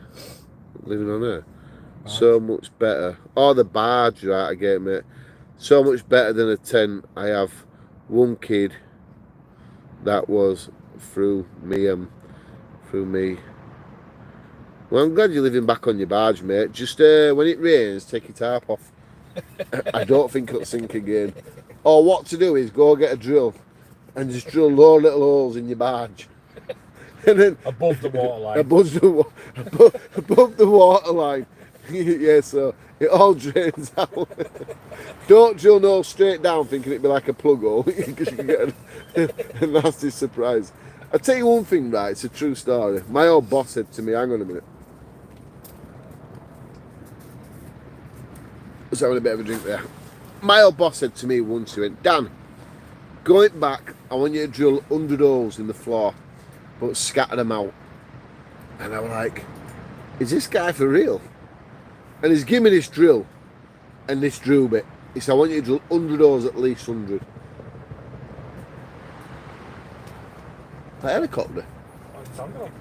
Speaker 1: So much better. Oh, the barge, right, I get it, mate. So much better than a tent. I have one kid that was through me. Well, I'm glad you're living back on your barge, mate. Just when it rains, take your tarp off. I don't think it'll sink again. Or what to do is go get a drill and just drill low little holes in your barge. And then
Speaker 3: above the waterline.
Speaker 1: above the waterline. Yeah, so it all drains out. Don't drill no straight down thinking it'd be like a plug hole because you can get a nasty surprise. I'll tell you one thing, right, it's a true story. My old boss said to me, hang on a minute. I was having a bit of a drink there. My old boss said to me once, he went, Dan, going back, I want you to drill 100 holes in the floor, but scatter them out. And I was like, is this guy for real? And he's given me this drill and this drill bit. He said, I want you to drill 100 holes, at least 100. A helicopter?
Speaker 3: Oh, it sounded like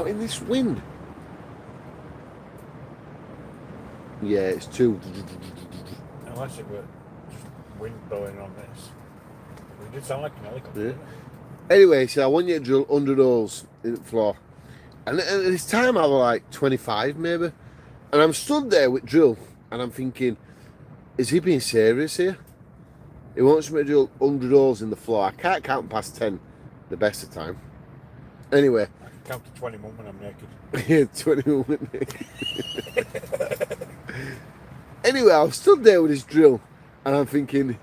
Speaker 1: out in this wind. Yeah, it's too...
Speaker 3: Unless it were just wind blowing on this. It did sound like an helicopter.
Speaker 1: Yeah. Anyway, he said, I want you to drill 100 holes in the floor. And at this time I was like 25 maybe. And I'm stood there with drill and I'm thinking, is he being serious here? He wants me to drill 100 holes in the floor. I can't count past 10 the best of time. Anyway.
Speaker 3: I can count to 21 when I'm naked.
Speaker 1: Yeah, 21 when naked. Anyway, I was stood there with his drill and I'm thinking,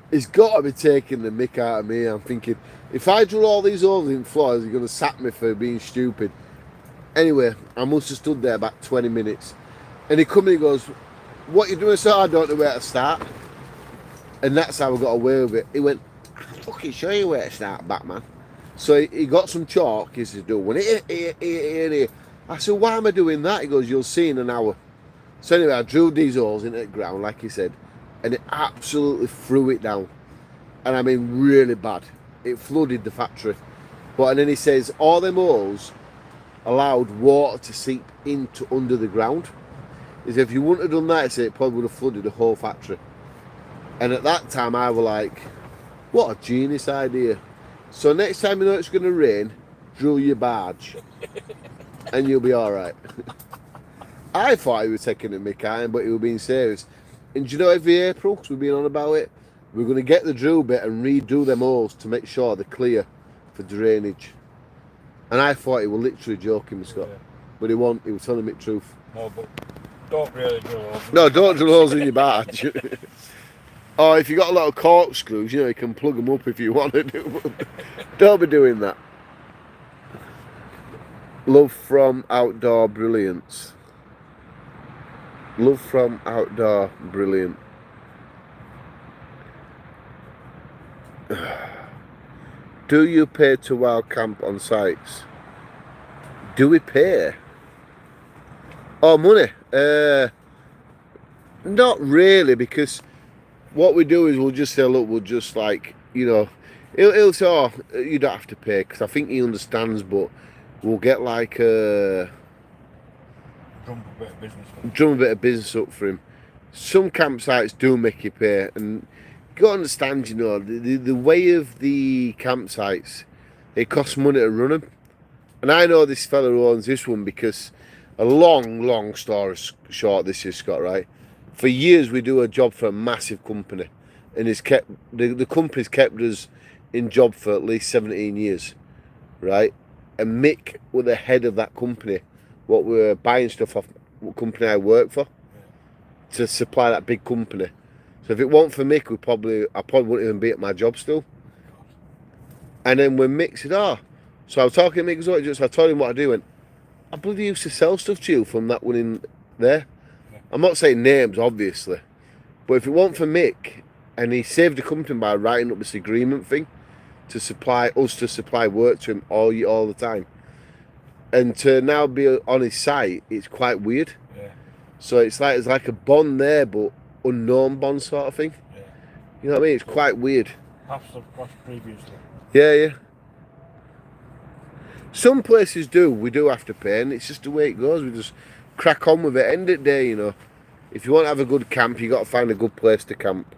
Speaker 1: he's got to be taking the mick out of me. I'm thinking, if I drill all these holes in the floor, is he going to sack me for being stupid? Anyway, I must have stood there about 20 minutes. And he come in and goes, what you doing, sir? I don't know where to start. And that's how I got away with it. He went, I'll fucking show you where to start, Batman. So he got some chalk, he said, do one here. I said, why am I doing that? He goes, you'll see in an hour. So anyway, I drilled these holes into the ground, like he said, and it absolutely threw it down. And I mean, really bad. It flooded the factory. And then he says, all them holes allowed water to seep into under the ground. He said, if you wouldn't have done that, he said, it probably would have flooded the whole factory. And at that time, I was like, what a genius idea. So next time you know it's going to rain, drill your barge. And you'll be all right. I thought he was taking a mick out, but he was being serious. And do you know, every April, because we've been on about it, we're going to get the drill bit and redo them holes to make sure they're clear for drainage. And I thought he was literally joking, Scott. Yeah. But he wasn't. He was telling me the truth.
Speaker 3: No, but don't really drill holes.
Speaker 1: No, don't drill holes in your barge. Or if you've got a lot of corkscrews, you know, you can plug them up if you want to do. Don't be doing that. Love from Outdoor Brilliance. Love from Outdoor Brilliant. Do you pay to wild camp on sites? Do we pay? Oh, money? Not really, because what we do is we'll just say, look, we'll just like, you know, he'll say, oh, you don't have to pay, because I think he understands, but we'll get like a
Speaker 3: drum a bit of business
Speaker 1: up for him. Some campsites do make you pay, and you got to understand, you know, the way of the campsites, it costs money to run them. And I know this fella who owns this one, because a long story short, this is Scott, right? For years we do a job for a massive company, and it's kept the company's kept us in job for at least 17 years, right? And Mick was the head of that company, what we were buying stuff off, what company I work for, to supply that big company. So if it weren't for Mick, I probably wouldn't even be at my job still. And then when Mick said, oh, so I was talking to Mick, so I told him what I do, and I bloody used to sell stuff to you from that one in there. I'm not saying names, obviously, but if it weren't for Mick, and he saved the company by writing up this agreement thing to supply work to him all the time, And to now be on his site, it's quite weird.
Speaker 3: Yeah.
Speaker 1: So it's like a bond there, but unknown bond sort of thing.
Speaker 3: Yeah.
Speaker 1: You know what I mean? It's quite weird.
Speaker 3: Paths have crossed previously.
Speaker 1: Yeah, yeah. Some places do. We do have to pay, and it's just the way it goes. We just crack on with it. End of the day, you know. If you want to have a good camp, you got to find a good place to camp.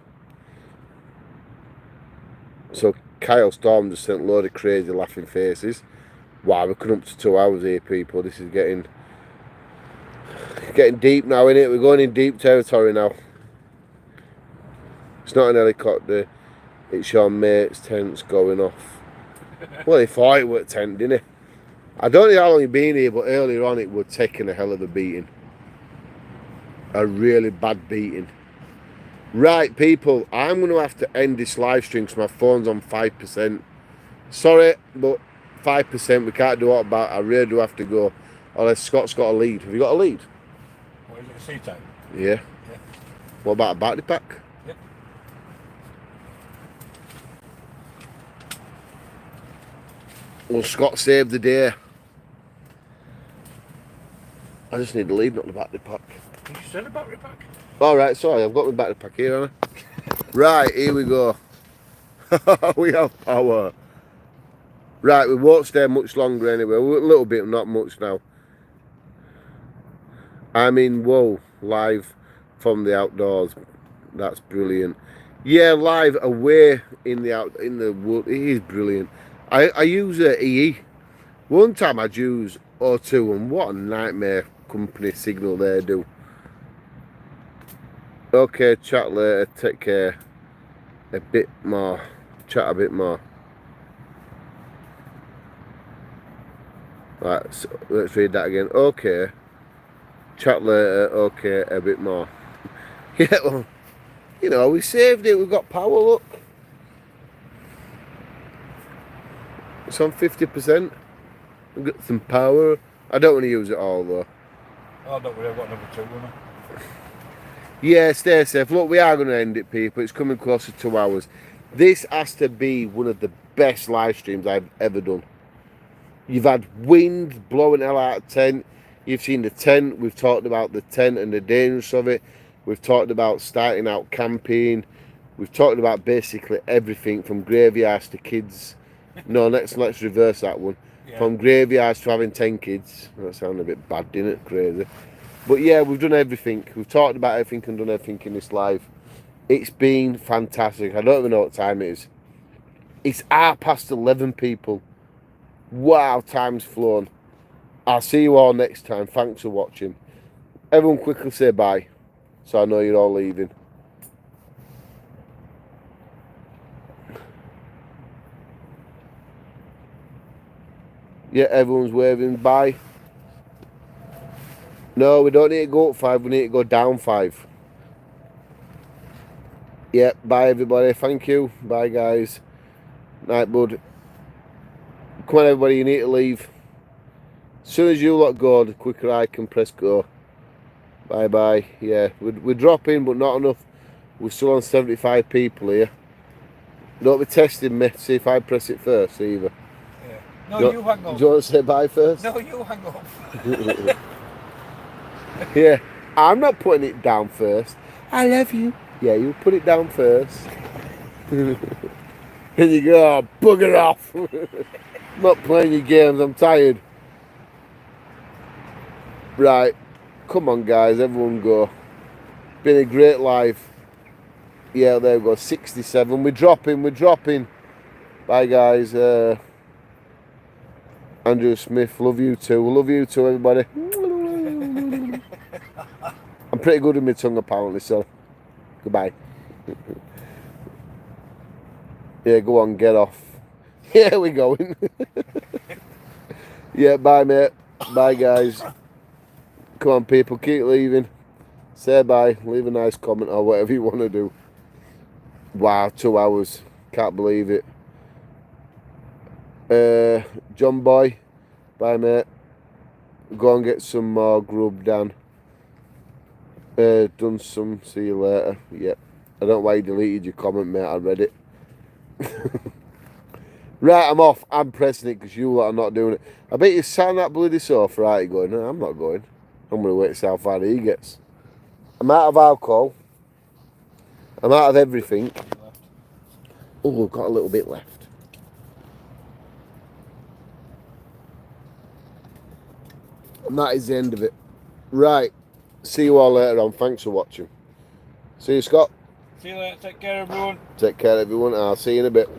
Speaker 1: So Kyle Storm just sent a load of crazy laughing faces. Wow, we're coming up to 2 hours here, people. This is getting deep now, innit? We're going in deep territory now. It's not an helicopter. It's your mate's tents going off. Well, he thought it was a tent, didn't he? I don't know how long you've been here, but earlier on it was taking a hell of a beating. A really bad beating. Right, people, I'm going to have to end this live stream because my phone's on 5%. Sorry, but 5%, we can't do what about. I really do have to go. Unless Scott's got a lead. Have you got a lead?
Speaker 3: What is it, a sea type?
Speaker 1: Yeah.
Speaker 3: Yeah.
Speaker 1: What about a battery pack?
Speaker 3: Yep.
Speaker 1: Well, Scott saved the day. I just need the lead, not the battery pack.
Speaker 3: Did you send a battery pack?
Speaker 1: Alright, sorry, I've got my battery pack here, haven't I? Right, here we go. We have power. Right, we won't stay much longer anyway. A little bit, not much now. I'm in Whoa, live from the outdoors. That's brilliant. Yeah, live away in the wood. It is brilliant. I use EE. One time I'd use O2, and what a nightmare company signal they do. Okay, chat later. Take care. A bit more. Chat a bit more. Right, so let's read that again. Okay. Chat later. Okay, a bit more. Yeah, well, you know, we saved it. We've got power, look. It's on 50%. We've got some power. I don't want to use it all, though.
Speaker 3: Oh, don't worry, I've got number 2, haven't I?
Speaker 1: Yeah, stay safe. Look, we are going to end it, people. It's coming close to 2 hours. This has to be one of the best live streams I've ever done. You've had wind blowing hell out of tent. You've seen the tent. We've talked about the tent and the dangers of it. We've talked about starting out camping. We've talked about basically everything from graveyards to kids. No, let's reverse that one. Yeah. From graveyards to having 10 kids. That sounds a bit bad, didn't it? Crazy. But yeah, we've done everything. We've talked about everything and done everything in this live. It's been fantastic. I don't even know what time it is. It's 11:30, people. Wow, time's flown. I'll see you all next time. Thanks for watching. Everyone quickly say bye, so I know you're all leaving. Yeah, everyone's waving bye. No, we don't need to go up 5, we need to go down 5. Yeah, bye everybody. Thank you. Bye guys. Night, bud. Come on everybody, you need to leave. As soon as you lot go, the quicker I can press go. Bye bye. Yeah, we're dropping, but not enough. We're still on 75 people here. Don't be testing me to see if I press it first either.
Speaker 3: Yeah. No, you hang up.
Speaker 1: Do you want to say bye first?
Speaker 3: No, you hang up.
Speaker 1: Yeah, I'm not putting it down first. I love you. Yeah, you put it down first. And you go, oh, bugger off. I'm not playing your games, I'm tired. Right, come on guys, everyone go. Been a great live. Yeah, there we go, 67. We're dropping. Bye guys. Andrew Smith, love you too, everybody. I'm pretty good with my tongue apparently, so goodbye. Yeah, go on, get off. Yeah, we're going. Yeah, bye mate. Bye guys. Come on people, keep leaving. Say bye, leave a nice comment or whatever you want to do. Wow, 2 hours. Can't believe it. John Boy, bye mate. Go and get some more grub, Dan. Done some, see you later. Yep. I don't know why you deleted your comment, mate, I read it. Right, I'm off. I'm pressing it because you lot are not doing it. I bet you sat on that bloody sofa, right? You're going, no, I'm not going. I'm going to wait to see how far he gets. I'm out of alcohol. I'm out of everything. Oh, I've got a little bit left. And that is the end of it. Right. See you all later on. Thanks for watching. See you, Scott.
Speaker 3: See you later. Take care, everyone.
Speaker 1: Take care, everyone. I'll see you in a bit.